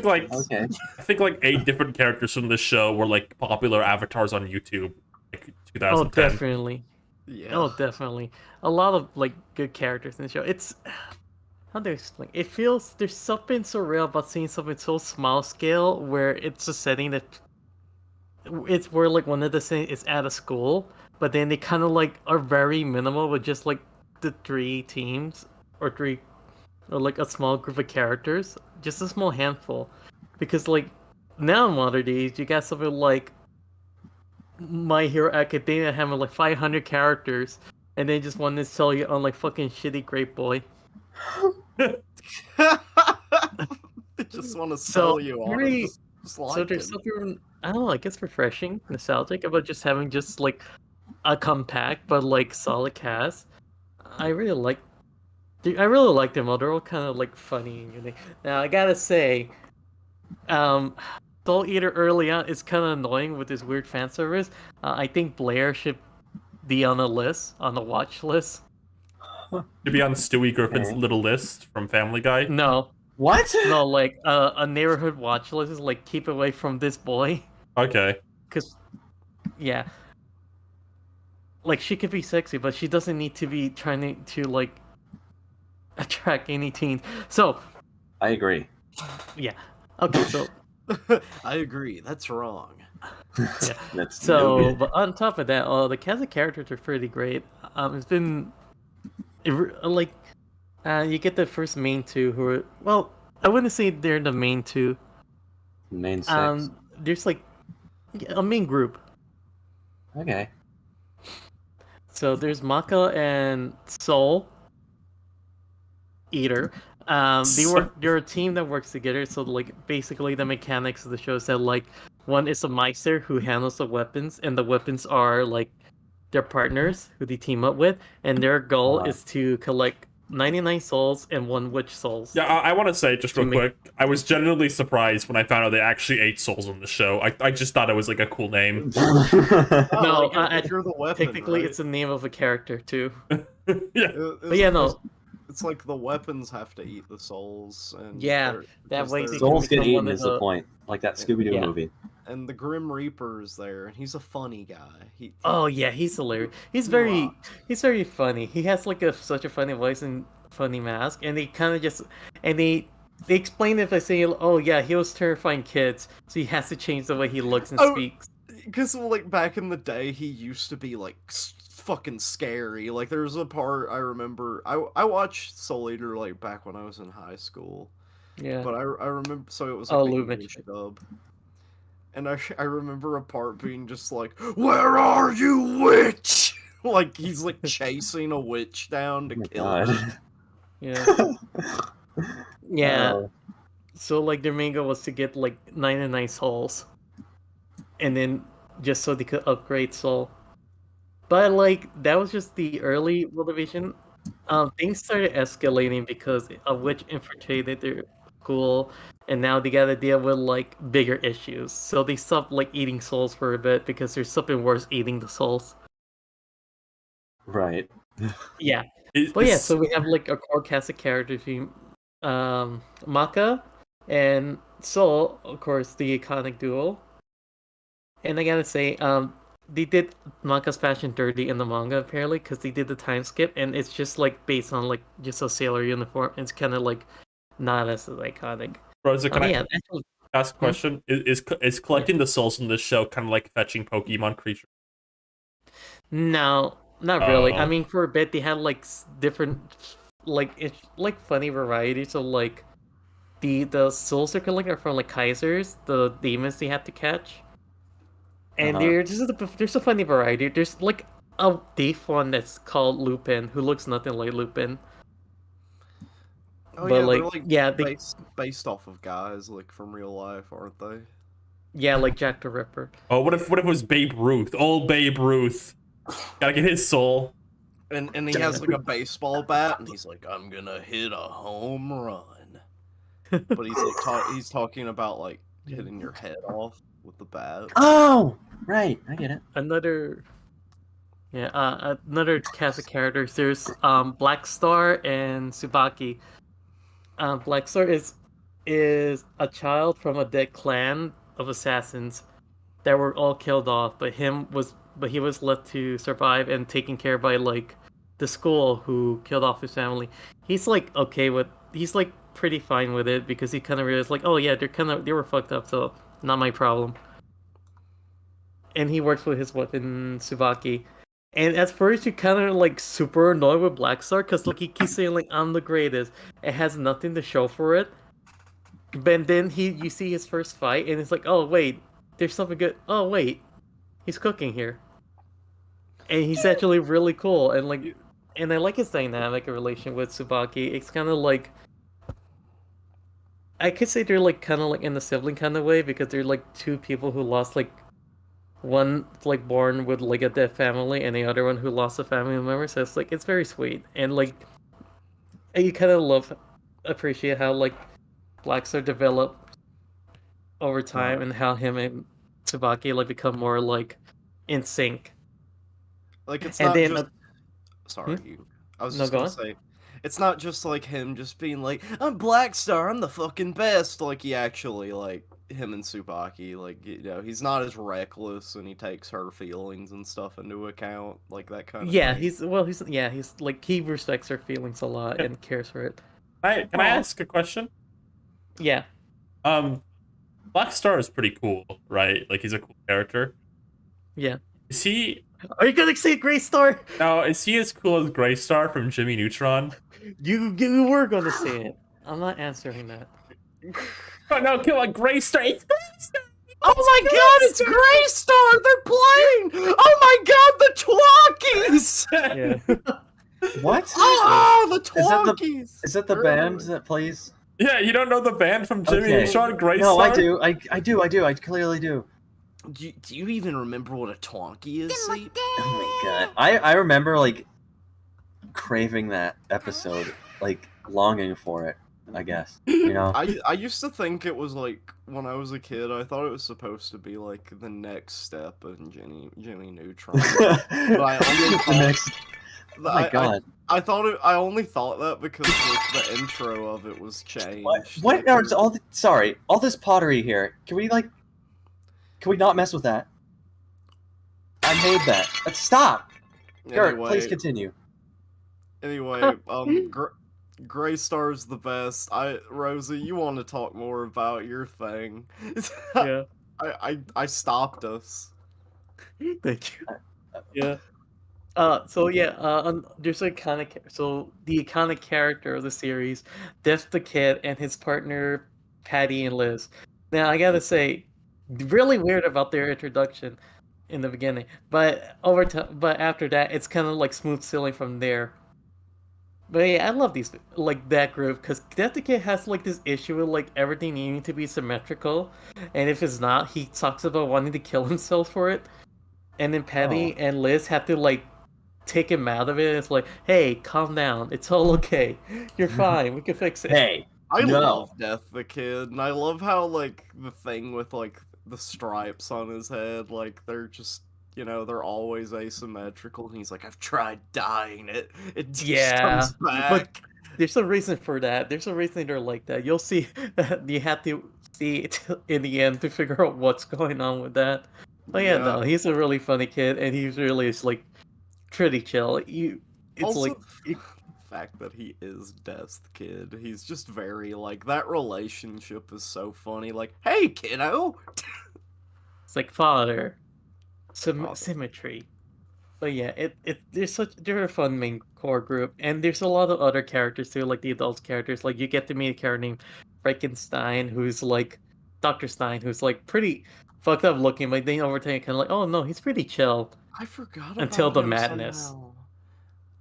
like Okay. I think like 8 different characters from this show were like popular avatars on YouTube, like 2010. oh, definitely. Yeah. Oh, definitely. A lot of like good characters in the show. It's how do I explain? It feels there's something surreal about seeing something so small scale where it's a setting that it's where like one of the things is at a school, but then they kind of like are very minimal with just like the 3 teams or like a small group of characters, just a small handful. Because like now in modern days, you got something like My Hero Academia having like 500 characters, and they just want to sell you on like fucking shitty Great Boy. They just want to sell you on it. Just like So there's it. something, I don't know, I guess refreshing, nostalgic about just having just like a compact but like solid cast. I really like them all. They're all kind of like funny and unique. Now I gotta say, Soul Eater early on is kind of annoying with this weird fan service. I think Blair should be on the watch list. To be on Stewie Griffin's little list from Family Guy. No, What? no, like a neighborhood watch list is like keep away from this boy. Okay. Cause, yeah, like she could be sexy, but she doesn't need to be trying to like attract any teen. So, I agree. yeah, okay, so I agree. That's wrong. That's so, no good. but on top of that, the cast of characters are pretty great. It's been you get the first main 2 who are, well, I wouldn't say they're the main 2. Main 6. There's like a main group. Okay. So there's Maka and Soul Eater. They're a team that works together. So like basically the mechanics of the show is that like one is a Meister who handles the weapons, and the weapons are like their partners who they team up with, and their goal is to collect 99 souls and 1 witch souls. Yeah, I want to say just real quick, I was genuinely surprised when I found out they actually ate souls on the show. I just thought it was like a cool name. No, You're the weapon, technically right? it's the name of a character too. Yeah. But yeah, no. It's like the weapons have to eat the souls, and Yeah, they're- that 'cause way they're- they Souls get become one eaten of is the point. Like that Scooby-Doo Yeah. movie. and the Grim Reaper's there, and he's a funny guy. Oh yeah, he's hilarious. He's very funny. He has like such a funny voice and funny mask, and they kind of just they explain it by saying, "Oh yeah, he was terrifying kids, so he has to change the way he looks and speaks." Because like back in the day, he used to be like fucking scary. Like there was a part I remember. I watched Soul Eater like back when I was in high school. Yeah. But I remember, so it was Oh, like Lou the English mentioned dub. And I remember a part being just like, "Where are you, witch?" Like he's like chasing a witch down to kill her. Yeah. Yeah. Oh. So like their main goal was to get like 99 souls, and then just so they could upgrade soul. But like that was just the early motivation. Things started escalating because a witch infiltrated their school, and now they gotta deal with like bigger issues. So they stopped like eating souls for a bit because there's something worse eating the souls. Right. Yeah. But yeah, so we have like a core cast of characters. Maka, and Soul, of course, the iconic duo. And I gotta say, they did Maka's Fashion dirty in the manga apparently because they did the time skip, and it's just like based on like just a sailor uniform. It's kind of like not as iconic. Rosa, can I Yeah, actually, ask a question? Is collecting the souls in this show kind of like fetching Pokemon creatures? no, not really. I Oh. mean, for a bit they had like different, like it's like funny variety. So like the soul circling are from like Kaisers, the demons they have to catch. And there's a funny variety. There's like a thief one that's called Lupin, who looks nothing like Lupin. Oh But yeah, like, they're like yeah, based off of guys like from real life, aren't they? yeah, like Jack the Ripper. Oh, what if it was Babe Ruth? Old Babe Ruth. Gotta get his soul. And he has like a baseball bat, and he's like, "I'm gonna hit a home run," but he's like he's talking about like hitting your head off with the bat. Oh, right. I get it. Another cast of characters. There's Black Star and Tsubaki. Black Star is a child from a dead clan of assassins that were all killed off, but he was left to survive and taken care of by like the school who killed off his family. He's like he's like pretty fine with it because he kind of realized like, oh yeah, they were fucked up, so not my problem. And he works with his weapon Tsubaki. And at first you kind of like super annoyed with Black Star because like he keeps saying like I'm the greatest. It has nothing to show for it. But then you see his first fight and it's like, oh wait, there's something good. Oh wait, he's cooking here. And he's actually really cool and I like his dynamic relation with Tsubaki. It's kind of like I could say they're like kind of like in the sibling kind of way because they're like two people who lost like one like born with like a dead family and the other one who lost a family member. So it's like it's very sweet and like you kind of appreciate how like Blacks are developed over time and how him and Tsubaki like become more like in sync. Like it's And not then just. Sorry, I was No, just go gonna on. say, it's not just like him just being like, "I'm Black Star, I'm the fucking best." Like he actually like him and Tsubaki, like he's not as reckless and he takes her feelings and stuff into account, like that kind of. Yeah, thing. he's like he respects her feelings a lot and cares for it. Can I ask a question? Yeah. Black Star is pretty cool, right? Like he's a cool character. Yeah. Is he? Are you gonna say Gray Star? No, is he as cool as Gray Star from Jimmy Neutron? You were gonna say it. I'm not answering that. Oh no, kill a Gray Star! It's Gray Star! Oh my god, it's Gray Star! They're playing! Oh my god, the Twonkies! Yeah. What? Oh, the Is that the- Twonkies! Is that the band that plays? Yeah, you don't know the band from Jimmy Okay. Neutron, Gray No, Star? I do. I do. I clearly do. Do you even remember what a Twonky is? Zeke? Oh my god. I remember like craving that episode, like longing for it, I guess. You know? I used to think it was like when I was a kid. I thought it was supposed to be like the next step in Jimmy Neutron. But I only The next- oh my god. I thought it. I only thought that because like, the intro of it was changed. What Like, are all all this pottery here? Can we not mess with that? I made that. Let's stop. Garrett, please continue. Anyway, Gray Star's the best. Rosie, you want to talk more about your thing? Yeah. I stopped us. Thank you. Yeah. There's the iconic character of the series, Death the Kid and his partner Patty and Liz. Now I gotta say, really weird about their introduction in the beginning, but after that, it's kind of like smooth sailing from there. But yeah, I love these like that group because Death the Kid has like this issue with like everything needing to be symmetrical, and if it's not, he talks about wanting to kill himself for it. And then Patty and Liz have to like take him out of it. It's like, hey, calm down. It's all okay. You're fine. We can fix it. Hey, I no. love Death the Kid, and I love how like the thing with like the stripes on his head, like they're just they're always asymmetrical. And he's like, I've tried dyeing it. It just comes back. There's a reason for that. There's a reason they're like that. You'll see. You have to see it in the end to figure out what's going on with that. But yeah, no, he's a really funny kid, and he's really is like pretty chill. It's Also, like the fact that he is Death's kid, he's just very like that relationship is so funny. Like, hey, kiddo. it's like father, Father. symmetry. But yeah, they're a fun main core group, and there's a lot of other characters too, like the adult characters. Like you get to meet a character named Frankenstein, who's like Dr. Stein, who's like pretty fucked up looking, but then over time kind of like, oh no, he's pretty chill I forgot until about the him madness. somehow.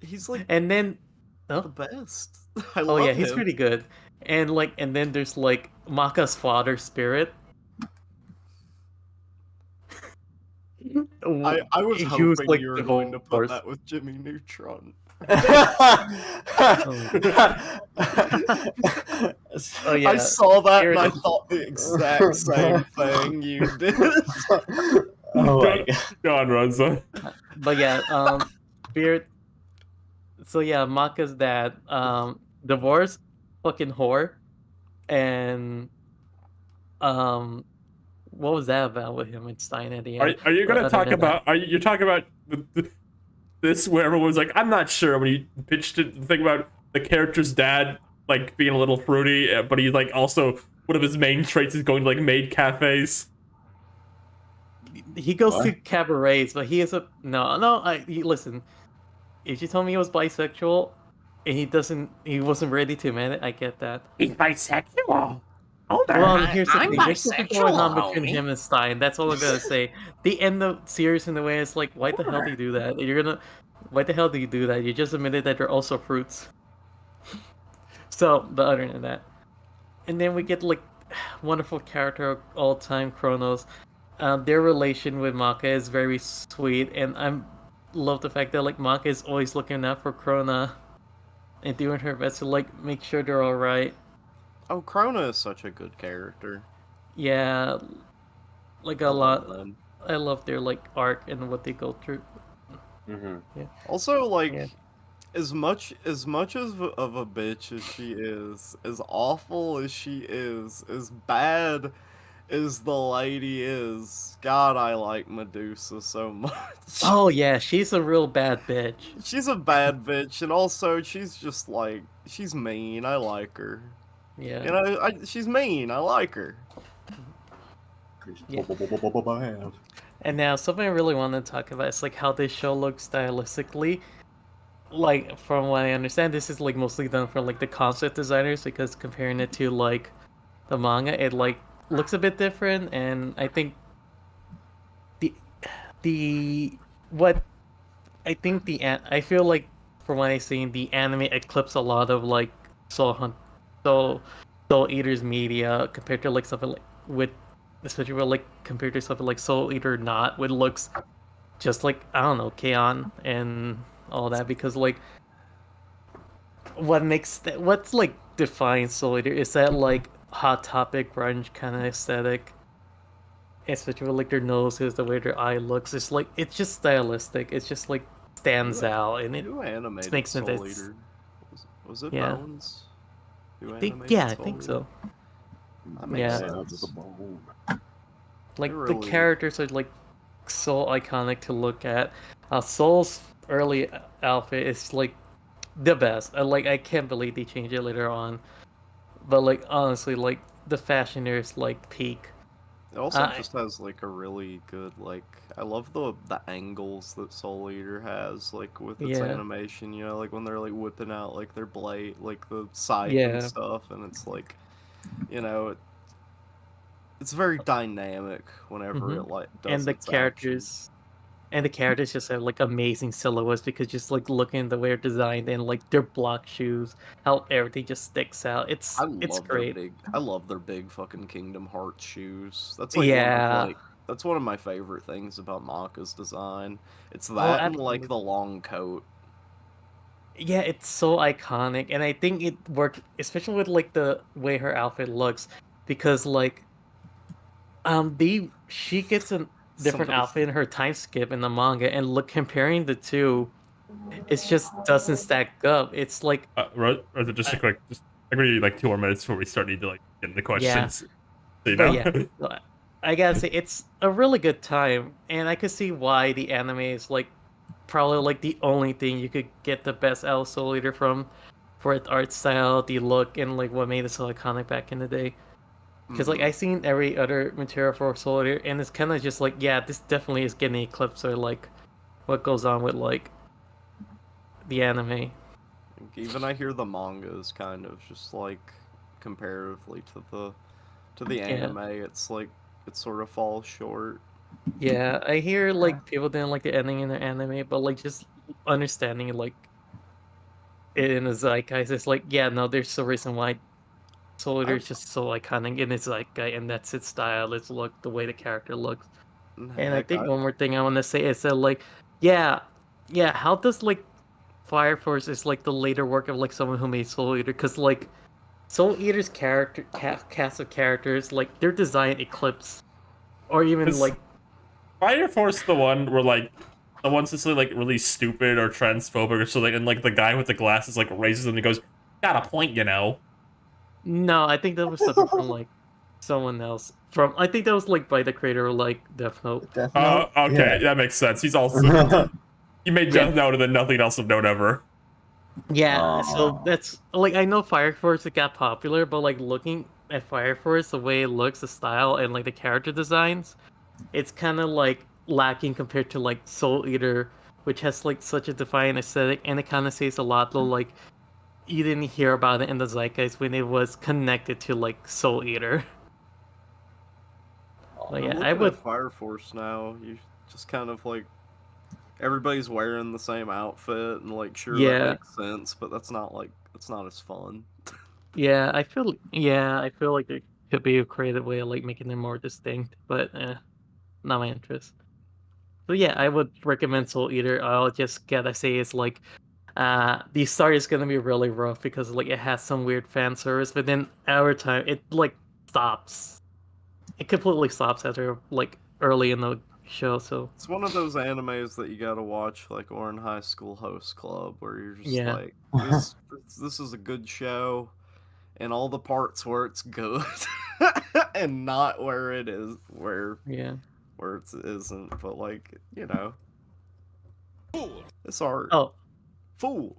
He's like And then, the oh, best. I oh love yeah, he's him. pretty good. And then there's like Maka's father, Spirit. I was He hoping was, like, you were going to put divorced. that with Jimmy Neutron. Oh yeah, I saw that and I Spirit- thought the exact same thing you did. Oh my god. Go on, Runza. But yeah, Spirit. So yeah, Maka's dad, divorced, fucking whore, and what was that about with him and Stein at the end? Are you But gonna other talk than that- about? You're talking about this where everyone was like, I'm not sure when you pitched it. The thing about the character's dad like being a little fruity, but he's like also one of his main traits is going to like maid cafes. He goes What? to cabarets, but he is a no. Listen, if you told me he was bisexual, and he wasn't ready to admit it, I get that. He's bisexual. Oh, Well, here's the I'm thing. There's something going on bisexual, between homie. him and Stein. That's all I'm gonna say. The end of series in the way it's like, why the hell do you do that? Why the hell do you do that? You just admitted that they're also fruits. So, but other than that, and then we get like wonderful character of all time, Kronos. Their relation with Maka is very sweet, and love the fact that like Maka is always looking out for Krona and doing her best to like make sure they're all right. Oh, Krona is such a good character. Yeah, like I a love lot. them. I love their like arc and what they go through. Mm-hmm. Also, like, Yeah. as much of a bitch as she is, as awful as she is, as bad as the lady is, God, I like Medusa so much. Oh yeah, she's a real bad bitch. She's a bad bitch, and also she's just like, she's mean. I like her. Yeah. You know, she's mean. I like her. Yeah. And now something I really want to talk about is like how this show looks stylistically. Like from what I understand, this is like mostly done for like the concept designers because comparing it to like the manga, it like looks a bit different, and I think I feel like from what I've seen, the anime eclipsed a lot of like Soul Eater's media compared to like something like with especially with like compared to something like Soul Eater not, which looks just like I don't know, K-On! And all that because like what's like defines Soul Eater is that like Hot Topic grunge kind of aesthetic, especially with like their noses, the way their eye looks. It's like it's just stylistic. It's just like stands out, and it Who animated makes sense. Soul Eater? Was it Yeah. Bones? Who I think animated I Soul think Eater? so. That makes Yeah. sense. Like They're the really- characters are like so iconic to look at. Soul's early outfit is like the best. I can't believe they changed it later on. But like honestly, like the fashion there is like peak. It also I- just has like a really good like I love the angles that Soul Eater has like with its Yeah. animation, you know, like when they're like whipping out like their blade, like the scythe Yeah. and stuff, and it's like, you know, it's very dynamic whenever it like does And the its characters just have like amazing silhouettes because just like looking at the way they're designed and like their block shoes, how everything just sticks out. It's action. great. I love their big fucking Kingdom Hearts shoes. That's like Yeah. that's one of my favorite things about Maka's design. It's that Oh, and like absolutely. the long coat. Yeah, it's so iconic, and I think it worked, especially with like the way her outfit looks, because like, she gets a different Somebody- outfit in her time skip in the manga, and look comparing the two, it just doesn't stack up. It's like Or is it just a quick? Just like we need like 2 more minutes before we start need to like get into questions. So, you but know? yeah, I gotta say it's a really good time, and I could see why the anime is like probably like the only thing you could get the best out of Soul Eater from, for its art style, the look, and like what made it so iconic back in the day. Because like I seen every other material for Soul Eater, and it's kind of just like, yeah, this definitely is getting eclipsed or like what goes on with like the anime. Even I hear the manga is kind of just like comparatively to the anime, it's like it sort of falls short. Yeah, I hear like people didn't like the ending in the anime, but like just understanding like it in the zeitgeist, it's like, yeah, no, there's a reason why Soul Eater is just so iconic in its zeitgeist, and that's its style, its look, the way the character looks. And I think one more thing I want to say is that like, yeah, how does like Fire Force is like the later work of like someone who made Soul Eater, because like Soul Eater's character cast of characters, like their design eclipse, or even It's- like Fire Force, the one where like the one's just like really stupid or transphobic or something, and like the guy with the glasses like raises them and goes, "Got a point, you know." no, I think that was something from like someone else. From I think that was like by the creator of like Death Note. Death Oh, Note? okay, that makes sense. He's also he made Yeah. Death Note and then nothing else of note ever. Yeah, so that's like I know Fire Force it got popular, but like looking at Fire Force, the way it looks, the style, and like the character designs, it's kind of like lacking compared to like Soul Eater, which has like such a defined aesthetic, and it kind of says a lot though. Like you didn't hear about it in the zeitgeist when it was connected to like Soul Eater. But yeah, I would. Fire Force now. You just kind of like everybody's wearing the same outfit, and like sure Yeah. that makes sense, but that's not as fun. Yeah, I feel like there could be a creative way of like making them more distinct, but not my interest. So yeah, I would recommend Soul Eater. I'll just gotta say it's like the start is gonna be really rough because like it has some weird fan service, but then over time it like stops. It completely stops after like early in the show, so It's one of those animes that you gotta watch like Orin High School Host Club, where you're just Yeah. like, this is a good show, and all the parts where it's good, and not where it is where yeah. it isn't. But like it's art. Oh, Fool.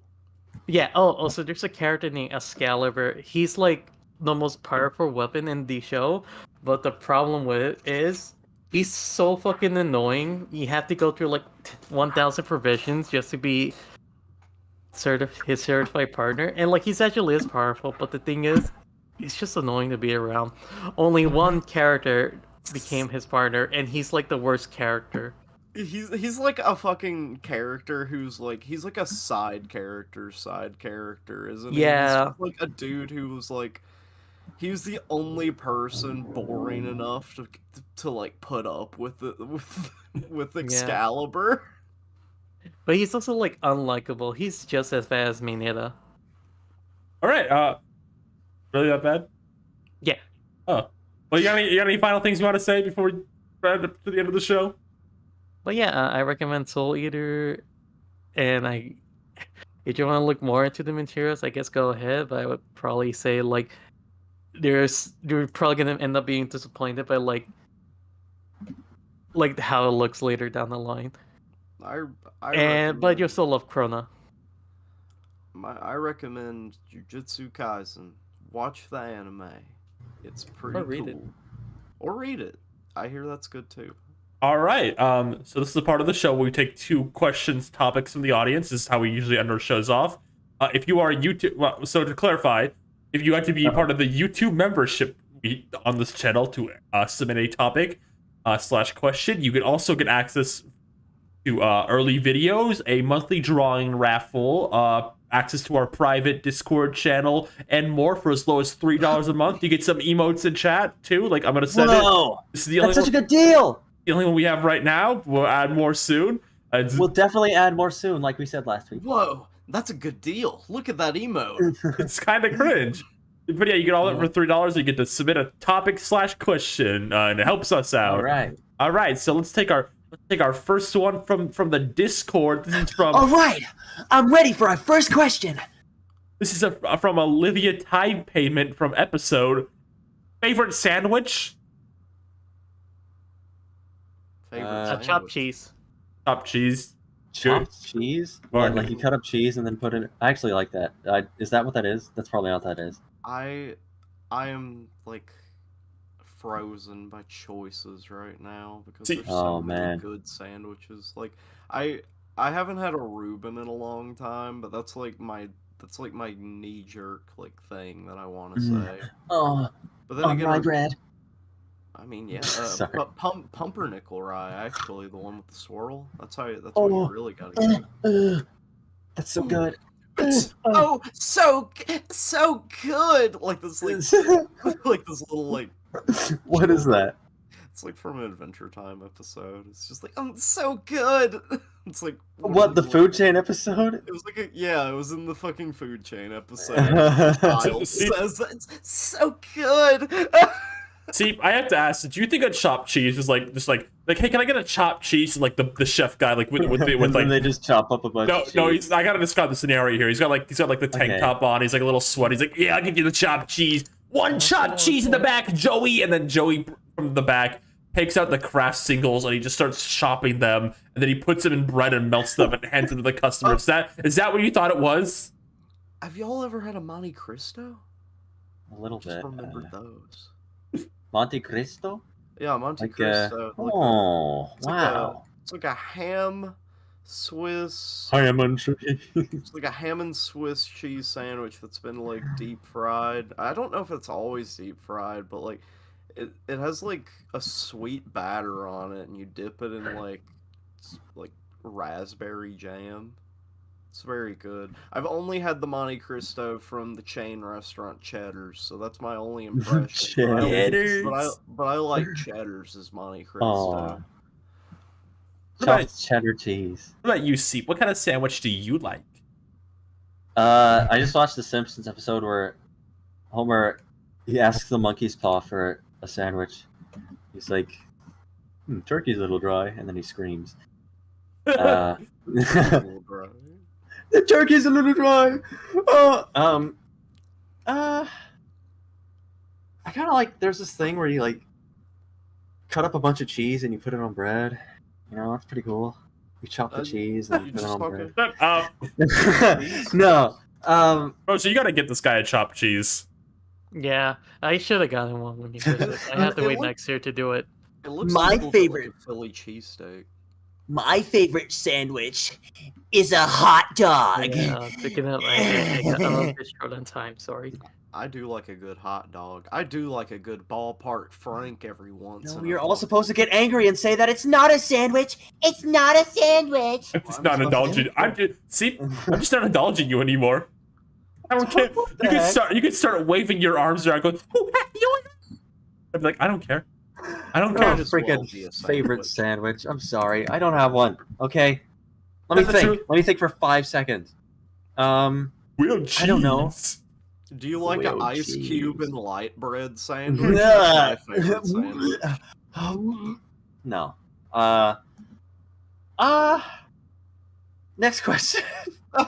yeah. Oh, also there's a character named Excalibur. He's like the most powerful weapon in the show, but the problem with it is he's so fucking annoying. You have to go through like 1,000 provisions just to be his certified partner, and like he's actually is powerful. But the thing is, he's just annoying to be around. Only one character became his partner, and he's like the worst character. He's like a fucking character who's like he's like a side character, isn't he? Yeah. He's just like a dude who's like he was the only person boring enough to like put up with with Excalibur. But he's also like unlikable. He's just as bad as Mineta. All right, really that bad? Yeah. Oh, well, you got any final things you want to say before we round up to the end of the show? But yeah, I recommend Soul Eater, and if you want to look more into the materials, I guess go ahead. But I would probably say like you're probably gonna end up being disappointed by like how it looks later down the line. But you'll still love Krona. I recommend Jujutsu Kaisen. Watch the anime. It's pretty Or read cool. it. Or read it. I hear that's good too. All right. So this is a part of the show where we take 2 questions, topics from the audience. This is how we usually end our shows off. If you are so to clarify, if you like to be part of the YouTube membership on this channel to submit a topic / question, you can also get access to early videos, a monthly drawing raffle, access to our private Discord channel, and more for as low as $3 a month. You get some emotes in chat too. Like I'm gonna send it. This is the only That's such a good deal. The only one we have right now. We'll add more soon. We'll definitely add more soon, like we said last week. Whoa, that's a good deal. Look at that emote. It's kind of cringe. But yeah, you get all that for $3. You get to submit a topic / question, and it helps us out. All right. All right, so let's take our Let's take our first one from the Discord. This is from All right, I'm ready for our first question. from Olivia Time Payment from episode. Favorite sandwich? Favorite Chopped cheese. Chopped cheese. Chopped cheese? Or- Like you cut up cheese and then put it. I actually like that. Is that what that is? That's probably not what that is. I am like frozen by choices right now because See- there's so Oh, many man. good sandwiches. Like I haven't had a Reuben in a long time, but that's like my knee jerk like thing that I want to say. Oh, But then on again, rye bread. I mean, yeah, Sorry. but pumpernickel rye, actually, the one with the swirl. That's what Oh. you really gotta get. That's so good. It's so good. Like this, like this little like. What is that? It's like from an Adventure Time episode. It's just like, it's so good. It's like What, the food chain episode? It was like it was in the fucking food chain episode. So- Giles says that it's so good. See, I have to ask, did you think a chopped cheese was like just like hey, can I get a chopped cheese? And like the chef guy like with And then like they just chop up a bunch of cheese. no, I gotta describe the scenario here. He's got like the tank Okay. top on. He's like a little sweaty. He's like, yeah, I'll give you the chopped cheese. One chopped cheese in the back, Joey. And then Joey from the back takes out the Kraft singles and he just starts chopping them. And then he puts them in bread and melts them and hands them to the customer. Is that what you thought it was? Have y'all ever had a Monte Cristo? A little Just bit. remembered those. Monte Cristo? Yeah, Monte Like, Cristo. oh, it's like wow. It's like a ham Swiss. Ham and cheese. It's like a ham and Swiss cheese sandwich that's been like deep fried. I don't know if it's always deep fried, but like it has like a sweet batter on it, and you dip it in like raspberry jam. It's very good. I've only had the Monte Cristo from the chain restaurant Cheddar's, so that's my only impression. Cheddar's. But I like Cheddar's as Monte Cristo. Oh. What about- Chopped cheddar cheese. What about you, Seep? What kind of sandwich do you like? I just watched the Simpsons episode where Homer he asks the monkey's paw for a sandwich. He's like, turkey's a little dry, and then he screams. The turkey's a little dry. I kind of like. There's this thing where you like cut up a bunch of cheese and you put it on bread. You know, that's pretty cool. You chop the cheese and you put it on bread. No. Oh, so you gotta get this guy a chopped cheese. Yeah, I should have gotten one when you did it. I have to wait next year to do it. It looks My a little favorite- bit like a Philly cheesesteak. My favorite sandwich is a hot dog. Yeah, picking up I love this short on time, sorry. I do like a good hot dog. I do like a good ballpark frank every once. No, in a you're all while. supposed to get angry and say that it's not a sandwich. It's not a sandwich. I'm just not indulging. I'm just not indulging you anymore. I don't care. You could start waving your arms around, going, "Oh, I'm like, I don't care. I don't Oh, care. Might as well freaking be a favorite sandwich. sandwich. I'm sorry, I don't have one. Okay, let me That's think. true. Let me think for 5 seconds. Real cheese. I don't know. Do you like an Grilled ice cheese. cube and light bread sandwich? That's my favorite sandwich. No. Next question.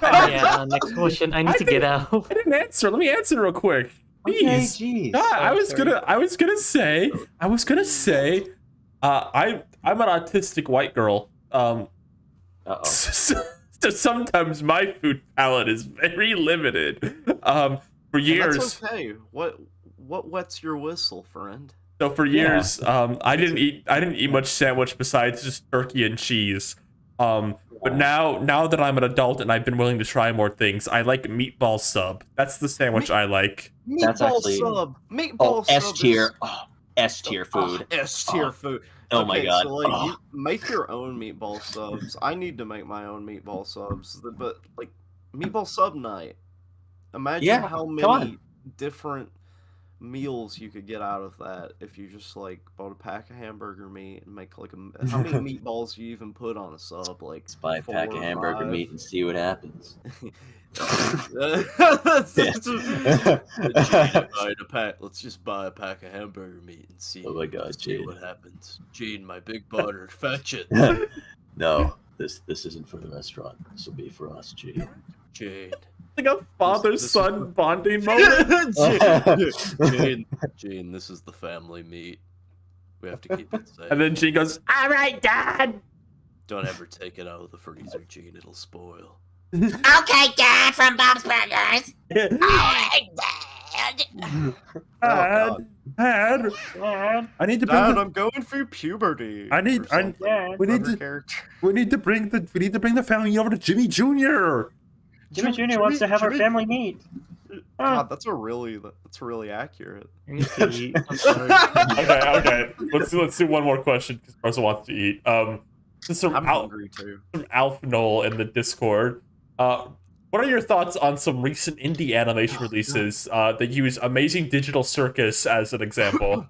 Yeah, next question. I need to get out. I didn't answer. Let me answer real quick. Okay, Jeez. jeez. Yeah, I was sorry. gonna say, I'm an autistic white girl. Uh-oh. So sometimes my food palette is very limited. For And years, that's okay. What wets your whistle, friend? so for years, I didn't eat much sandwich besides just turkey and cheese. But now that I'm an adult and I've been willing to try more things, I like meatball sub. That's the sandwich I like. That's Meatball actually- sub. Meatball Oh, sub. S tier. Oh, S tier food. S tier Oh. food. Oh my Okay, god. So, like, Oh. you make your own meatball subs. I need to make my own meatball subs, but like meatball sub night. Imagine Yeah, how come many on. different meals you could get out of that if you just like bought a pack of hamburger meat and make like how many meatballs you even put on a sub? Like Let's buy a pack 4 of or hamburger 5? meat and see what happens. Let's just buy a pack of hamburger meat and see. Oh my God, see Jade. what happens. Gene, my big butter, fetch it. No, this isn't for the restaurant. This will be for us, Jade. Jade. Like a father-son bonding moment. Gene, this is the family meat. We have to keep it safe. And then Gene goes, "All right, Dad." Don't ever take it out of the freezer, Gene. It'll spoil. Okay, Dad from Bob's Burgers. Alright, Dad. Dad, I need to bring. Dad, I'm going through puberty. We need to bring the family over to Jimmy Jr. Jimmy Jr. wants to have our family meet. God, that's really accurate. I need to eat. I'm sorry. Okay. Let's do one more question because Russell wants to eat. This is I'm hungry too. from Alf Knoll in the Discord. What are your thoughts on some recent indie animation releases that use Amazing Digital Circus as an example?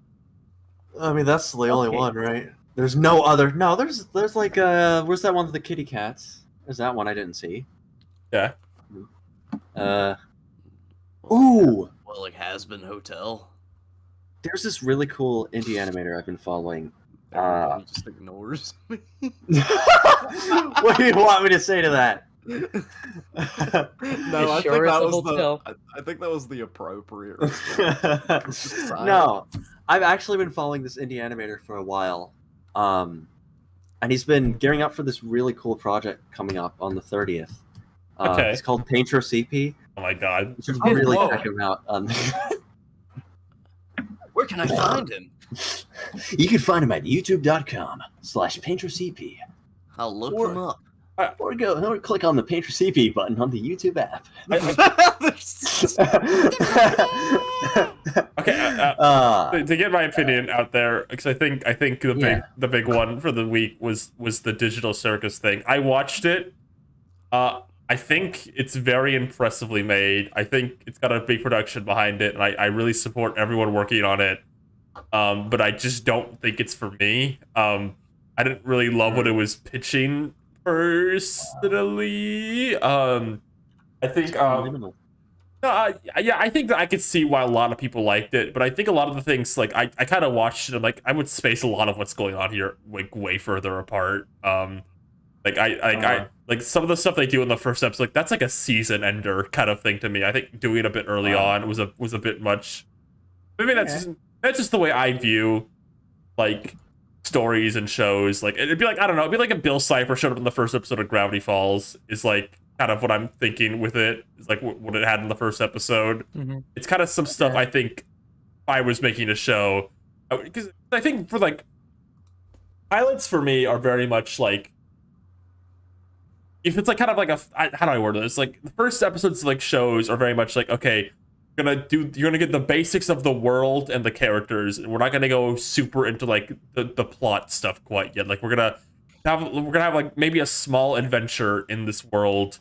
I mean, that's the only one, right? There's no other. No, there's like where's that one with the kitty cats? There's that one I didn't see. Yeah. Ooh, Well, like Has-Been Hotel. there's this really cool indie animator I've been following. Everybody just ignores me. What do you want me to say to that? No, Sure is a I think that was the appropriate response. No, I've actually been following this indie animator for a while, and he's been gearing up for this really cool project coming up on the 30th. Okay. It's called Painter CP. Oh my God. You should really check him out. Where can I find him? You can find him at youtube.com/PainterCP. I'll look him up. Or click on the Painter CP button on the YouTube app. Okay. To get my opinion out there, because I think the big one for the week was the Digital Circus thing. I watched it. I think it's very impressively made. I think it's got a big production behind it, and I really support everyone working on it. But I just don't think it's for me. I didn't really love what it was pitching personally. I think I think that I could see why a lot of people liked it, but I think a lot of the things, like, I kind of watched it and, like, I would space a lot of what's going on here, like, way further apart. Like some of the stuff they do in the first episode, like, that's like a season ender kind of thing to me. I think doing it a bit early on was a bit much. Maybe that's just the way I view, like, stories and shows. Like, it'd be like, I don't know, it'd be like a Bill Cipher showed up in the first episode of Gravity Falls is, like, kind of what I'm thinking with it. It's like what it had in the first episode. Mm-hmm. It's kind of some stuff I think if I was making a show, because I think for, like, pilots for me are very much like, if it's like kind of like how do I word this? Like, the first episodes of, like, shows are very much like, okay, you're gonna get the basics of the world and the characters, and we're not gonna go super into, like, the plot stuff quite yet. Like, we're gonna have like maybe a small adventure in this world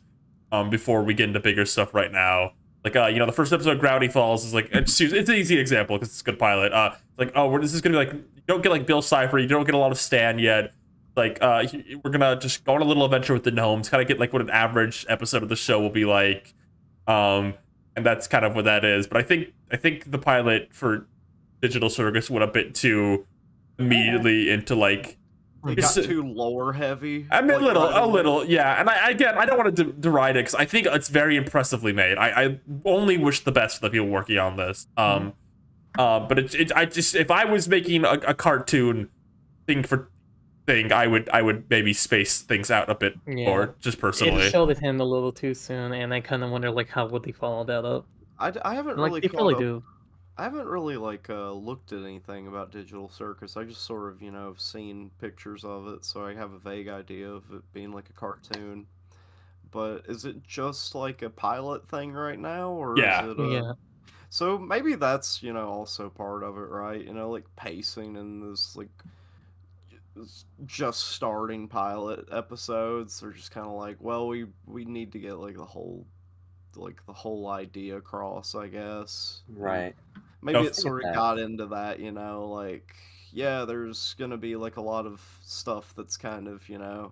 before we get into bigger stuff right now. Like, the first episode of Gravity Falls is like, it's an easy example because it's a good pilot. Like, this is gonna be like, you don't get, like, Bill Cipher, you don't get a lot of Stan yet. Like, we're gonna just go on a little adventure with the gnomes, kind of get, like, what an average episode of the show will be like, and that's kind of what that is. But I think the pilot for Digital Circus went a bit too immediately into, like, It got too lore heavy. I mean, like, a little, yeah. And I don't want to deride it because I think it's very impressively made. I only wish the best for the people working on this. But if I was making a cartoon thing, I would maybe space things out a bit more, just personally. It showed him a little too soon, and I kind of wonder, like, how would they follow that up? I haven't Like, really they probably do. I haven't really, like, looked at anything about Digital Circus. I just sort of, have seen pictures of it, so I have a vague idea of it being like a cartoon. But is it just like a pilot thing right now, or is it Yeah. So maybe that's, also part of it, right? Like, pacing in this, like, just starting pilot episodes. They're just kind of like, well, we need to get, like, the whole idea across, I guess. Right. maybe Oh. it sort of got into that, you know, like, yeah, there's gonna be like a lot of stuff that's kind of, you know,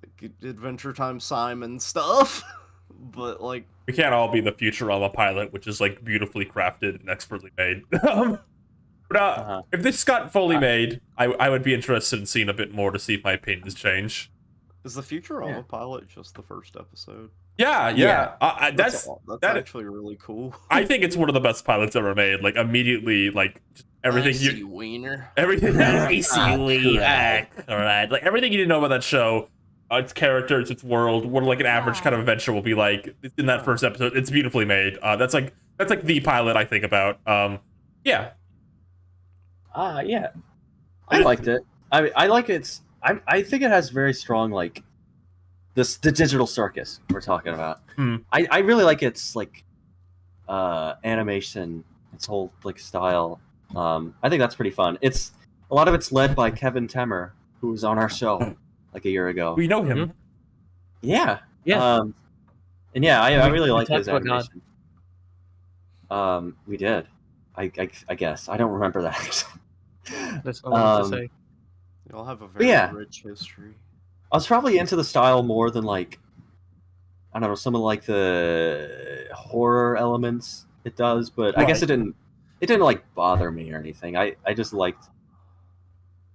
like Adventure Time Simon stuff, but like, We can't all be the Futurama pilot, which is like beautifully crafted and expertly made. But if this got fully made, I would be interested in seeing a bit more to see if my opinions change. is the Futurama pilot just the first episode? Yeah. That's that actually really cool. I think it's one of the best pilots ever made. Like immediately, like just everything Wiener. everything I see Wiener. All right, like everything you didn't know about that show, its characters, its world, what like an average kind of adventure will be like in that first episode. It's beautifully made. That's like the pilot I think about. Yeah. Yeah. I liked it. I like its. I think it has very strong like the digital circus we're talking about. I really like its like animation, its whole like style. I think that's pretty fun. It's a lot of it's led by Kevin Temer, who was on our show like a year ago. We know him. Yeah. Yeah. And yeah, I really like talked his about God. animation. We did. I guess I don't remember that. That's all I have to say. Y'all have a very rich history. I was probably into the style more than like I don't know, some of like the horror elements it does, but I guess it didn't like bother me or anything. I just liked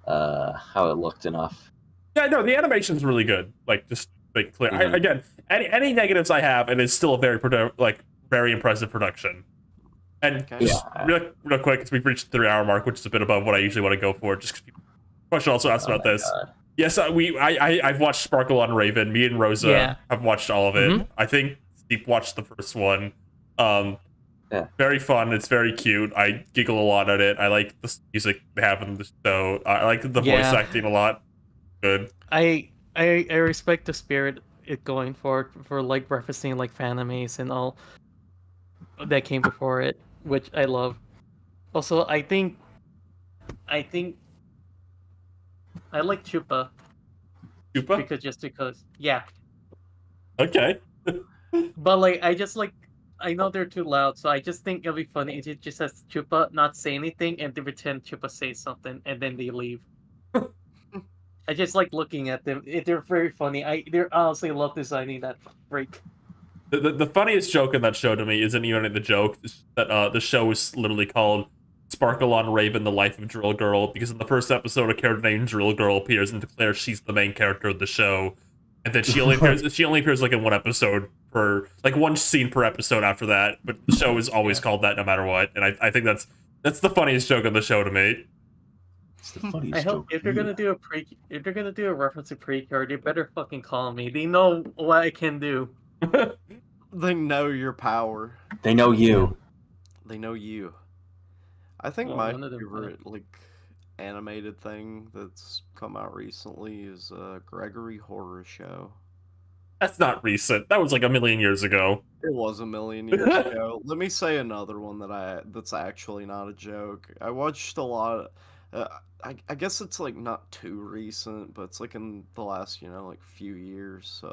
how it looked enough. Yeah, no, the animation's really good. Like just like clear. Again, any negatives I have, and it's still a very impressive production. And just real quick, because we've reached the 3-hour mark, which is a bit above what I usually want to go for. Just question also asked about this. God. Yes, I've watched Sparkle on Raven. Me and Rosa have watched all of it. I think Steve watched the first one. Very fun. It's very cute. I giggle a lot at it. I like the music they have in the show. I like the voice acting a lot. Good. I respect the spirit it going for like referencing like fanimes and all that came before it, which I love. Also, I think I like Chupa. Chupa? Because yeah. Okay. But like I know they're too loud, so I just think it'll be funny if it just says Chupa, not say anything, and they pretend Chupa says something, and then they leave. I just like looking at them. They're very funny. They're honestly love designing that freak. The funniest joke in that show to me isn't even the joke. It's that the show is literally called Sparkle on Raven, The Life of Drill Girl, because in the first episode, a character named Drill Girl appears and declares she's the main character of the show. And then she only appears like in one episode per like one scene per episode after that. But the show is always called that no matter what. And I think that's the funniest joke in the show to me. It's the funniest I hope if they're gonna do a reference to Precure, they better fucking call me. They know what I can do. They know your power. They know you. They know you. I think Well, my one of them favorite like animated thing that's come out recently is Gregory Horror Show. That's not recent. That was like a million years ago. It was a million years ago. Let me say another one that's actually not a joke. I watched a lot. I guess it's like not too recent, but it's like in the last like few years.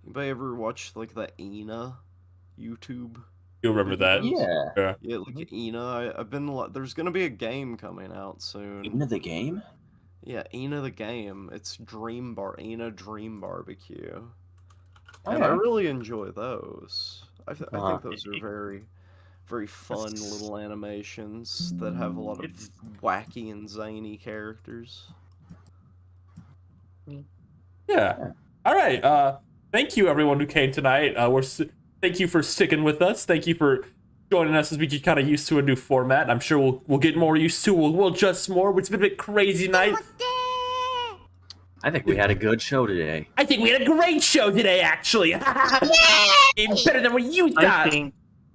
Anybody ever watch like the Ina YouTube? You remember that? Yeah. Yeah, like Ina. I've been. There's gonna be a game coming out soon. Ina the game? Yeah, Ina the game. It's Ina Dream Barbecue. Oh, And I yeah. really enjoy those. I think those are very, very fun little animations that have a lot of wacky and zany characters. Yeah. All right. Thank you, everyone who came tonight. Thank you for sticking with us. Thank you for joining us as we get kind of used to a new format. I'm sure we'll get more used to. We'll adjust more. It's been a bit crazy tonight. I think we had a good show today. I think we had a great show today, actually. It's better than what you thought.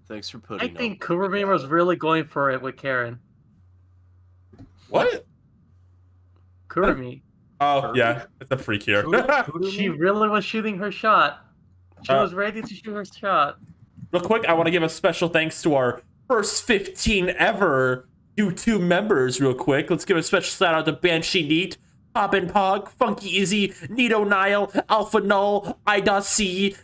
Thanks for I putting up. think Kurumi was really going for it with Karen. What? Kurumi. Oh, yeah. It's a freak here. She really was shooting her shot. She was ready to shoot her shot. Real quick, I want to give a special thanks to our first 15 ever YouTube members real quick. Let's give a special shout out to Banshee Neat, Poppin' Pog, Funky Izzy, Nito Nile, Alpha Null, IDOC,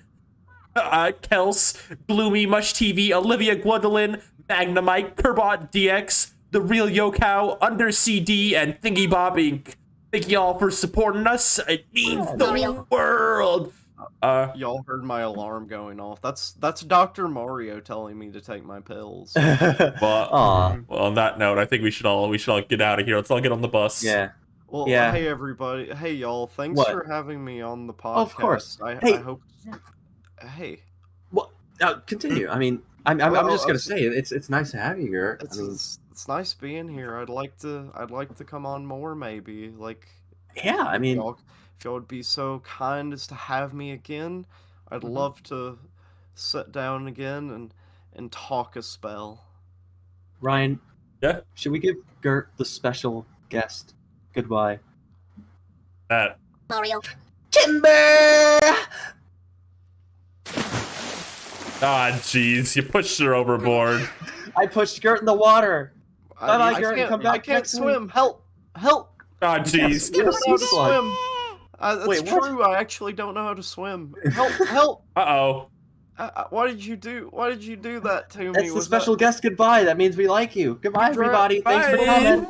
Kels, Gloomy, Mush TV, Olivia Gwendolyn, Magnemite, Kerbot DX, The Real Yokow, Under CD, and Thingy Bob Inc. Thank y'all for supporting us. It means the world. Y'all heard my alarm going off. That's Dr. Mario telling me to take my pills. Aw. Well, on that note, I think we should all get out of here. Let's all get on the bus. Yeah. Well, Yeah. hey everybody. Hey y'all. Thanks What? for having me on the podcast. Of course. I hope. Hey. Well, continue. I mean, I'm just gonna say it's nice to have you here. I mean, It's nice being here. I'd like to come on more maybe. Like, yeah. I mean, if y'all would be so kind as to have me again, I'd love to sit down again and talk a spell. Ryan. Yeah. Should we give Gert the special guest goodbye? Matt. Mario. Timber! Ah, jeez, you pushed her overboard. I pushed Gert in the water. Bye-bye, Gert, and come back I can't next week. swim. Help! Help! Ah, jeez. I don't know how to Slug. swim. That's Wait, what? true. I actually don't know how to swim. Help! Help! Uh-oh. Why did you do that to me? That's the Was special guest goodbye. That means we like you. Goodbye, everybody. Thanks for Bye. coming.